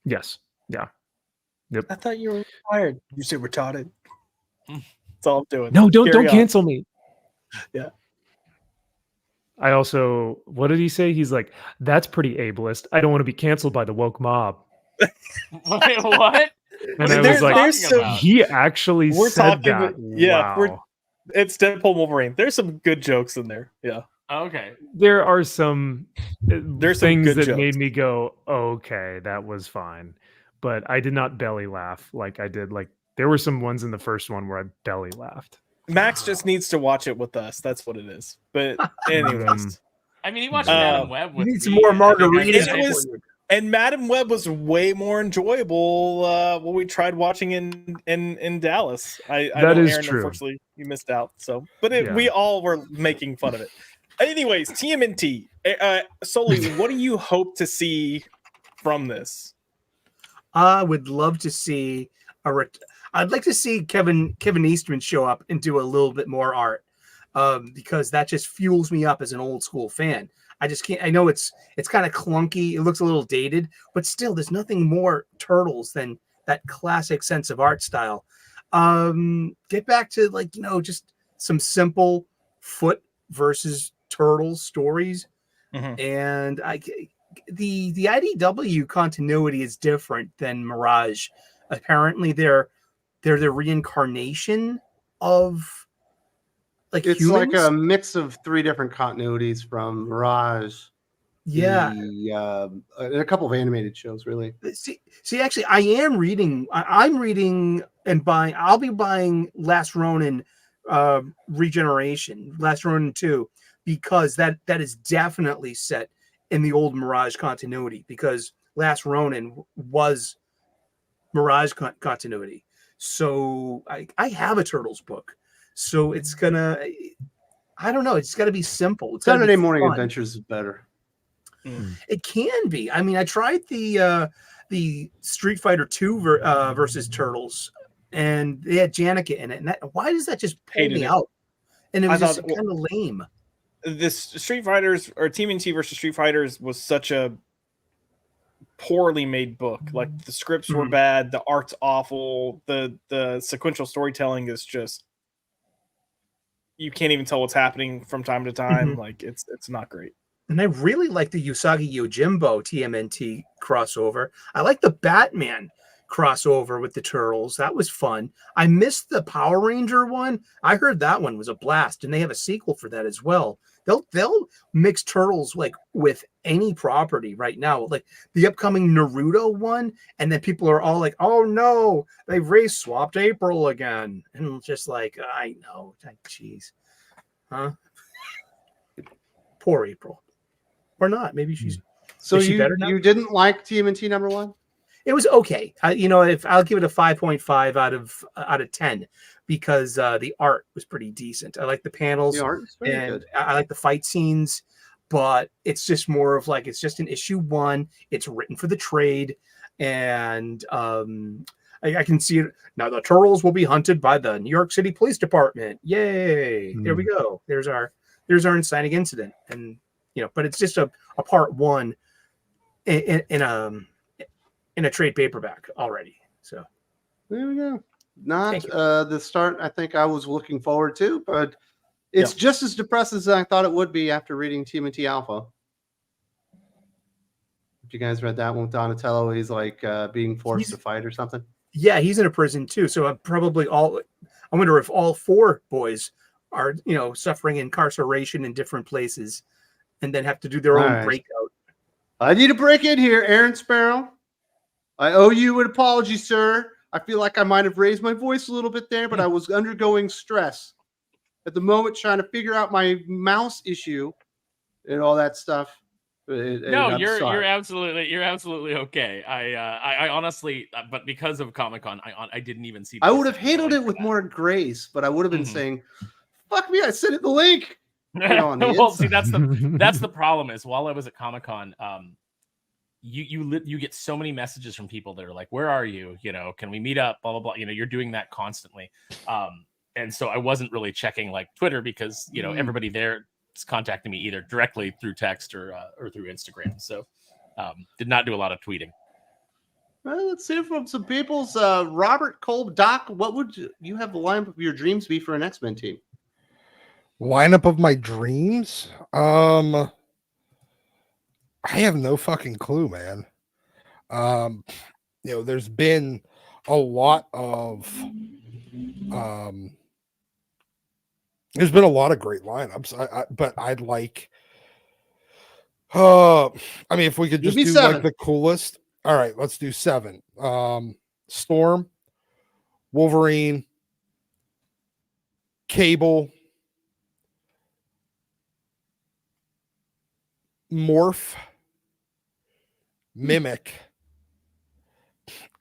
yes, yeah, yep. I thought you were retired. You say retarded. That's all I'm doing. No, don't Carry on. cancel me. Yeah. I also, what did he say? He's like, that's pretty ableist. I don't want to be canceled by the woke mob. Wait, what? And What I are was you like, there's talking some- about? he actually We're said talking that. about- yeah, wow. It's Deadpool Wolverine. There's some good jokes in there. Yeah. Okay. There are some There's some things good that jokes. made me go, okay, that was fine. But I did not belly laugh like I did. Like there were some ones in the first one where I belly laughed. Max just needs to watch it with us. That's what it is. But anyways. I mean, he watched Uh, Madam Web You with need some me, more and I think margaritas. It was- before you- And Madam Web was way more enjoyable when we tried watching in Dallas. I That know is Aaron, true. unfortunately, you missed out. So, but Yeah. we all were making fun of it. Anyways, TMNT. Sully, what do you hope to see from this? I would love to see I'd like to see Kevin Eastman show up and do a little bit more art, because that just fuels me up as an old school fan. I just can't. I know it's kind of clunky. It looks a little dated, but still, there's nothing more Turtles than that classic sense of art style. Get back to just some simple Foot versus Turtles stories, Mhm. and the IDW continuity is different than Mirage. Apparently, they're the reincarnation of It's humans. like a mix of 3 different continuities from Mirage. Yeah. And a couple of animated shows, really. See, actually, I am reading. I'm reading and buying. I'll be buying Last Ronin, Regeneration, Last Ronin 2, because that is definitely set in the old Mirage continuity. Because Last Ronin was Mirage continuity. So I have a Turtles book. So it's gonna. I don't know. It's got to be simple. It's gotta be Saturday Morning fun. Adventures is better. It can be. I mean, I tried the Street Fighter 2 versus Turtles, and they had Janica in it. And why does that just pull Hated me it. out? And it I was just thought- kind of lame. This Street Fighters or TMNT versus Street Fighters was such a poorly made book. Like the scripts were Mhm. bad, the art's awful, the sequential storytelling is just you can't even tell what's happening from time to time. Like it's not great. And I really like the Usagi Yojimbo TMNT crossover. I like the Batman crossover with the Turtles. That was fun. I missed the Power Ranger one. I heard that one was a blast, and they have a sequel for that as well. They'll mix Turtles like with any property right now. Like the upcoming Naruto one, and then people are all like, "Oh no, they've race swapped April again," and I'm just like, I know, jeez, huh? Poor April. Or not. Maybe she's. So Is she better now? you didn't like TMNT #1? It was okay. If I'll give it a 5.5 out of 10 because the art was pretty decent. I like the panels The art is very and good. I like the fight scenes, but it's just more of like it's just an issue 1. It's written for the trade, and I can see it now. The Turtles will be hunted by the New York City Police Department. Yay! There we go. There's our inciting incident, and but it's just a part 1 in a trade paperback already. So There we go. Not Thank you. the start I think I was looking forward to, but it's just as depressing as I thought it would be after reading TMNT Alpha. If you guys read that one with Donatello, he's like being forced to fight or something. yeah, he's in a prison too. So I wonder if all 4 boys are suffering incarceration in different places, and then have to do their own Right. breakout. I need to break in here, Aaron Sparrow. I owe you an apology, sir. I feel like I might have raised my voice a little bit there, but I was undergoing stress at the moment trying to figure out my mouse issue and all that stuff. No, I'm you're sorry. absolutely okay. I honestly, but because of Comic-Con, I didn't even see. I the would have second handled trailer it with for that. more grace, but I would have been Mhm. saying, "Fuck me, I sent it the link." on the Well, see, inside. that's the problem. Is while I was at Comic-Con, you get so many messages from people that are like, "Where are you? Can we meet up?" Blah blah blah. You're doing that constantly, and so I wasn't really checking like Twitter because everybody there contacting me either directly through text or through Instagram. So did not do a lot of tweeting. Well, let's hear from some people's Robert Kolb. Doc, what would you have the lineup of your dreams be for an X-Men team? Lineup of my dreams? I have no fucking clue, man. There's been a lot of there's been a lot of great lineups. But I'd like if we could just do 7. like the coolest. All right, let's do 7. Storm, Wolverine, Cable, Morph, Mimic,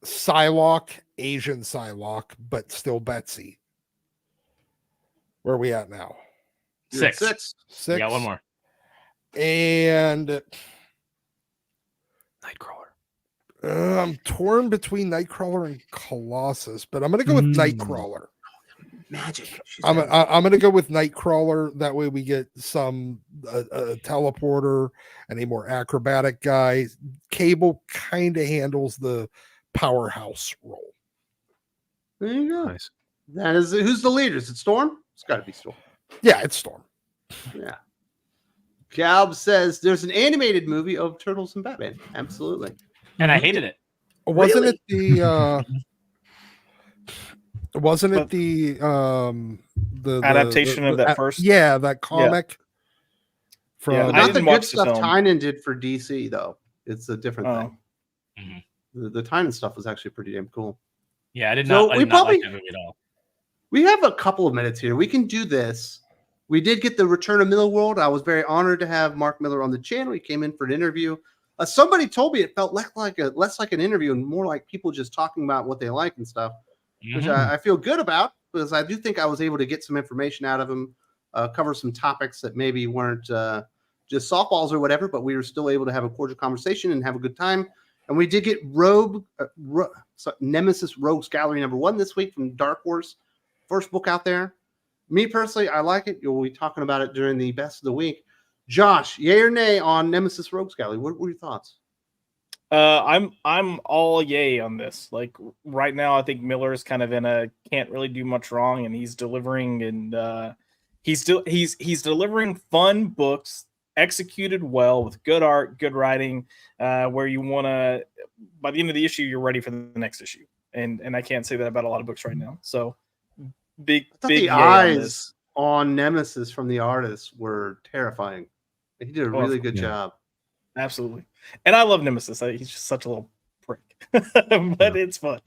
Psylocke, Asian Psylocke, but still Betsy. Where are we at now? You're at 6. 6. We got one more. And Nightcrawler. I'm torn between Nightcrawler and Colossus, but I'm going to go with Nightcrawler. Magic. I'm going to go with Nightcrawler. That way we get some a teleporter and a more acrobatic guy. Cable kind of handles the powerhouse role. There you go. Nice. That is who's the leader? Is it Storm? It's got to be Storm. Yeah, it's Storm. Yeah. Calb says there's an animated movie of Turtles and Batman. Absolutely. And I hated it. Wasn't Really? it the Adaptation of that first? Yeah, that comic. From Yeah, I Not the didn't good watch the stuff film. Tynan did for DC though. It's a different Oh. thing. Mhm. The Tynan stuff was actually pretty damn cool. Yeah, I did So not. I we did not like probably- that movie at all. We have a couple of minutes here. We can do this. We did get the return of MIllarworld. I was very honored to have Mark Millar on the channel. He came in for an interview. Somebody told me it felt less like an interview and more like people just talking about what they like and stuff, which Mhm. I feel good about because I do think I was able to get some information out of him, cover some topics that maybe weren't just softballs or whatever, but we were still able to have a cordial conversation and have a good time. And we did get Nemesis Rogues Gallery #1 this week from Dark Horse. First book out there. Me personally, I like it. You'll be talking about it during the best of the week. Josh, yay or nay on Nemesis Rogues Gallery? What were your thoughts? I'm all yay on this. Like right now, I think Millar is kind of in a can't really do much wrong, and he's delivering and he's delivering fun books executed well with good art, good writing, where you want to by the end of the issue you're ready for the next issue, and I can't say that about a lot of books right now. So big I thought big the yay on eyes this. on Nemesis from the artist were terrifying. He did a really good yeah. job. Absolutely. And I love Nemesis. He's just such a little prick, but it's fun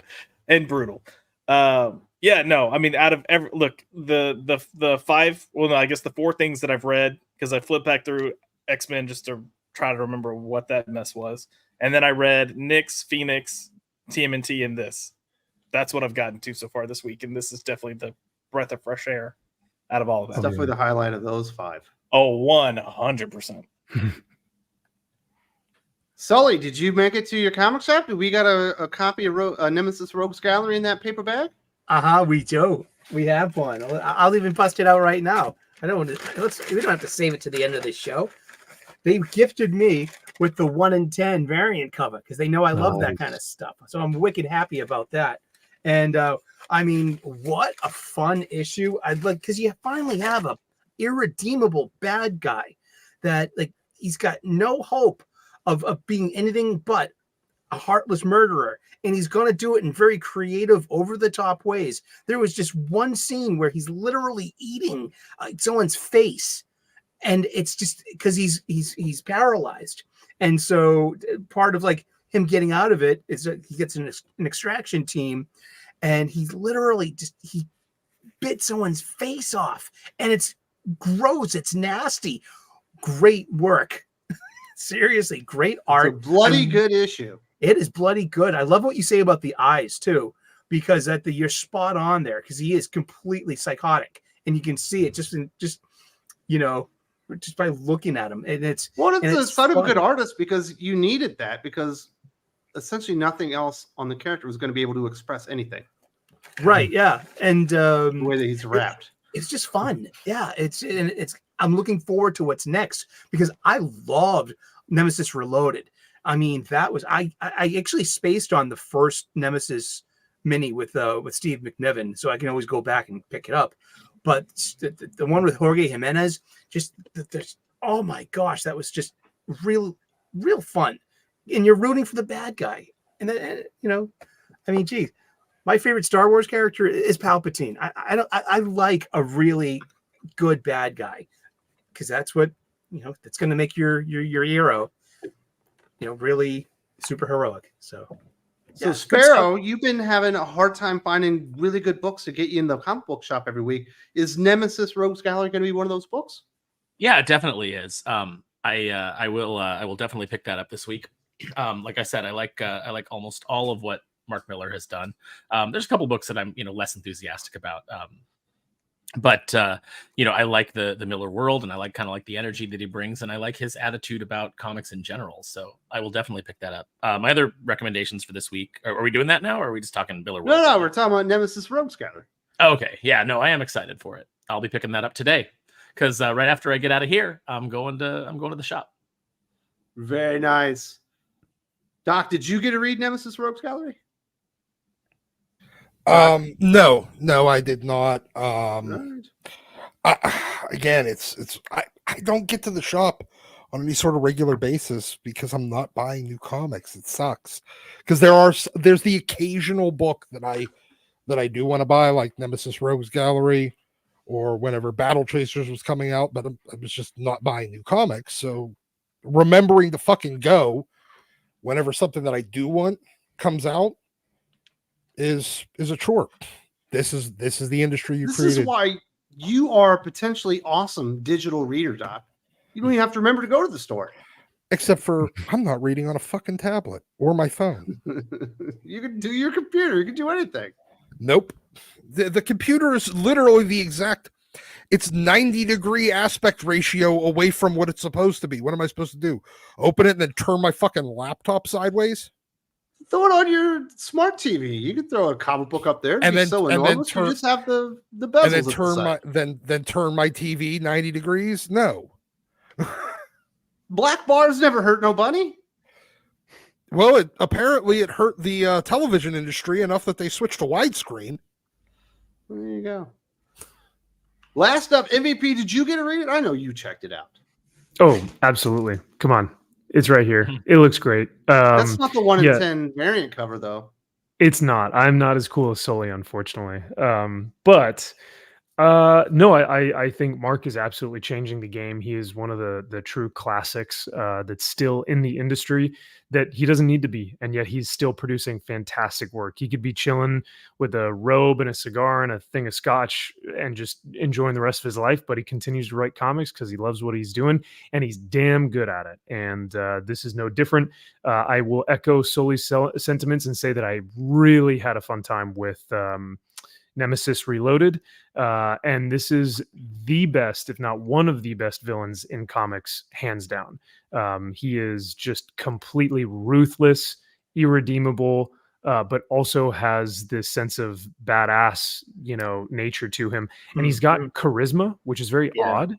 and brutal. Yeah, no, I mean, out of every look, the 5, well, no, I guess the 4 things that I've read, because I flipped back through X-Men just to try to remember what that mess was. And then I read Nyx, Phoenix, TMNT, and this. That's what I've gotten to so far this week. And this is definitely the breath of fresh air out of all of That's that. definitely the highlight of those 5. Oh, 100%. Sully, did you make it to your comic shop? Did we got a copy of Nemesis Rogues Gallery in that paper bag? We do. We have one. I'll even bust it out right now. I don't want to. We don't have to save it to the end of the show. They gifted me with the 1 in 10 variant cover because they know I love that kind of stuff. So I'm wicked happy about that. And I mean, what a fun issue! I'd like because you finally have a irredeemable bad guy that like he's got no hope of being anything but a heartless murderer, and he's going to do it in very creative, over-the-top ways. There was just one scene where he's literally eating someone's face, and it's just because he's paralyzed. And so part of like him getting out of it is that he gets an extraction team, and he's literally he bit someone's face off, and it's gross, it's nasty. Great work. Seriously, great art. It's a bloody good issue. It is bloody good. I love what you say about the eyes too, because you're spot on there because he is completely psychotic, and you can see it just by looking at him. And it's a sign of a good fun. artist because you needed that because essentially nothing else on the character was going to be able to express anything. Right, yeah, and The way that he's wrapped. it's just fun. Yeah, I'm looking forward to what's next because I loved Nemesis Reloaded. I mean, that was I actually spaced on the first Nemesis mini with Steve McNiven, so I can always go back and pick it up. But the one with Jorge Jimenez, just oh my gosh, that was just real fun. And you're rooting for the bad guy, and you know, I mean, geez, my favorite Star Wars character is Palpatine. I like a really good bad guy because that's what that's going to make your hero, really super heroic. So yeah, Sparrow, you've been having a hard time finding really good books to get you in the comic book shop every week. Is Nemesis Rogues Gallery going to be one of those books? Yeah, it definitely is. I will definitely pick that up this week. Like I said, I like almost all of what Mark Millar has done. There's a couple books that I'm less enthusiastic about. But I like the Millar world, and I kind of like the energy that he brings, and I like his attitude about comics in general. So I will definitely pick that up. My other recommendations for this week, are we doing that now, or are we just talking Millar world? No, we're talking about Nemesis Rogues Gallery. Okay, yeah, no, I am excited for it. I'll be picking that up today because right after I get out of here, I'm going to the shop. Very nice. Doc, did you get to read Nemesis Rogues Gallery? No, I did not. Right. Again, I don't get to the shop on any sort of regular basis because I'm not buying new comics. It sucks because there's the occasional book that I do want to buy, like Nemesis Rogues Gallery or whenever Battle Chasers was coming out, but I was just not buying new comics. So remembering to fucking go whenever something that I do want comes out is a chore. This is the industry you created. This is why you are a potentially awesome digital reader, Doc. You don't even have to remember to go to the store. Except for I'm not reading on a fucking tablet or my phone. You can do your computer. You can do anything. Nope. The computer is literally the exact. It's 90-degree aspect ratio away from what it's supposed to be. What am I supposed to do? Open it and then turn my fucking laptop sideways? Throw it on your smart TV. You can throw a comic book up there. And then you just have the bezels. And then turn my TV 90 degrees. No. Black bars never hurt nobody. Well, apparently it hurt the television industry enough that they switched to widescreen. There you go. Last up, MVP. Did you get to read it? I know you checked it out. Oh, absolutely. Come on. It's right here. It looks great. That's not the 1 in 10 variant cover, though. It's not. I'm not as cool as Sully, unfortunately. But no, I think Mark is absolutely changing the game. He is one of the true classics that's still in the industry that he doesn't need to be, and yet he's still producing fantastic work. He could be chilling with a robe and a cigar and a thing of scotch and just enjoying the rest of his life, but he continues to write comics because he loves what he's doing, and he's damn good at it. And this is no different. I will echo Sully's sentiments and say that I really had a fun time with Nemesis Reloaded. And this is the best, if not one of the best villains in comics, hands down. He is just completely ruthless, irredeemable, but also has this sense of badass, nature to him. And he's got charisma, which is very odd.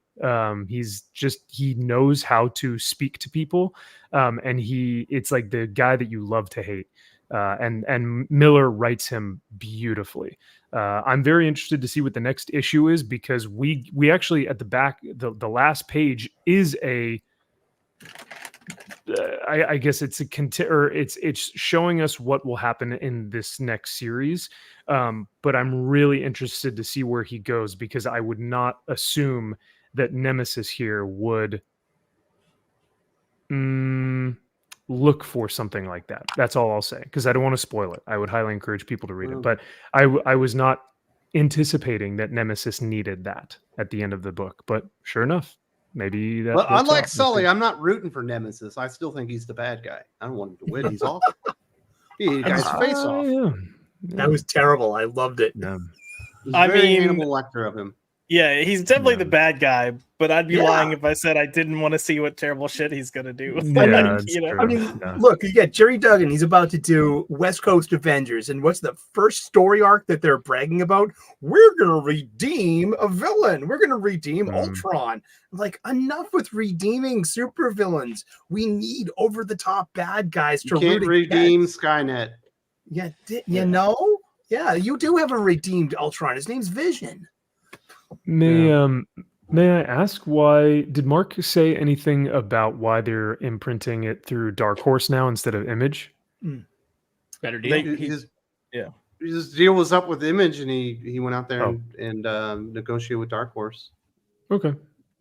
He knows how to speak to people. And it's like the guy that you love to hate. And Millar writes him beautifully. I'm very interested to see what the next issue is because we actually at the back, the last page is I guess it's it's showing us what will happen in this next series. But I'm really interested to see where he goes because I would not assume that Nemesis here would look for something like that. That's all I'll say because I don't want to spoil it. I would highly encourage people to read it, but I was not anticipating that Nemesis needed that at the end of the book. But sure enough, maybe that. Well, unlike Sully, I'm not rooting for Nemesis. I still think he's the bad guy. I don't want him to win. He's awful. He got his face off. Yeah. That was terrible. I loved it. Yeah. Hannibal Lecter of him. Yeah, he's definitely Yeah. the bad guy, but I'd be Yeah. lying if I said I didn't want to see what terrible shit he's gonna do. Yeah, it's You know? true. I mean, Yeah. look, you get Jerry Duggan. He's about to do West Coast Avengers, and what's the first story arc that they're bragging about? We're gonna redeem a villain. We're gonna redeem Ultron. Like, enough with redeeming supervillains. We need over-the-top bad guys to You can't root redeem against. Skynet. Yeah, you know? Yeah, you do have a redeemed Ultron. His name's Vision. May I ask why did Mark say anything about why they're imprinting it through Dark Horse now instead of Image? Better deal. His deal was up with Image, and he went out there Oh. and negotiated with Dark Horse. Okay.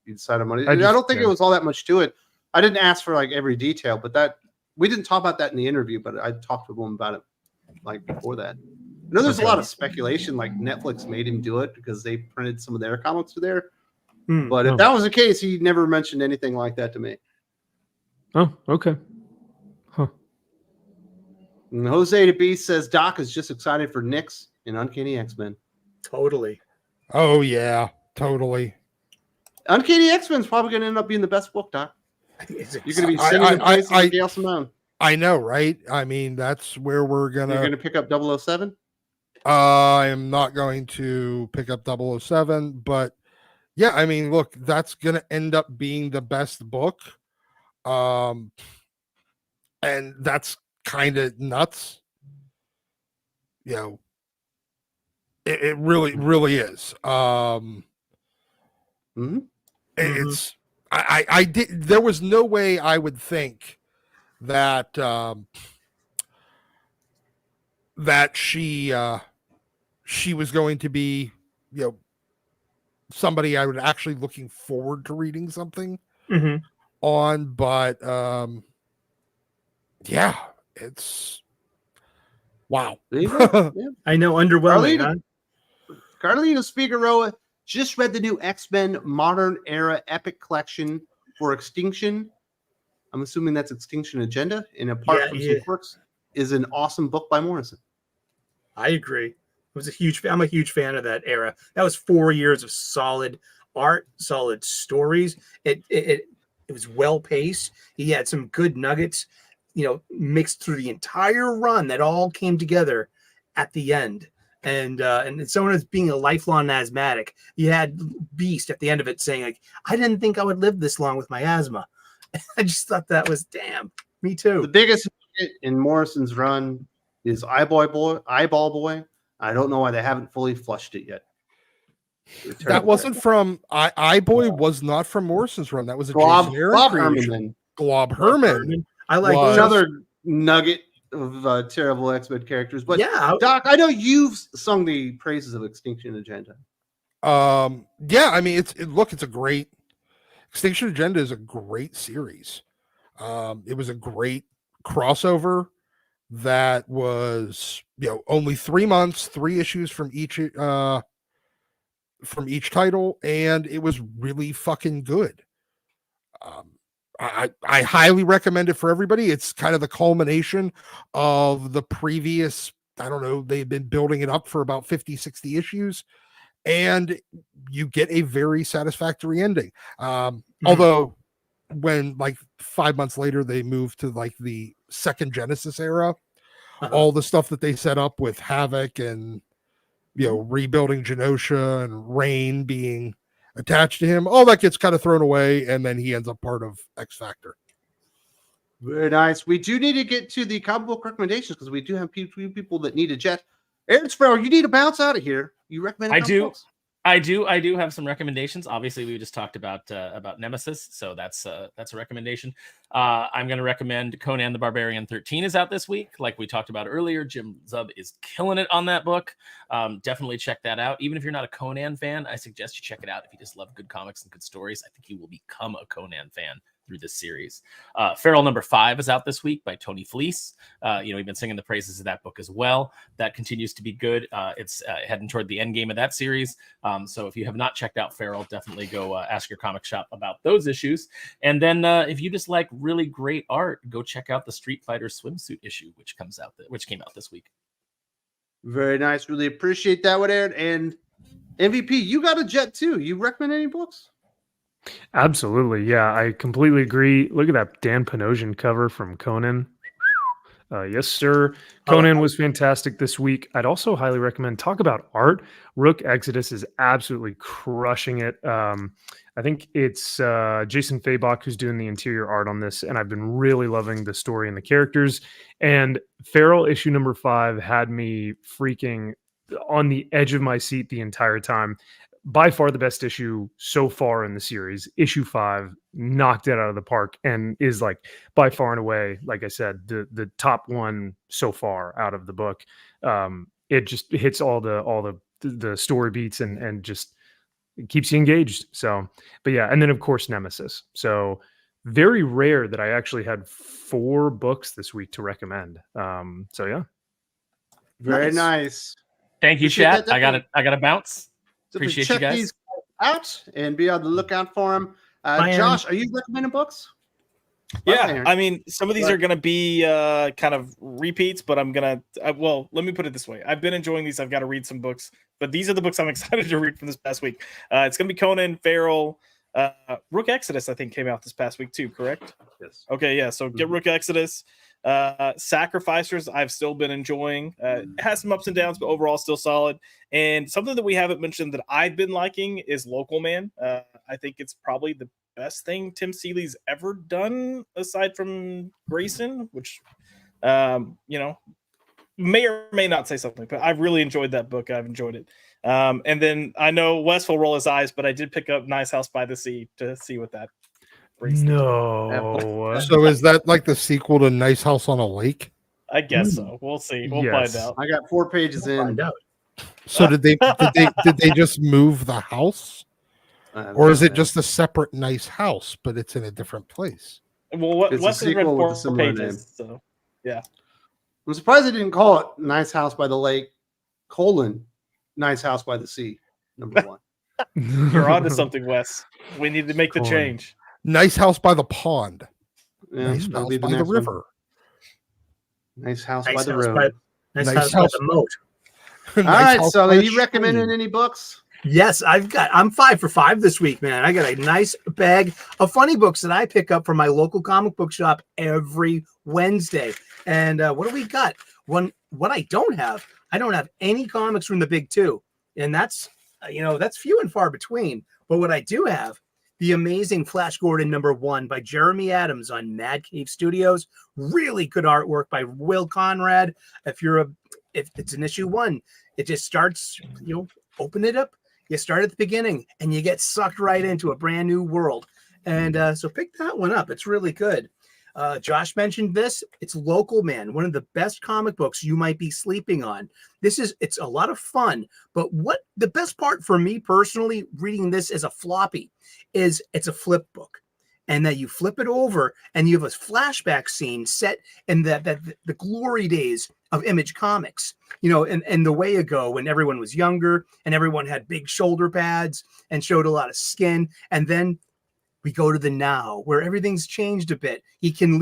He decided money. I I just- don't think yeah. it was all that much to it. I didn't ask for like every detail, but that we didn't talk about that in the interview. But I talked to him about it like before that. I know there's a lot of speculation, like Netflix made him do it because they printed some of their comics through there. But if Oh. that was the case, he never mentioned anything like that to me. Oh, okay. Huh. And Jose the Beast says Doc is just excited for Nyx and Uncanny X-Men. Totally. Oh yeah, totally. Uncanny X-Men is probably going to end up being the best book, Doc. You're going to be I- singing I- the praises I- of Gail Simone. I know, right? I mean, that's where we're You're going gonna. to pick up 007? I am not going to pick up 007, but yeah, I mean, look, that's gonna end up being the best book. And that's kind of nuts. You know, it really is. It's I did there was no way I would think that that she was going to be, you know, somebody I would actually looking forward to reading something on, but yeah, it's wow. There you go. Yeah. I know, underwhelming. Huh? Carolina Figueroa just read the new X-Men Modern Era Epic Collection for Extinction. I'm assuming that's Extinction Agenda. And apart from some quirks, is an awesome book by Morrison. I agree. I'm a huge fan of that era. That was 4 years of solid art, solid stories. It was well paced. He had some good nuggets, you know, mixed through the entire run that all came together at the end. And someone as being a lifelong asthmatic, you had Beast at the end of it saying, like, I didn't think I would live this long with my asthma. I just thought that was damn. Me too. The biggest hit in Morrison's run is Eyeball Boy. I don't know why they haven't fully flushed it yet. That wasn't from Eyeboy was not from Morrison's run. That was a Glob Jason Aaron Herman. creation. Then. Glob Herman. I like was- Another nugget of terrible X-Men characters. But yeah, Doc, I know you've sung the praises of Extinction Agenda. Yeah, I mean, it's a great Extinction Agenda is a great series. It was a great crossover that was, you know, only 3 months, 3 issues from each title, and it was really fucking good. I highly recommend it for everybody. It's kind of the culmination of the previous, I don't know, they've been building it up for about 50, 60 issues, and you get a very satisfactory ending. Although when like 5 months later they moved to like the second Genesis era, all the stuff that they set up with Havoc and, you know, rebuilding Genosha and Rain being attached to him, all that gets kind of thrown away, and then he ends up part of X Factor. Very nice. We do need to get to the comic book recommendations because we do have people that need a jet. Aaron Sparrow, you need to bounce out of here. You recommend? I do have some recommendations. Obviously, we just talked about Nemesis, so that's a recommendation. I'm going to recommend Conan the Barbarian 13 is out this week. Like we talked about earlier, Jim Zub is killing it on that book. Definitely check that out. Even if you're not a Conan fan, I suggest you check it out. If you just love good comics and good stories, I think you will become a Conan fan through this series. Feral number 5 is out this week by Tony Fleece. We've been singing the praises of that book as well. That continues to be good. It's heading toward the end game of that series. So if you have not checked out Feral, definitely go ask your comic shop about those issues. And then if you just like really great art, go check out the Street Fighter swimsuit issue, which came out this week. Very nice. Really appreciate that one, Aaron. And MVP, you got a jet too. You recommend any books? Absolutely. Yeah, I completely agree. Look at that Dan Panosian cover from Conan. Yes, sir. Conan was fantastic this week. I'd also highly recommend talk about art. Rook Exodus is absolutely crushing it. I think it's Jason Fabok who's doing the interior art on this, and I've been really loving the story and the characters. And Feral issue number 5 had me freaking on the edge of my seat the entire time. By far the best issue so far in the series. Issue 5 knocked it out of the park and is like by far and away, like I said, the top one so far out of the book. It just hits all the story beats and just keeps you engaged. So, but yeah, and then of course Nemesis. So very rare that I actually had 4 books this week to recommend. So yeah. Very nice. Thank you, Appreciate chat. that, I got to bounce. So Appreciate check you guys. these out and be on the lookout for them. Bye, Josh, are you recommending books? Yeah, Aaron. I mean, some of these are going to be kind of repeats, but I'm going to, well, let me put it this way. I've been enjoying these. I've got to read some books, but these are the books I'm excited to read from this past week. It's going to be Conan, Feral, Rook Exodus, I think, came out this past week too, correct? Yes. Okay, yeah, so get Rook Exodus. Sacrificers, I've still been enjoying. It has some ups and downs, but overall still solid. And something that we haven't mentioned that I've been liking is Local Man. I think it's probably the best thing Tim Seeley's ever done aside from Grayson, which you know, may or may not say something, but I've really enjoyed that book. I've enjoyed it. And then I know Wes will roll his eyes, but I did pick up Nice House by the Sea to see what that brings. No. So is that like the sequel to Nice House on a Lake? I guess so. We'll see. We'll Yes. find out. I got 4 pages in. Find out. So did they just move the house, or is it just a separate nice house, but it's in a different place? Well, what It's a Wes has read sequel with 4 a similar pages, so yeah. I'm surprised they didn't call it Nice House by the Lake, Nice House by the Sea, number 1. You're on to something, Wes. We need to make the Cool. change. Nice house by the pond. Yeah, Nice that'll house be by the next one. river. Nice House Nice by the house road. nice Nice house by house. the moat. All Nice right, house so by are the you recommending stream. any books? Yes, I'm 5 for 5 this week, man. I got a nice bag of funny books that I pick up from my local comic book shop every Wednesday. And what do we got? What I don't have any comics from the big 2. And that's few and far between. But what I do have, the amazing Flash Gordon #1 by Jeremy Adams on Mad Cave Studios. Really good artwork by Will Conrad. If it's an issue 1, it just starts, open it up. You start at the beginning and you get sucked right into a brand new world. And so pick that one up. It's really good. Josh mentioned this. It's Local Man, one of the best comic books you might be sleeping on. It's a lot of fun. But what the best part for me personally, reading this as a floppy, is it's a flip book. And that you flip it over and you have a flashback scene set in the glory days of Image Comics, and the way ago when everyone was younger and everyone had big shoulder pads and showed a lot of skin. And then we go to the now where everything's changed a bit. He can't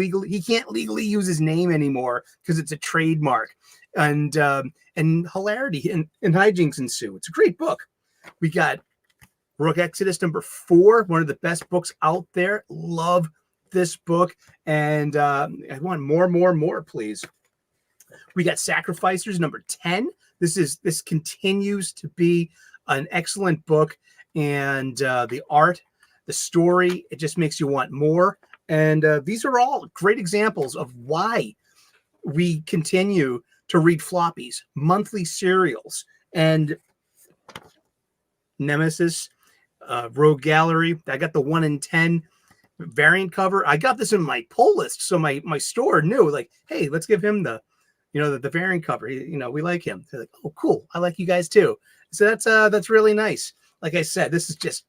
legally use his name anymore because it's a trademark, and hilarity and hijinks ensue. It's a great book. We got Rook Exodus #4, one of the best books out there. Love this book. And I want more, please. We got Sacrificers #10. This continues to be an excellent book. And the art, the story, it just makes you want more. And these are all great examples of why we continue to read floppies, monthly serials, and Nemesis, Rogue Gallery. I got the 1 in 10 variant cover. I got this in my pull list, so my store knew, like, hey, let's give him the variant cover. We like him. They're like, oh, cool. I like you guys too. So that's really nice. Like I said, this is just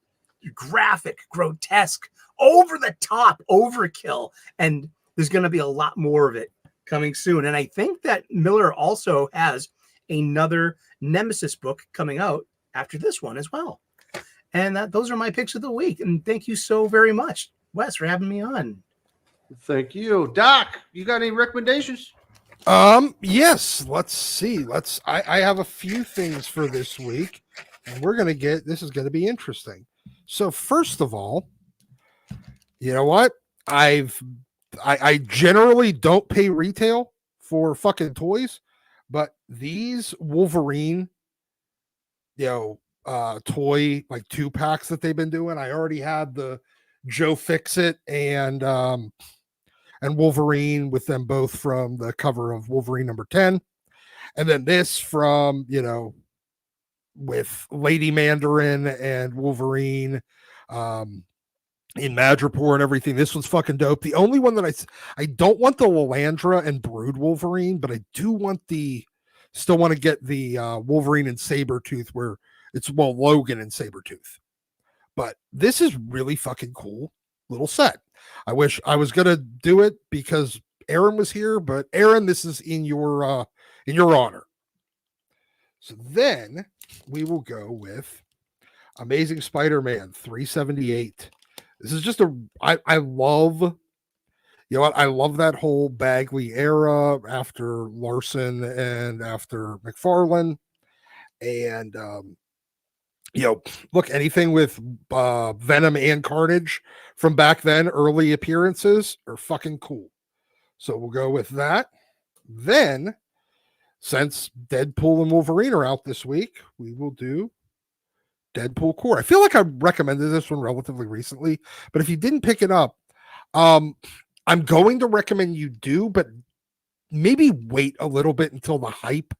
graphic, grotesque, over the top, overkill, and there's going to be a lot more of it coming soon. And I think that Millar also has another Nemesis book coming out after this one as well. And those are my picks of the week. And thank you so very much, Wes, for having me on. Thank you. Doc, you got any recommendations? Yes. Let's see. I have a few things for this week. and we're gonna get this is gonna be interesting. So first of all, you know what? I generally don't pay retail for fucking toys, but these Wolverine, toy like 2-packs that they've been doing. I already had the Joe Fixit and Wolverine with them both from the cover of Wolverine number 10. And then this from, with Lady Mandarin and Wolverine in Madripoor and everything. This one's fucking dope. The only one that I don't want the Lilandra and Brood Wolverine, but I do want still want to get the Wolverine and Sabretooth where it's Logan and Sabretooth. But this is really fucking cool little set. I wish I was gonna do it because Aaron was here, but Aaron, this is in your honor. So then we will go with Amazing Spider-Man 378. This is just I love, I love that whole Bagley era after Larson and after McFarlane. And, look, anything with Venom and Carnage from back then, early appearances are fucking cool. So we'll go with that. Then, since Deadpool and Wolverine are out this week, we will do Deadpool Core. I feel like I recommended this one relatively recently, but if you didn't pick it up, I'm going to recommend you do, but maybe wait a little bit until the hype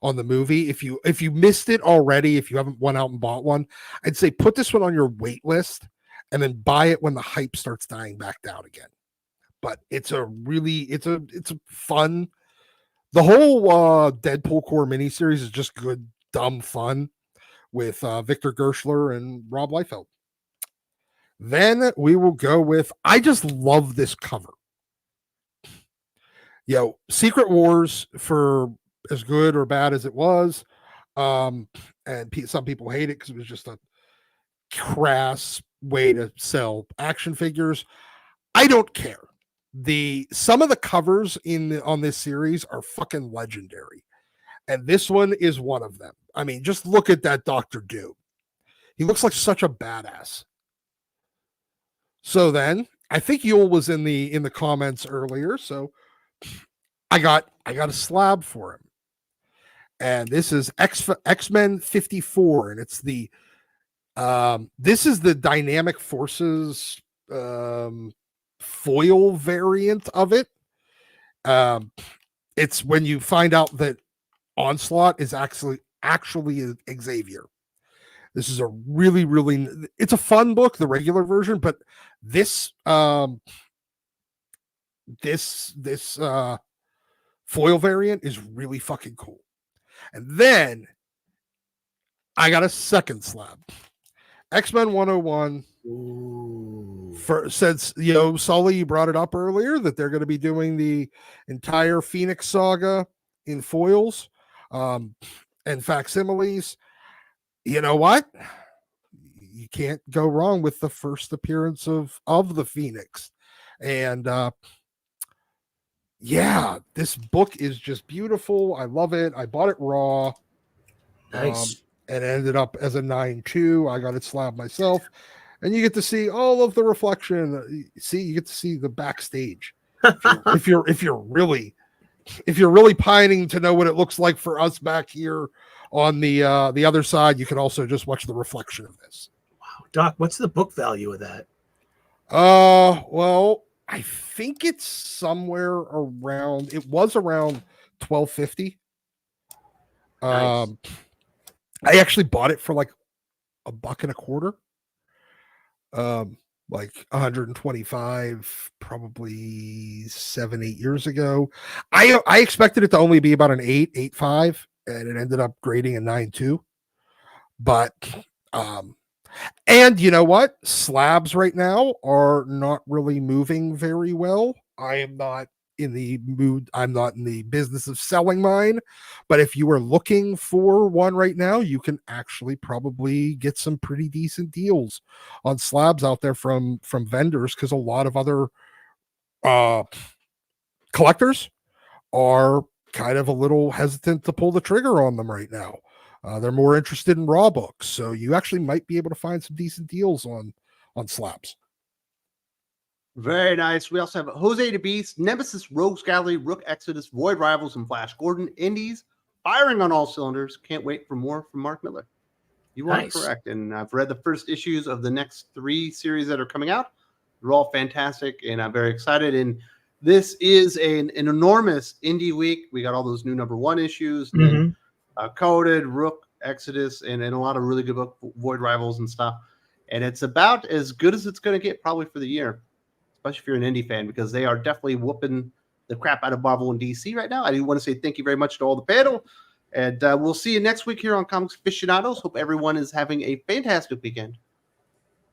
on the movie. If you missed it already, if you haven't went out and bought one, I'd say put this one on your wait list and then buy it when the hype starts dying back down again. But it's a fun. The whole Deadpool Core miniseries is just good, dumb fun with Victor Gershler and Rob Liefeld. Then we will go with, I just love this cover. Secret Wars, for as good or bad as it was, and some people hate it because it was just a crass way to sell action figures. I don't care. Some of the covers on this series are fucking legendary. And this one is one of them. I mean, just look at that Dr. Doom. He looks like such a badass. So then, I think Yule was in the comments earlier, so I got a slab for him. And this is X-Men 54, and it's this is the Dynamic Forces foil variant of it. It's when you find out that Onslaught is actually Xavier. This is a really, really, it's a fun book, the regular version, but this foil variant is really fucking cool. And then I got a second slab. X-Men 101. Since Sully, you brought it up earlier that they're going to be doing the entire Phoenix saga in foils and facsimiles. You know what? You can't go wrong with the first appearance of the Phoenix. And this book is just beautiful. I love it. I bought it raw. Nice. And it ended up as a 9.2. I got it slabbed myself. And you get to see all of the reflection. You get to see the backstage. If you're really pining to know what it looks like for us back here on the other side, you can also just watch the reflection of this. Wow, Doc, what's the book value of that? Well, I think it's somewhere around. It was around $12.50. Nice. I actually bought it for like $1.25. Like 125, probably 7-8 years ago. I expected it to only be about an 8.5, and it ended up grading a 9.2. But and you know what? Slabs right now are not really moving very well. I am not in the mood. I'm not in the business of selling mine, but if you are looking for one right now, you can actually probably get some pretty decent deals on slabs out there from vendors, because a lot of other collectors are kind of a little hesitant to pull the trigger on them right now. They're more interested in raw books, so you actually might be able to find some decent deals on slaps. Very nice. We also have Jose the Beast, Nemesis, Rogues Gallery, Rook Exodus, Void Rivals, and Flash Gordon. Indies firing on all cylinders. Can't wait for more from Mark Millar. You are correct. And I've read the first issues of the next 3 series that are coming out. They're all fantastic, and I'm very excited. And this is an enormous indie week. We got all those new #1 issues, and then Coded, Rook, Exodus, and a lot of really good book, Void Rivals and stuff. And it's about as good as it's going to get probably for the year, especially if you're an indie fan, because they are definitely whooping the crap out of Marvel and DC right now. I do want to say thank you very much to all the panel. And we'll see you next week here on Comics Aficionados. Hope everyone is having a fantastic weekend.